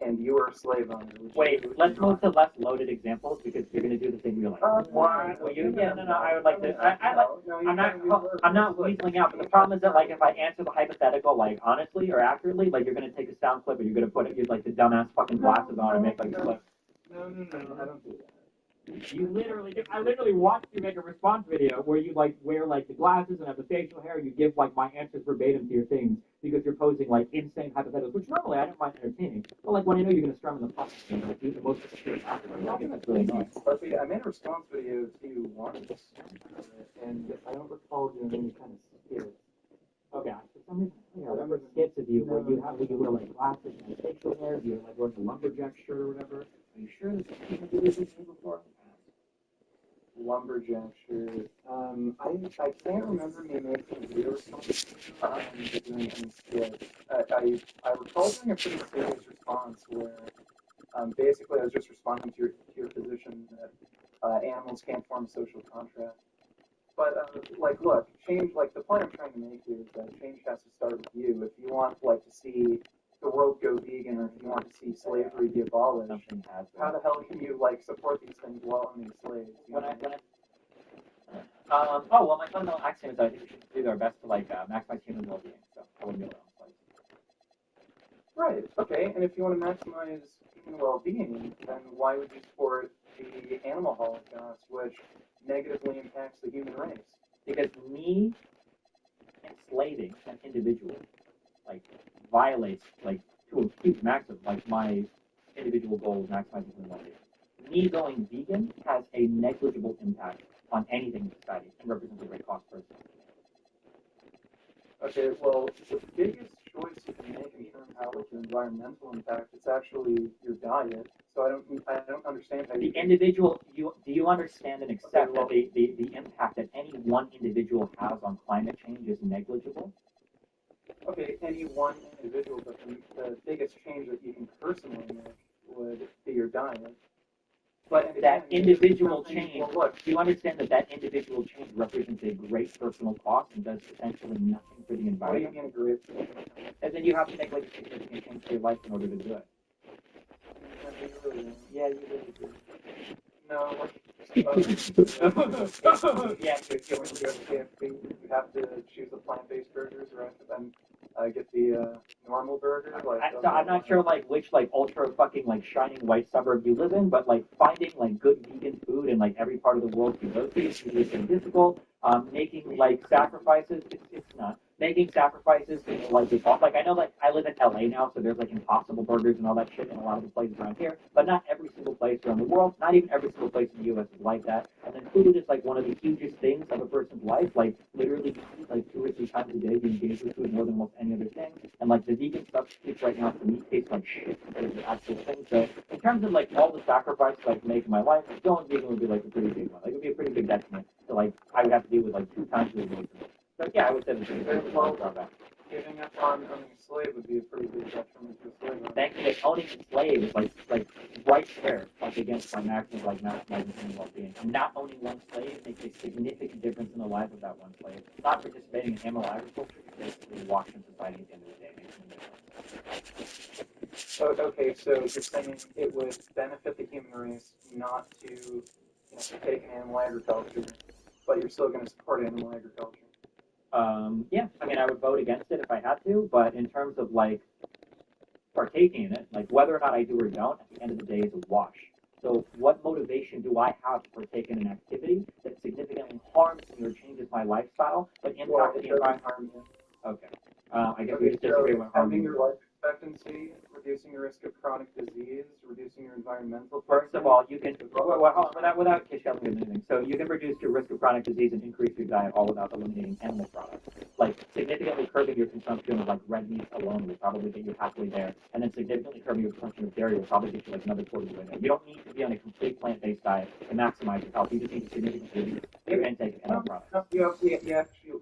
And you are a slave owner. Wait, let's move to less loaded examples because you're going to do the thing you're like. Why? Well, I would like to. I'm not weaseling out, but the problem is that like if I answer the hypothetical like honestly or accurately, like you're going to take a sound clip and you're going to put it, like the dumbass fucking glasses on and make like. No, I don't do that. You literally do. I literally watched you make a response video where you like wear like the glasses and have the facial hair. You give like my answers verbatim to your things because you're posing like insane hypotheticals, which normally I don't mind entertaining. But like when I know you're gonna strum in the fucking thing, like do the most obscure afterwards, I think that's really annoying. Okay, I made a response video to you once, and I don't recall doing any kind of skits. Okay, for some reason I remember skits of you where you wear like glasses and facial hair. You're like wearing a lumberjack shirt or whatever. Are you sure this is something you did before? Lumberjack shirt. I can't remember me making a video response doing any skits. I recall doing a pretty serious response where basically I was just responding to your position that animals can't form a social contract. But like, look, change. Like the point I'm trying to make here is that change has to start with you. If you want like to see the world go vegan, or if you want to see slavery be abolished, how the hell can you like support these things while owning slaves? Oh well, my fundamental axiom is that I think we should do our best to like maximize human well-being. So I wouldn't be able to own slaves. Right. Okay. And if you want to maximize human well-being, then why would you support the animal holocaust, which negatively impacts the human race? Because me enslaving an individual like violates like to a huge maximum like my individual goal of maximizing human well-being. Me going vegan has a negligible impact on anything in society and represents a great cost for itself. Okay, well, the biggest choice you can make in terms of like your environmental impact, it's actually your diet. So I don't understand how the individual. Do you understand and accept that the impact that any one individual has on climate change is negligible? Okay, any one individual, but the biggest change that you can personally make would be your diet. But that individual change, well, look, do you understand that individual change represents a great personal cost and does essentially nothing for the environment? What do you mean a great? And then you have to make like a significant change to your life in order to do it. Yeah, you really do. No. Yeah, you have to choose the plant-based burgers, right? Then get the normal burger. So I'm not sure like which like ultra fucking like shining white suburb you live in, but like finding like good vegan food in like every part of the world you go to is really difficult. Making like sacrifices, it's not. Making sacrifices, like I know like I live in LA now, so there's like Impossible Burgers and all that shit in a lot of the places around here, but not every single place around the world, not even every single place in the US is like that. And then food is like one of the hugest things of a person's life, like literally like 2 or 3 times a day you engage with food more than almost any other thing. And like the vegan substitutes right now for me taste like shit compared to the actual thing. So in terms of like all the sacrifices I can make in my life, going vegan would be like a pretty big one. Like it would be a pretty big detriment. So like I would have to deal with like 2 times a day. So yeah, I would say that. Giving up on owning a slave would be a pretty big detriment to a slave owner. Thankfully, owning a slave is like right there, like against my maximum like maximizing human well-being. And not owning one slave makes a significant difference in the life of that one slave. Not participating in animal agriculture is basically washing society at the end of the day. So okay, so you're saying it would benefit the human race not to take animal agriculture, but you're still going to support animal agriculture. Yeah, I mean, I would vote against it if I had to, but in terms of like partaking in it, like whether or not I do or don't, at the end of the day is a wash. So what motivation do I have to partake in an activity that significantly harms me or changes my lifestyle, but impacts the environment? Okay. I guess we just disagree with harming your life expectancy, reducing your risk of chronic disease, reducing your environmental. First of all, you can without shelling anything. So you can reduce your risk of chronic disease and increase your diet all without eliminating animal products. Like significantly curbing your consumption of like red meat alone will probably get you halfway there, and then significantly curbing your consumption of dairy will probably get you like another quarter of the way there. You don't need to be on a complete plant-based diet to maximize your health. You just need to significantly reduce your intake of animal products. No, you actually do.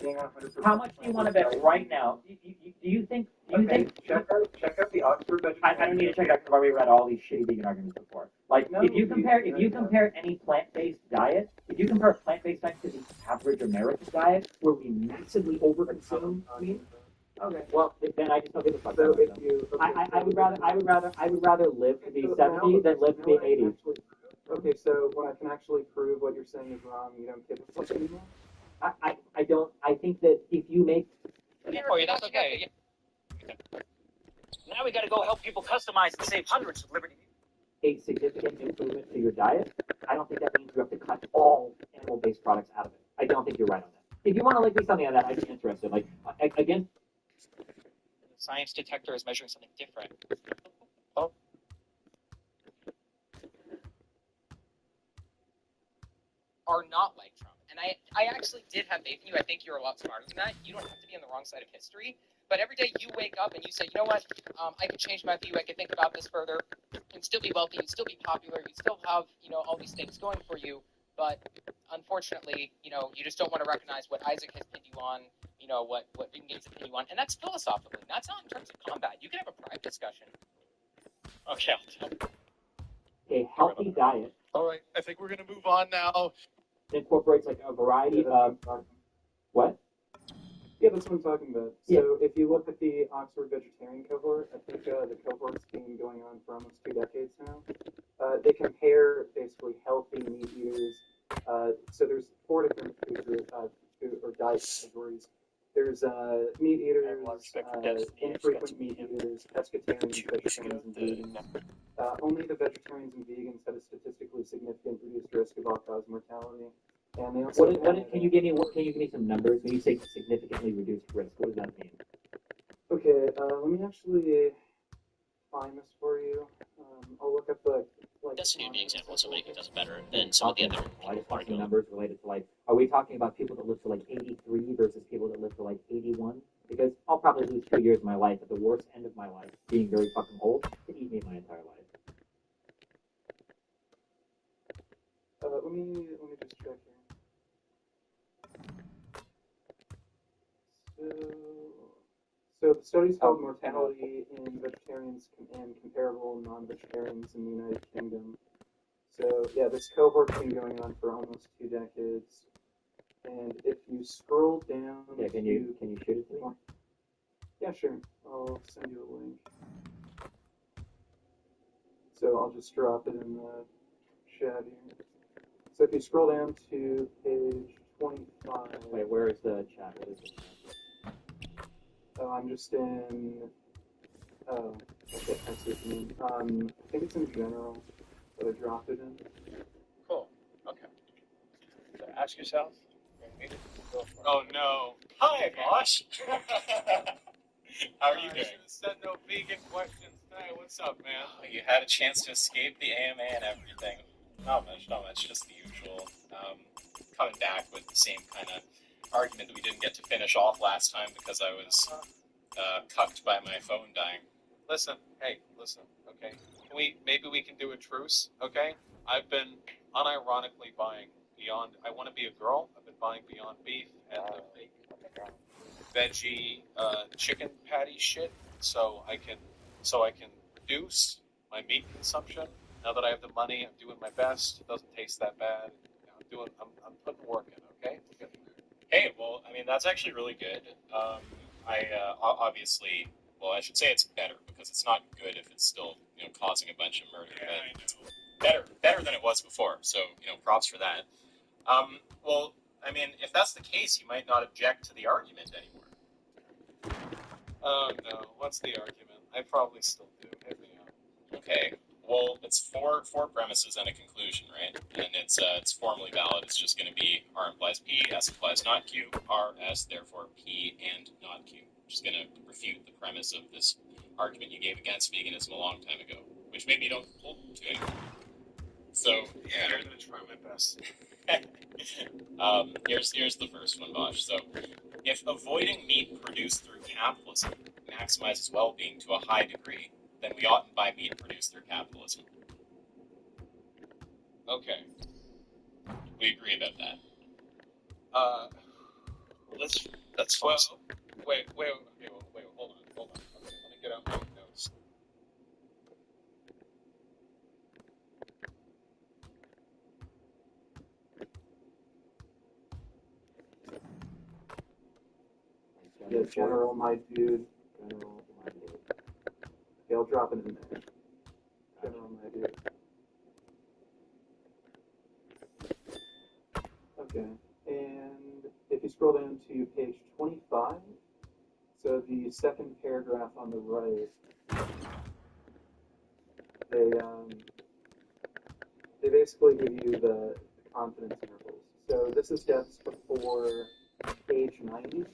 Being 100%. How much do you want to bet right now? Do you think? Check out the Oxford vegetarian. I don't need to check out because I've already read all these shitty vegan arguments before. Like if you compare any plant-based diet if you compare a plant-based diet to the average American diet, where we massively overconsume meat, okay, well then I just don't give a fuck. So if you, I would rather live to be 70 than live to be 80. Okay, so when I can actually prove what you're saying is wrong, you don't give a fuck anymore? I don't. I think that if you make For you, that's okay. Now we got to go help people customize and save hundreds of Liberty. a significant improvement to your diet, I don't think that means you have to cut all animal-based products out of it. I don't think you're right on that. If you want to link me something on that, I'd be interested. Like again, The science detector is measuring something different. Oh. Are not like Trump. And I actually did have faith in you. I think you're a lot smarter than that. You don't have to be on the wrong side of history. But every day you wake up and you say, you know what, I could change my view. I could think about this further. You'd still be wealthy. You'd still be popular. You'd still have, all these things going for you. But unfortunately, you just don't want to recognize what Isaac has pinned you on, what Vegan Games has pinned you on. And that's philosophically. That's not in terms of combat. You can have a private discussion. Okay. a healthy diet All right, I think we're going to move on now. incorporates like a variety of what? Yeah, that's what I'm talking about. So if you look at the Oxford vegetarian cohort, I think the cohort's been going on for almost 2 decades now. They compare basically healthy meat eaters. So there's 4 different food or diet categories. There's meat eaters, infrequent meat eaters, pescatarians, vegetarians, and vegans. Only the vegetarians and vegans had a statistically significant reduced risk of all-cause mortality. And they also Can you give me some numbers when you say significantly reduced risk? What does that mean? Okay, let me actually find this for you. I'll look up the Destiny would be an example of somebody who does it better than some of the other I just want some numbers related to are we talking about people that live to 83 versus people that live to 81? Because I'll probably lose 2 years of my life at the worst end of my life, being very fucking old, to eat meat my entire life. Let me just check here. So the studies held mortality in vegetarians and comparable non-vegetarians in the United Kingdom. So yeah, this cohort's been going on for almost 2 decades. And if you scroll down, can you shoot it to me? Yeah, sure. I'll send you a link. So I'll just drop it in the chat here. So if you scroll down to page 25. Wait, where is the chat? What is it? Oh, I'm just in. Oh, okay, I see what you mean. I think it's in general that I dropped it in. Cool. Okay. So ask yourself. Oh no. Hi, boss. How are you doing? Said no vegan questions tonight. What's up, man? You had a chance to escape the AMA and everything. Not much. Just the usual. Coming back with the same kind of argument that we didn't get to finish off last time because I was cucked by my phone dying. Listen, okay? Maybe we can do a truce, okay? I've been unironically buying Beyond. I want to be a girl. I've been buying Beyond Beef and the fake veggie chicken patty shit, so I can reduce my meat consumption. Now that I have the money, I'm doing my best. It doesn't taste that bad. I'm putting work in. Okay, we're getting there. Hey, well, I mean that's actually really good. Obviously, well, I should say it's better because it's not good if it's still causing a bunch of murder. Yeah, I know. It's better than it was before. So props for that. Well, I mean, if that's the case, you might not object to the argument anymore. Oh no, what's the argument? I probably still do. Hit me up. Okay. Well, it's four premises and a conclusion, right? And it's formally valid. It's just going to be R implies P, S implies not Q, R, S, therefore P and not Q. I'm just going to refute the premise of this argument you gave against veganism a long time ago, which maybe you don't hold to anymore. So, yeah. I'm going to try my best. Here's the first one, Bosch. So, if avoiding meat produced through capitalism maximizes well-being to a high degree, then we oughtn't buy meat produced through capitalism. Okay. We agree about that. That's fun. Well, wait, hold on. Okay, let me get out my notes. Yeah, general, my dude. General, my dude. Okay, I'll drop it in there. General, my dude. Okay, and if you scroll down to page 25, so the second paragraph on the right, they basically give you the confidence intervals. So this is just before page 90.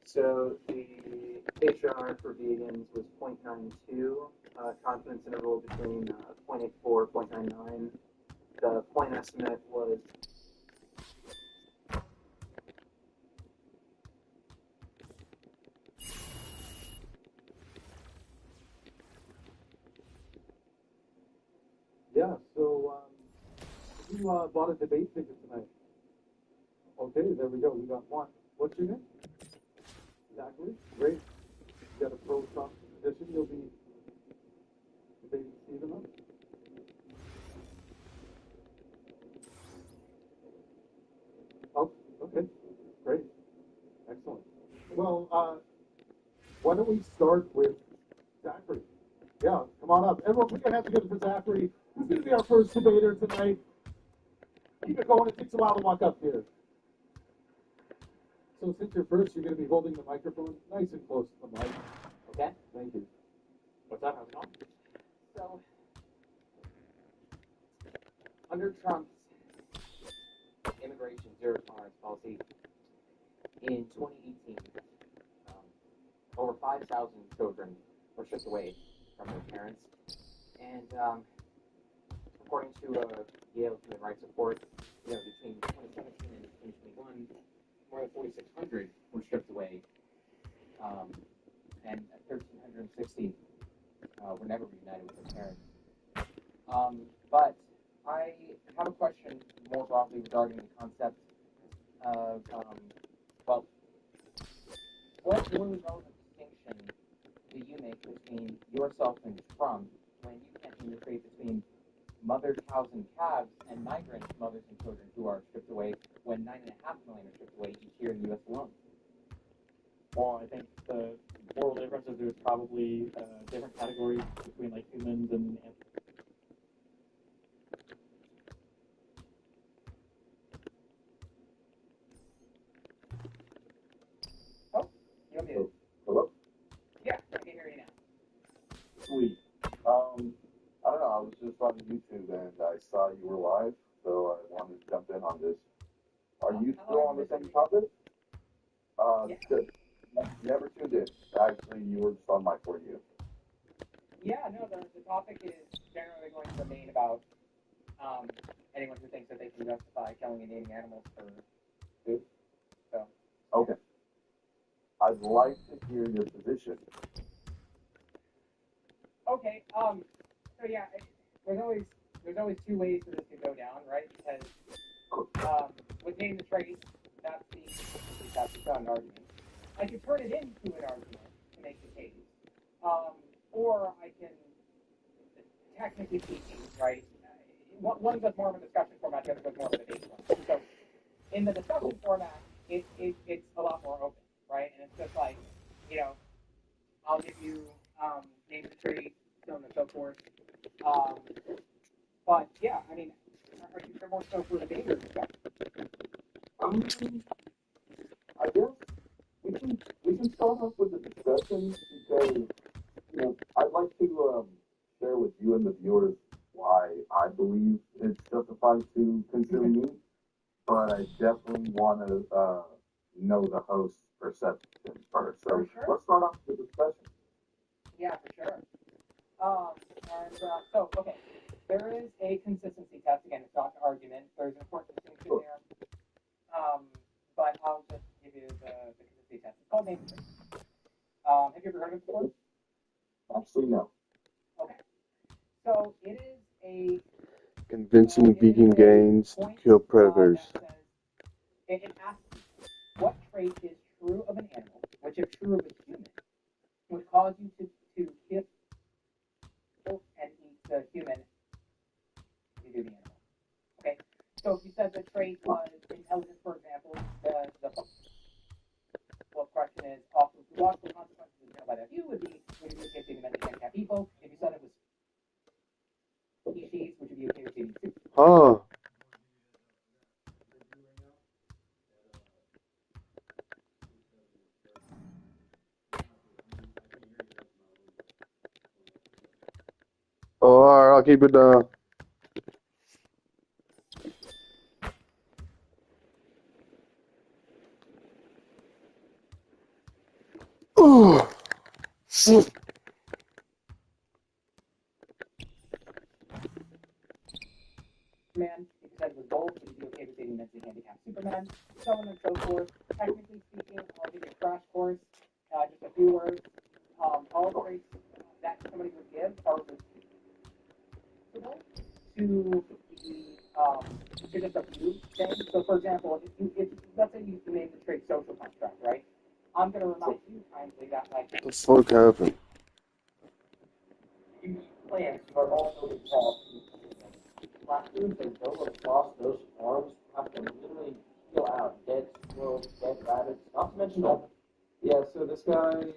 So the HR for vegans was 0.92, confidence interval between 0.84, 0.99. The point estimate was Yeah, so you bought a debate ticket tonight. Okay, there we go. We got one. What's your name? Zachary. Great. You got a pro Trump position. You'll be debating Stephen on. Oh, okay. Great. Excellent. Well, why don't we start with Zachary? Yeah, come on up. Everyone, put your hands together for Zachary. Who's going to be our first debater tonight? Keep it going. It takes a while to walk up here. So since you're first, you're going to be holding the microphone nice and close to the mic. Okay. Thank you. What's up? How's it going? So, under Trump's immigration zero tolerance policy in 2018, over 5,000 children were shipped away from their parents. And according to Yale Human Rights Report, between 2017 and 2021, more than 4,600 were stripped away, and 1,360 were never reunited with their parents. But I have a question more broadly regarding the concept of, well, what really relevant distinction do you make between yourself and Trump when you can't differentiate between mother cows and calves and migrant mothers and children who are stripped away when 9.5 million are stripped away each year in the U.S. alone? Well, I think the moral difference is there's probably different categories between like humans and Oh, you're muted. Hello? Yeah, I can hear you now. Sweet. I don't know. I was just on YouTube and I saw you were live, so I wanted to jump in on this. Are you still on the same topic? Good. Never tuned in. Actually, you were just on my For You. Yeah, no, the topic is generally going to remain about anyone who thinks that they can justify killing and eating animals for food. So. Okay. I'd like to hear your position. Okay. So yeah, there's always two ways for this to go down, right? Because with name the trade, that's the argument. I could turn it into an argument to make the case, or I can, technically speaking, right? One goes more of a discussion format, the other goes more of a debate format. So in the discussion format, it's a lot more open, right? And it's just like, I'll give you name the trade, so on and so forth. But yeah, I mean, are you more so for the debate or discussion? I guess we can start off with the discussion because I'd like to share with you and the viewers why I believe it's justified to consume meat, but I definitely want to know the host's perception first. So let's start off with the discussion. Yeah, for sure. So, okay, there is a consistency test. Again, it's not an argument. There's an important distinction there. But I'll just give you the consistency test. It's called name the trade. Have you ever heard of it before? Actually, no. Okay. So it is a Convincing vegan gains to kill predators. it asks what trait is true of an animal, which if true of a human, would cause you to kill and eat the human, you do the animal. Okay? So if you said the trait was intelligence, for example, the question is, Oh, all right, I'll keep it down. Ooh. Shit. Superman, because I was gold, so you'd be okay with dating mentally handicapped Superman, so on and so forth. Technically speaking, I'll give you a crash course, just a few words. All traits that somebody would give are responsible to the to just a few things. So, for example, if let's say you name the trait social construct, right? I'm going to remind you kindly that like What the fuck happened? These plants are also involved in fractures and go across those farms have to literally peel out dead squirrels, dead rabbits, not to mention that. Yeah, so this guy.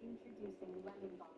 Introducing lemon balm.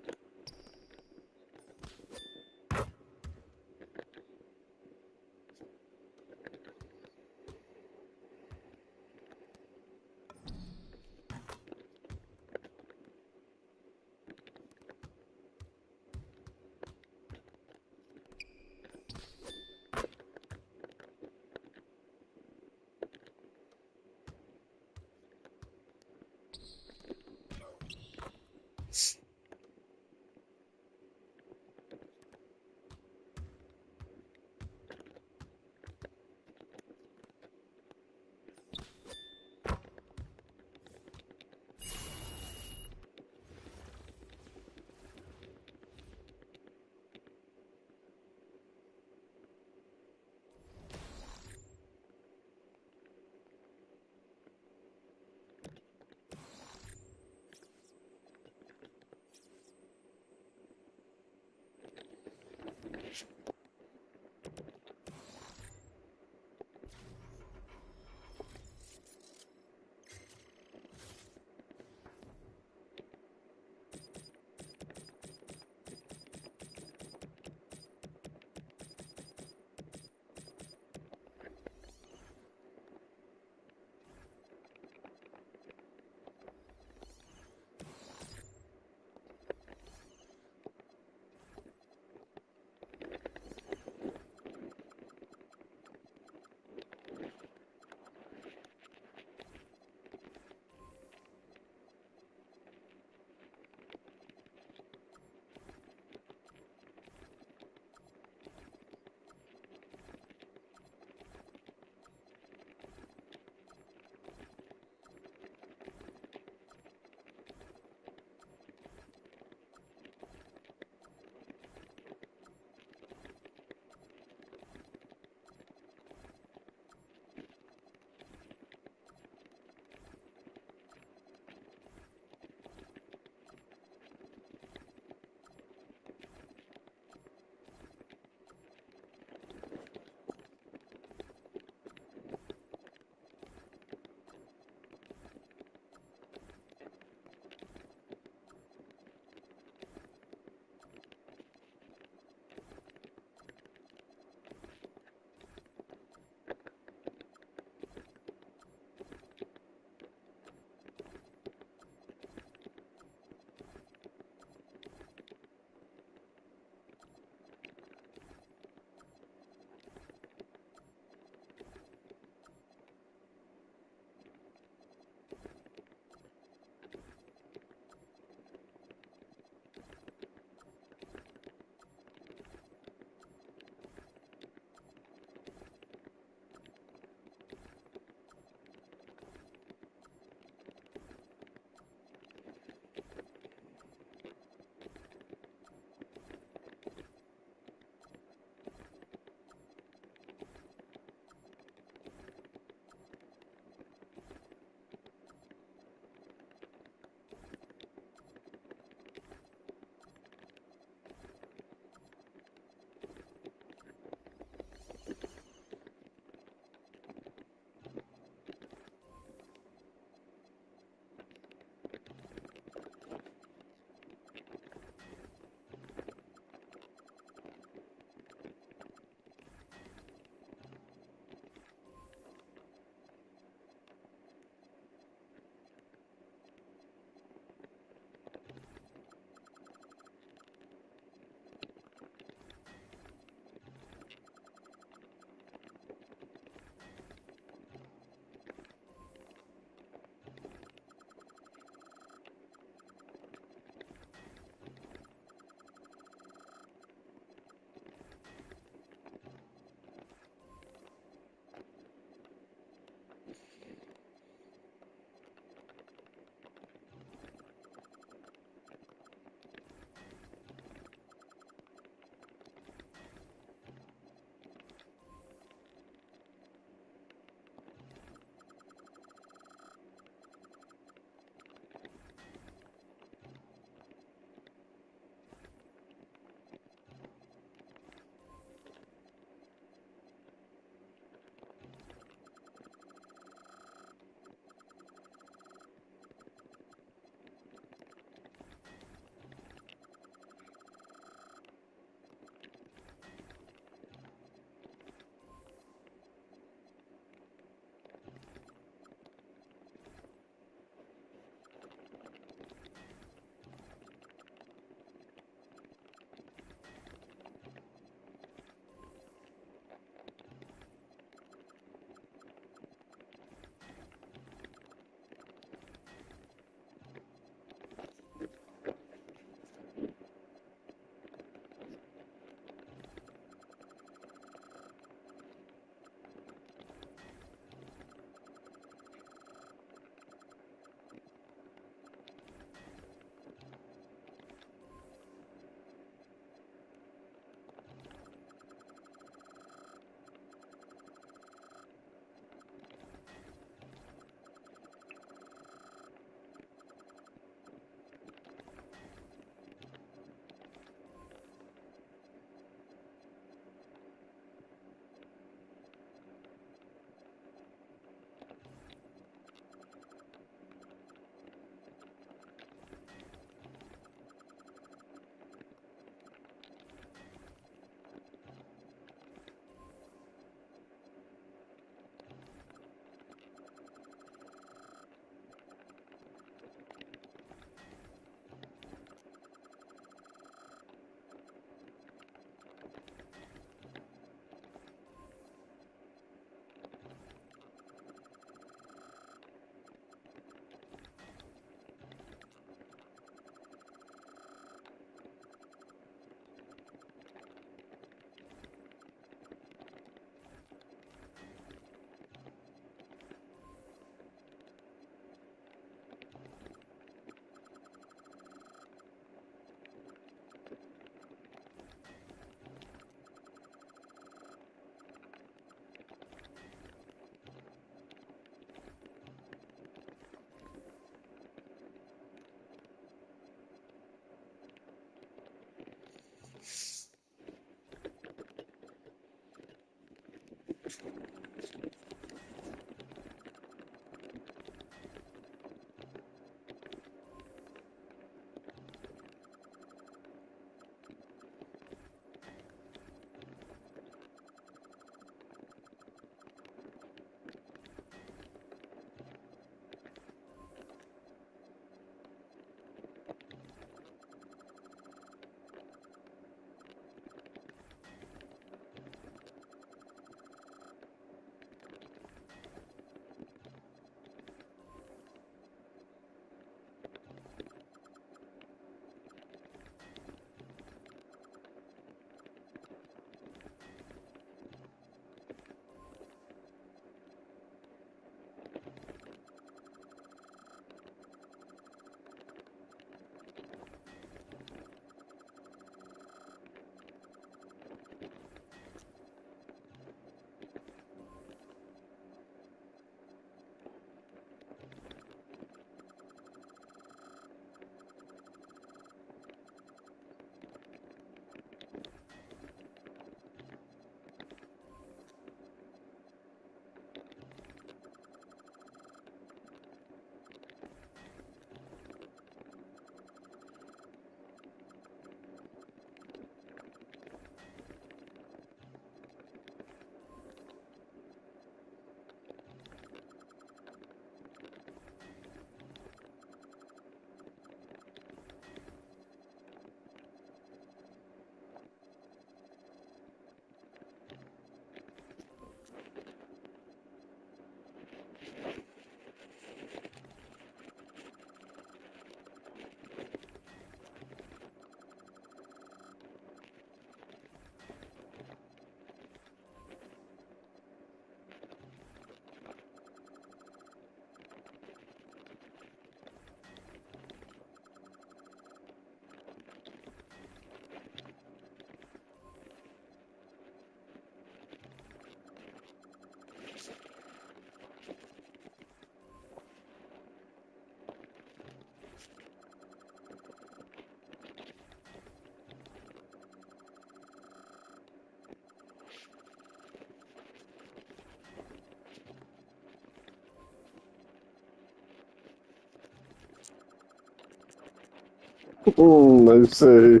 I say.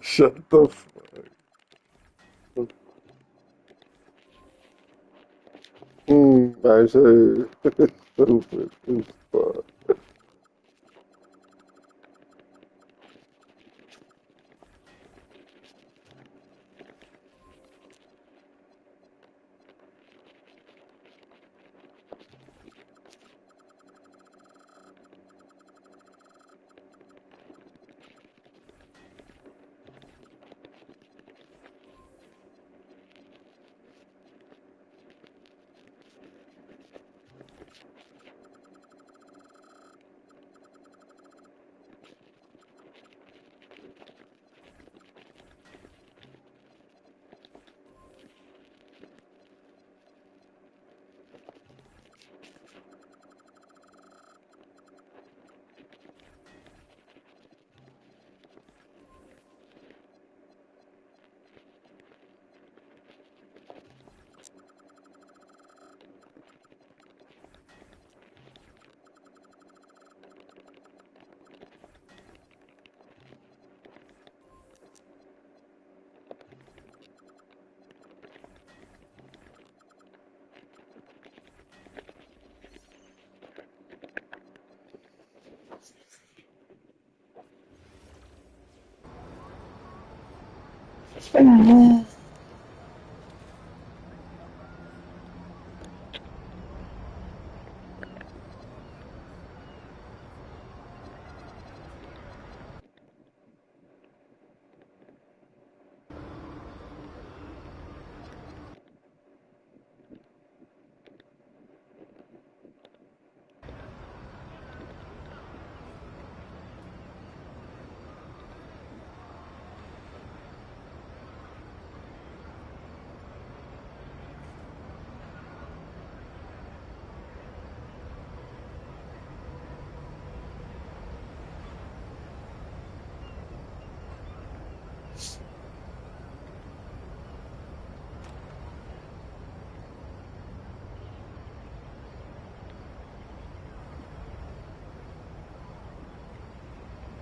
Shut the fuck. I say. Stupid as fuck.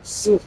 So,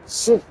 so.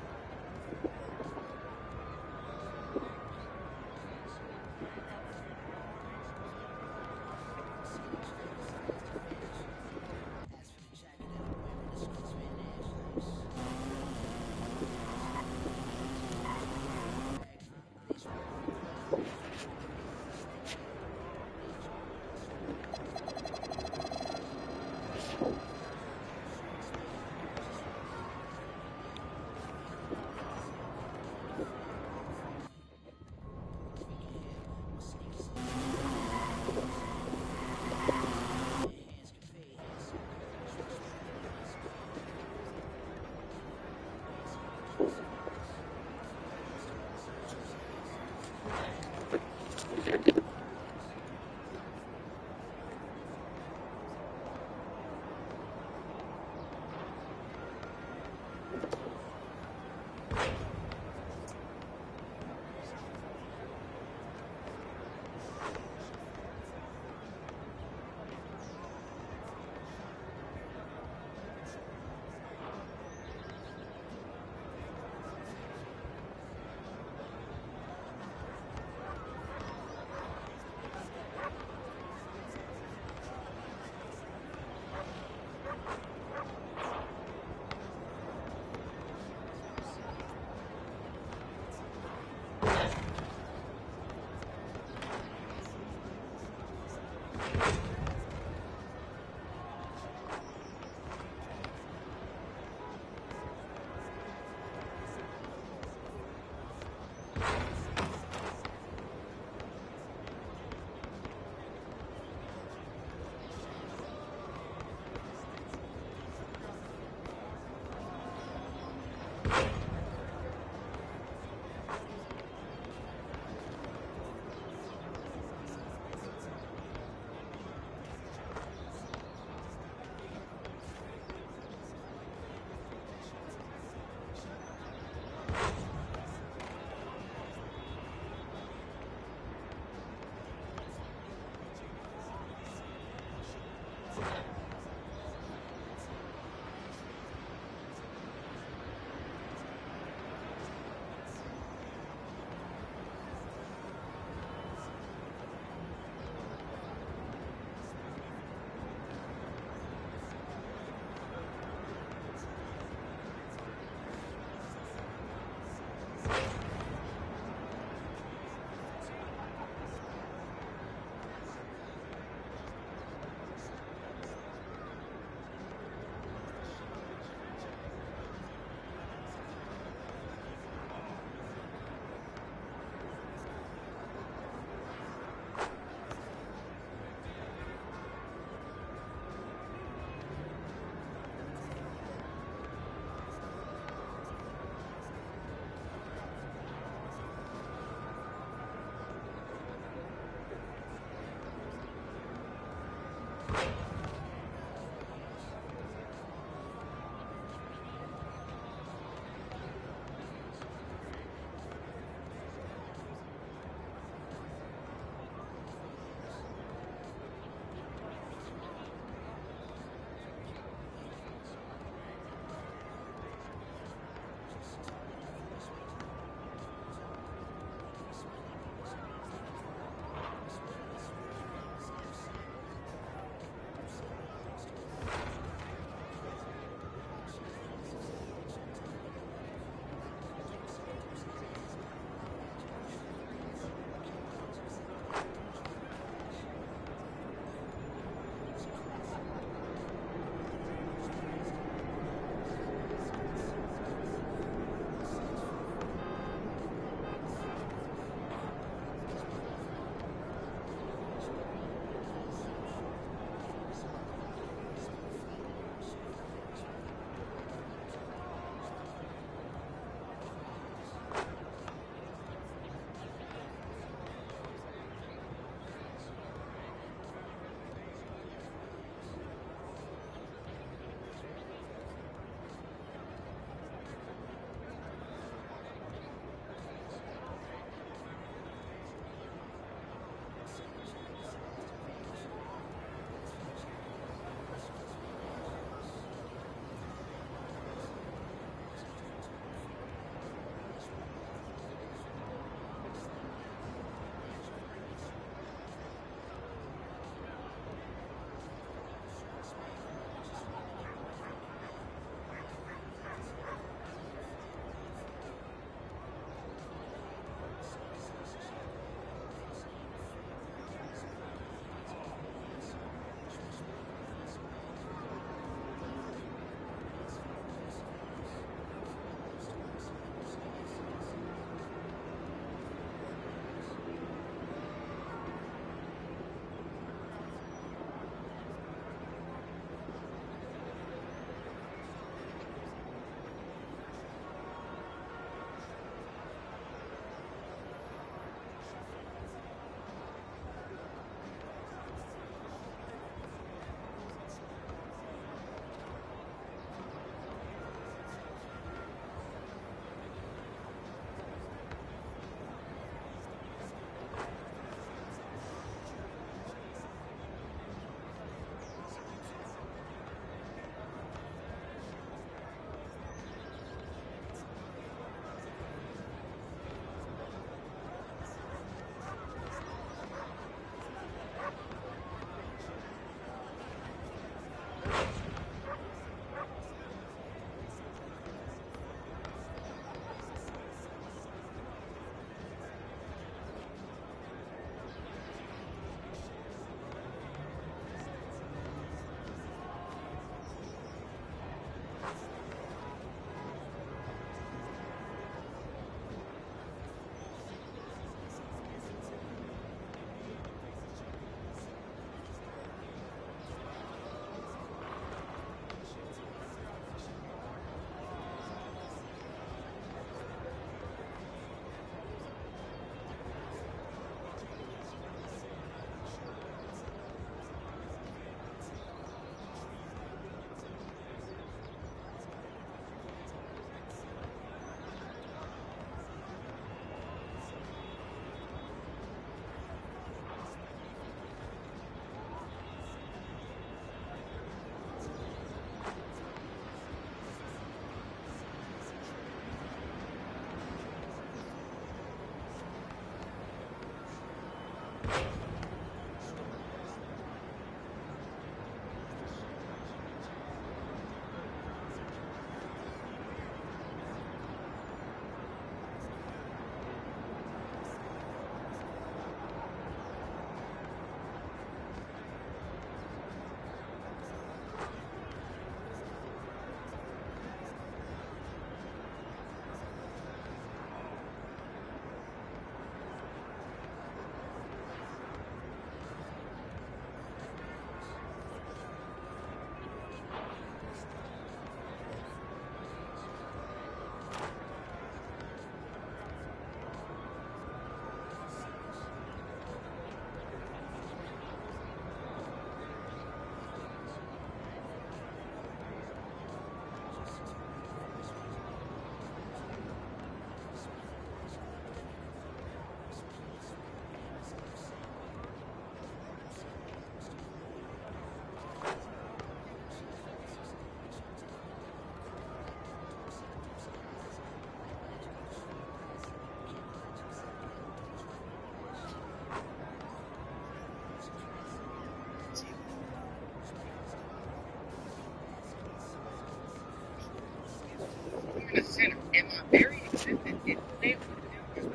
a sinner. In my very existence, it fails to do this.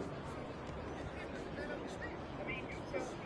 I mean, you tell me.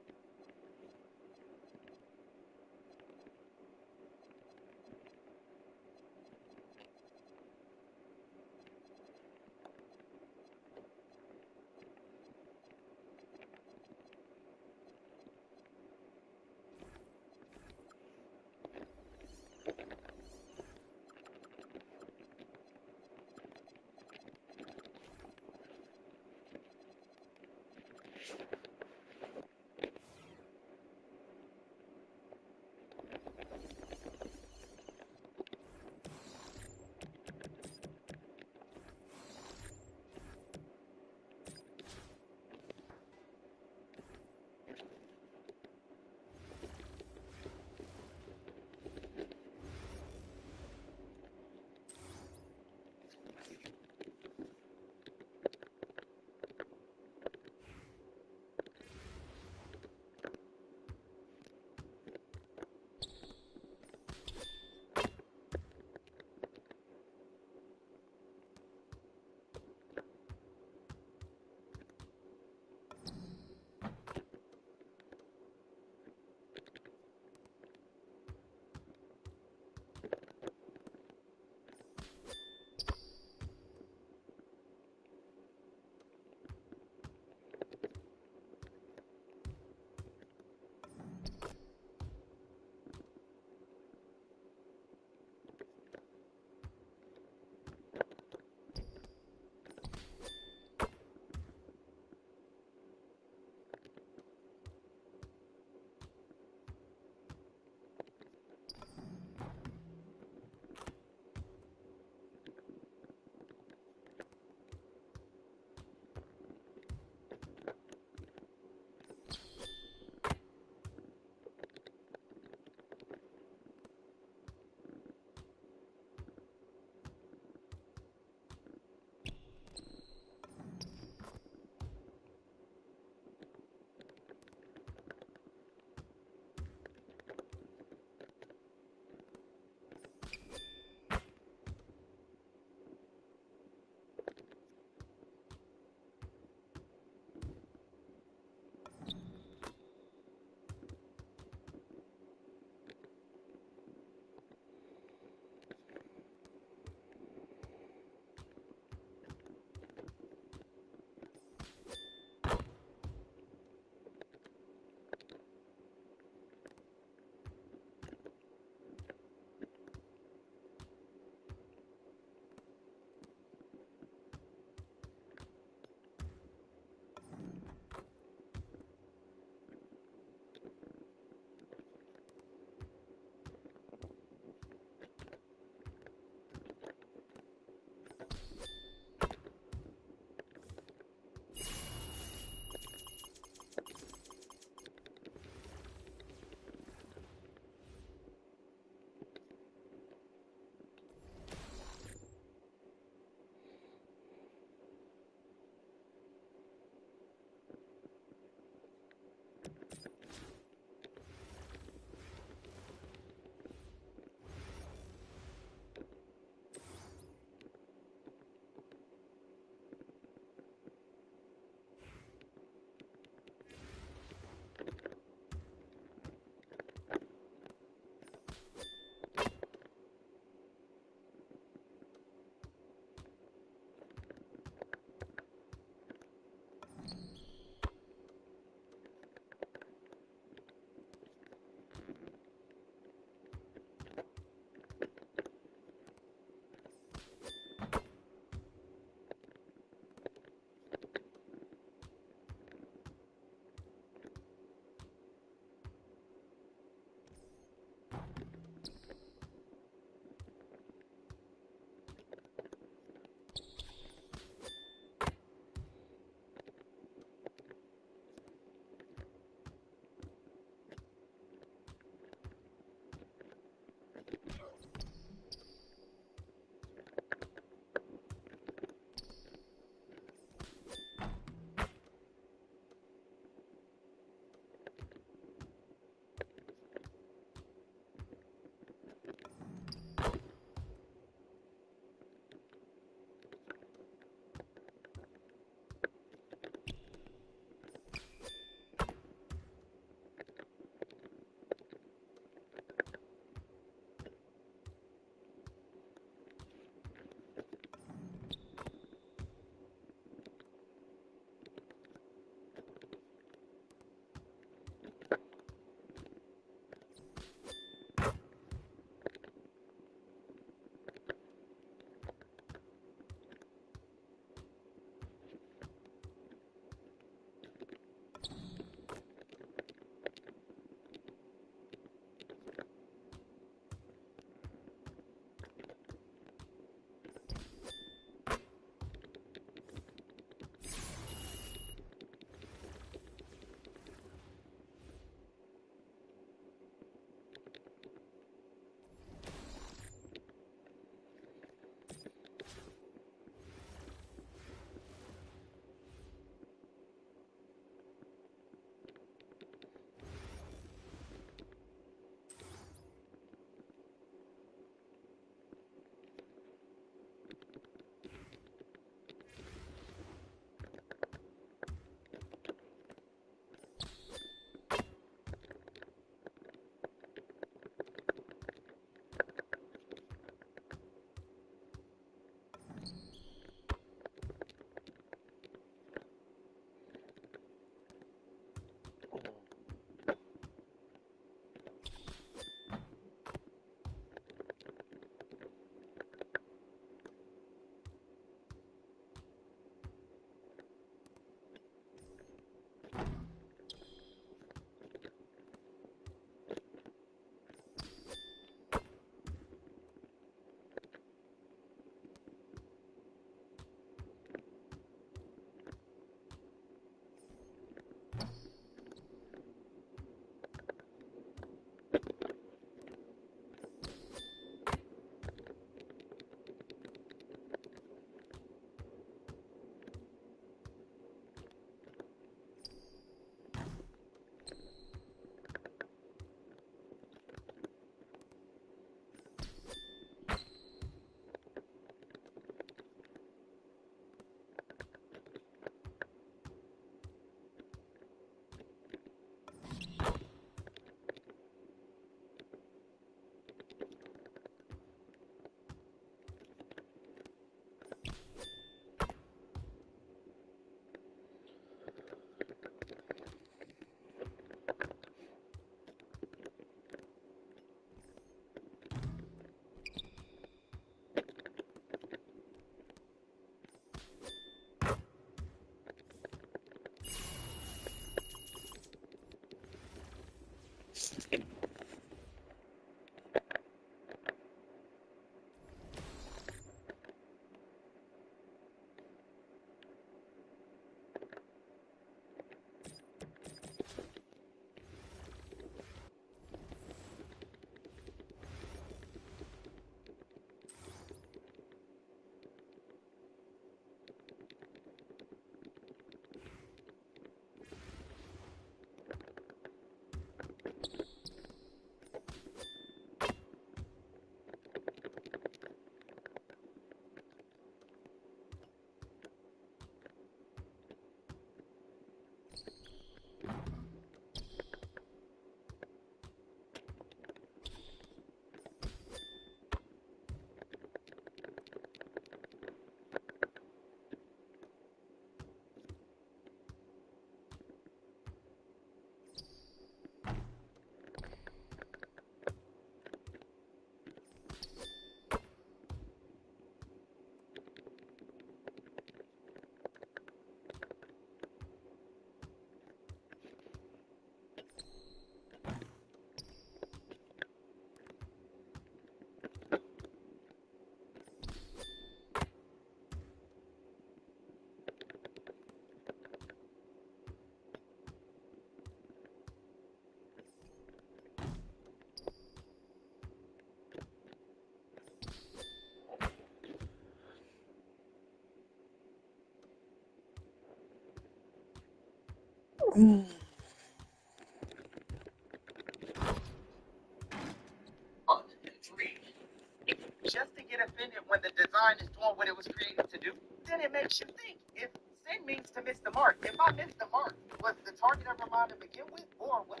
Just to get offended when the design is doing what it was created to do, then it makes you think. If sin means to miss the mark, if I missed the mark, was the target ever mine to begin with, or what?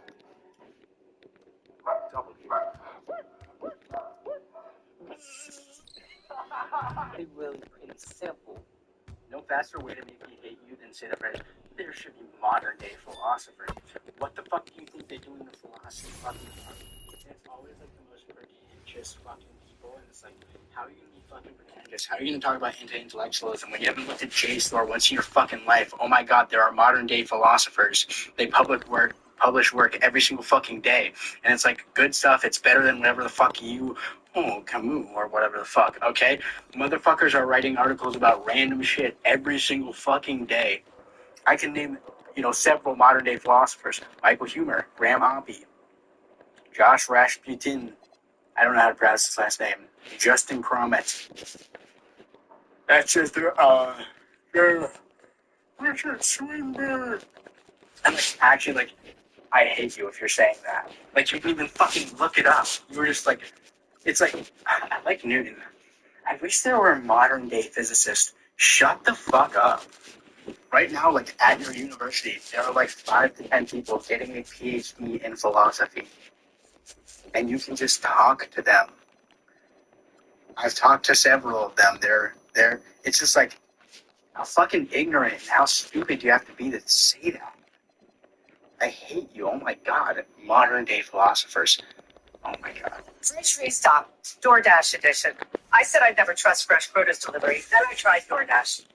It's really pretty simple. No faster way to make me hate you than say that there should be modern day philosophers. What the fuck do you think they do in the philosophy fucking department? It's always like the most pretentious fucking people, and it's like, how are you gonna be fucking pretentious? How are you gonna talk about anti-intellectualism when you haven't looked at JSTOR once in your fucking life? Oh my god, there are modern day philosophers. They publish work every single fucking day, and it's like good stuff. It's better than whatever the fuck Camus or whatever the fuck. Okay, motherfuckers are writing articles about random shit every single fucking day. I can name, several modern day philosophers: Michael Huemer, Graham Oppie, Josh Rasputin. I don't know how to pronounce his last name. Justin Cromet. That's just Richard Swinburne. And actually, I hate you if you're saying that. Like, you didn't even fucking look it up. You were just like, it's like, I like Newton. I wish there were modern day physicists. Shut the fuck up. Right now, at your university, there are 5 to 10 people getting a PhD in philosophy. And you can just talk to them. I've talked to several of them. It's just how fucking ignorant and how stupid do you have to be to say that? I hate you. Oh my god. Modern day philosophers. Oh my god. Fresh restock, DoorDash edition. I said I'd never trust fresh produce delivery. Then I tried DoorDash.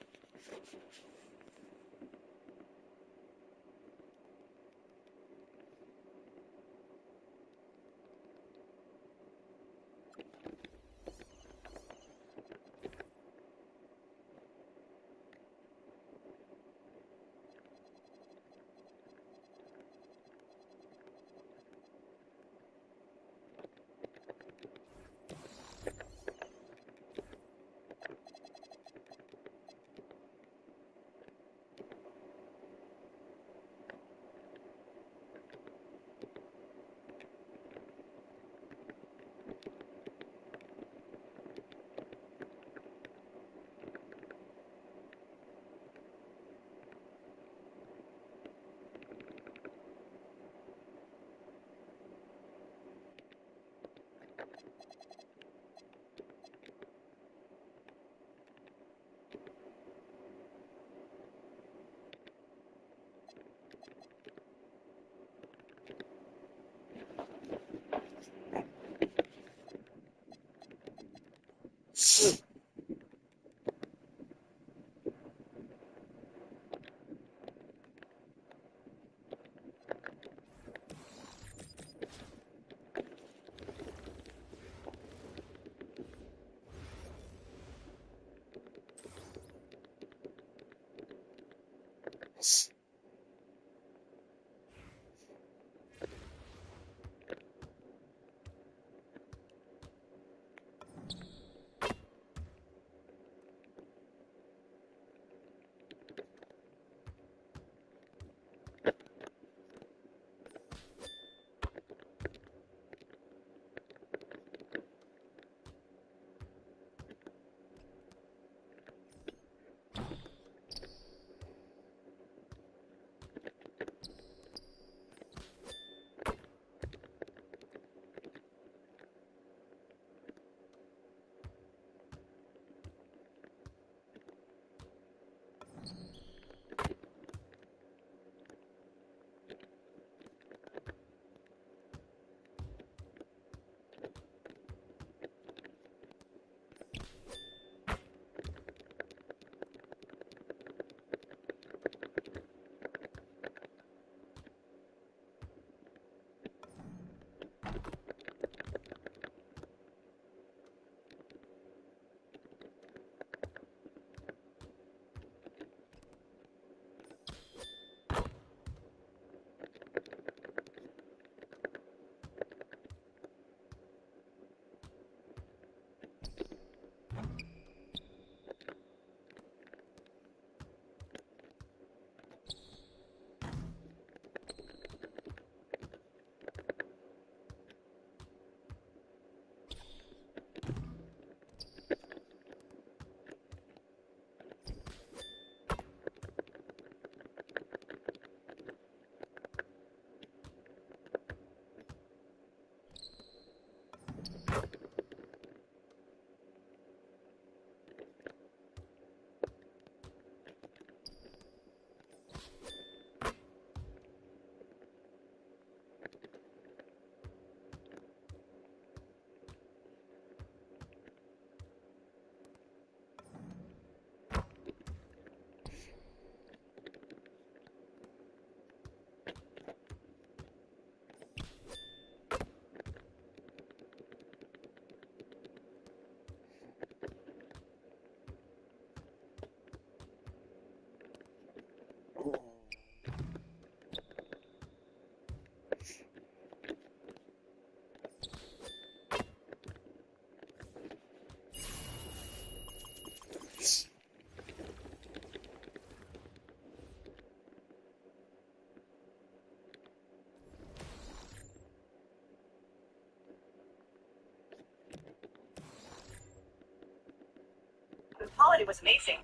quality was amazing.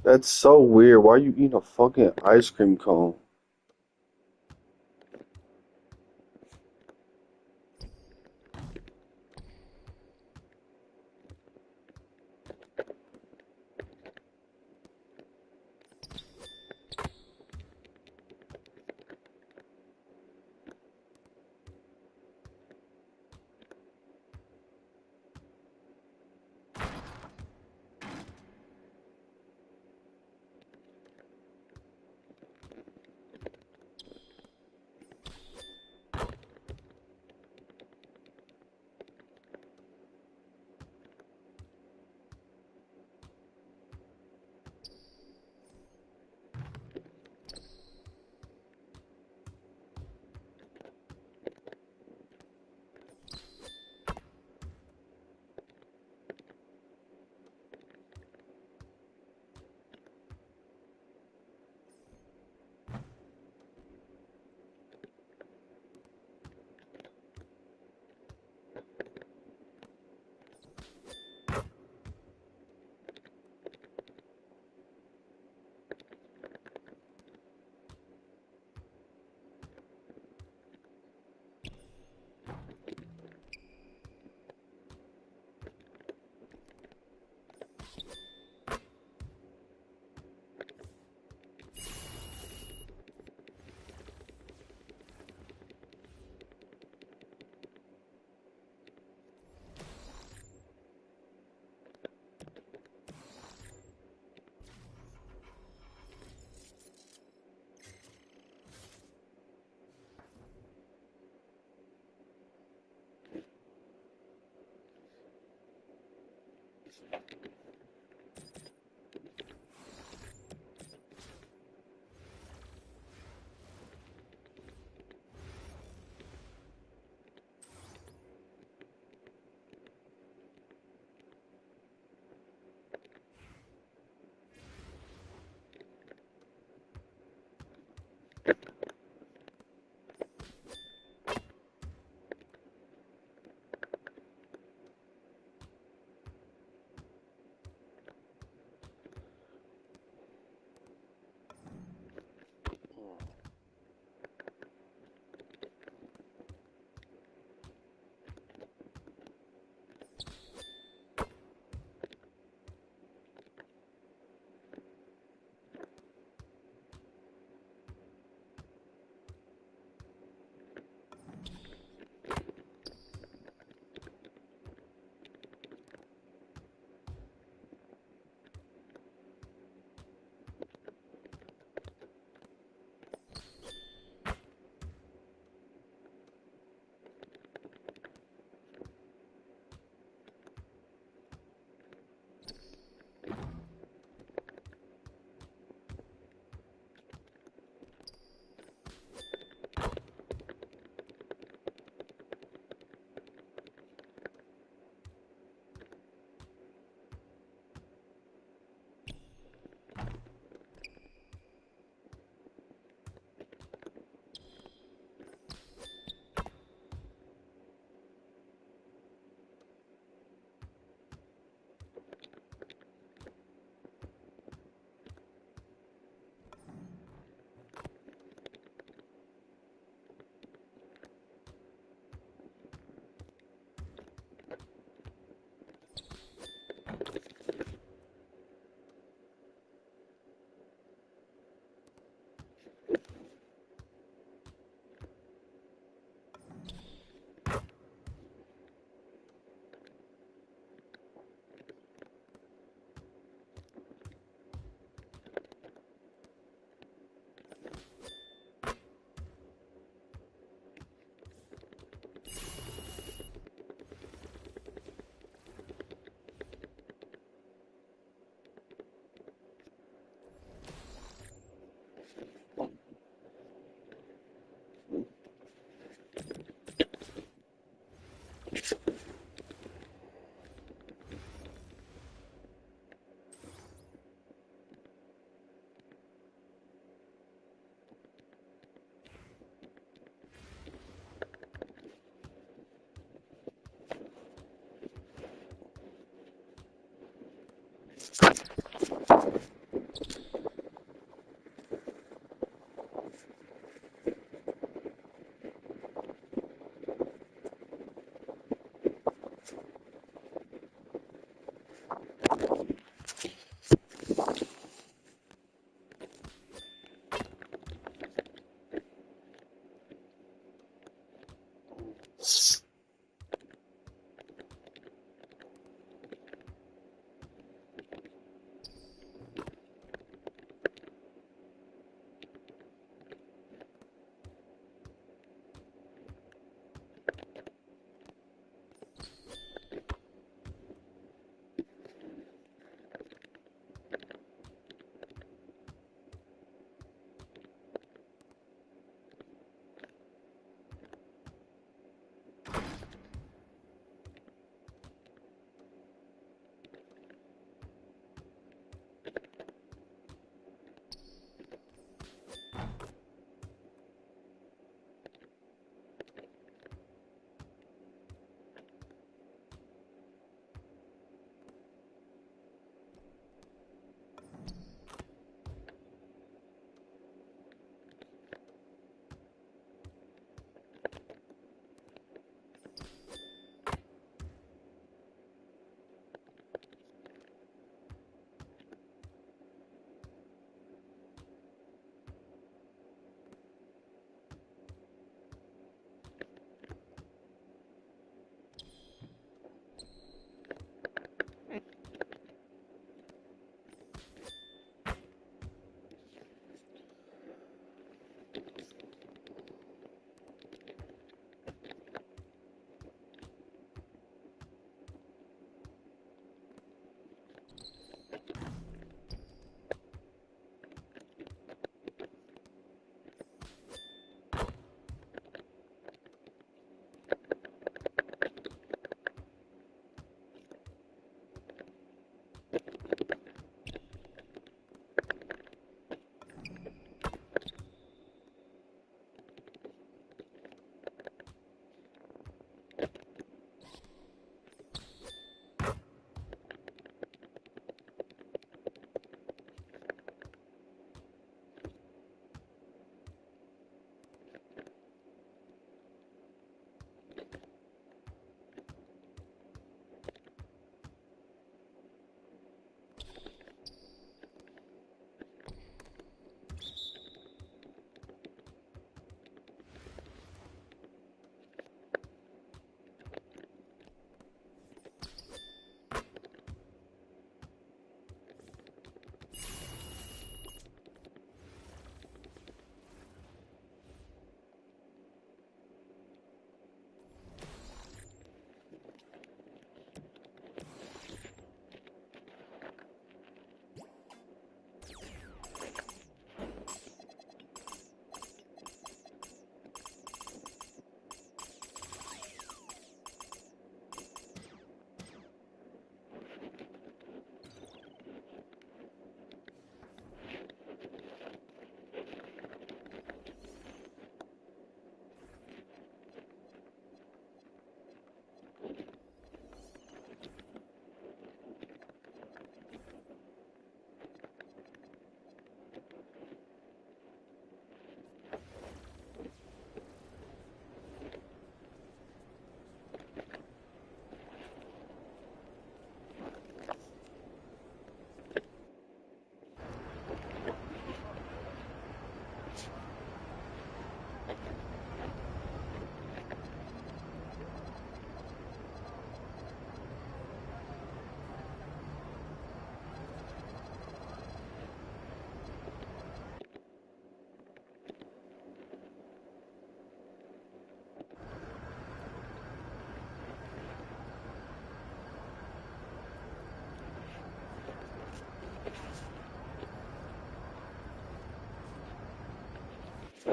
That's so weird. Why are you eating a fucking ice cream cone?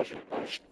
social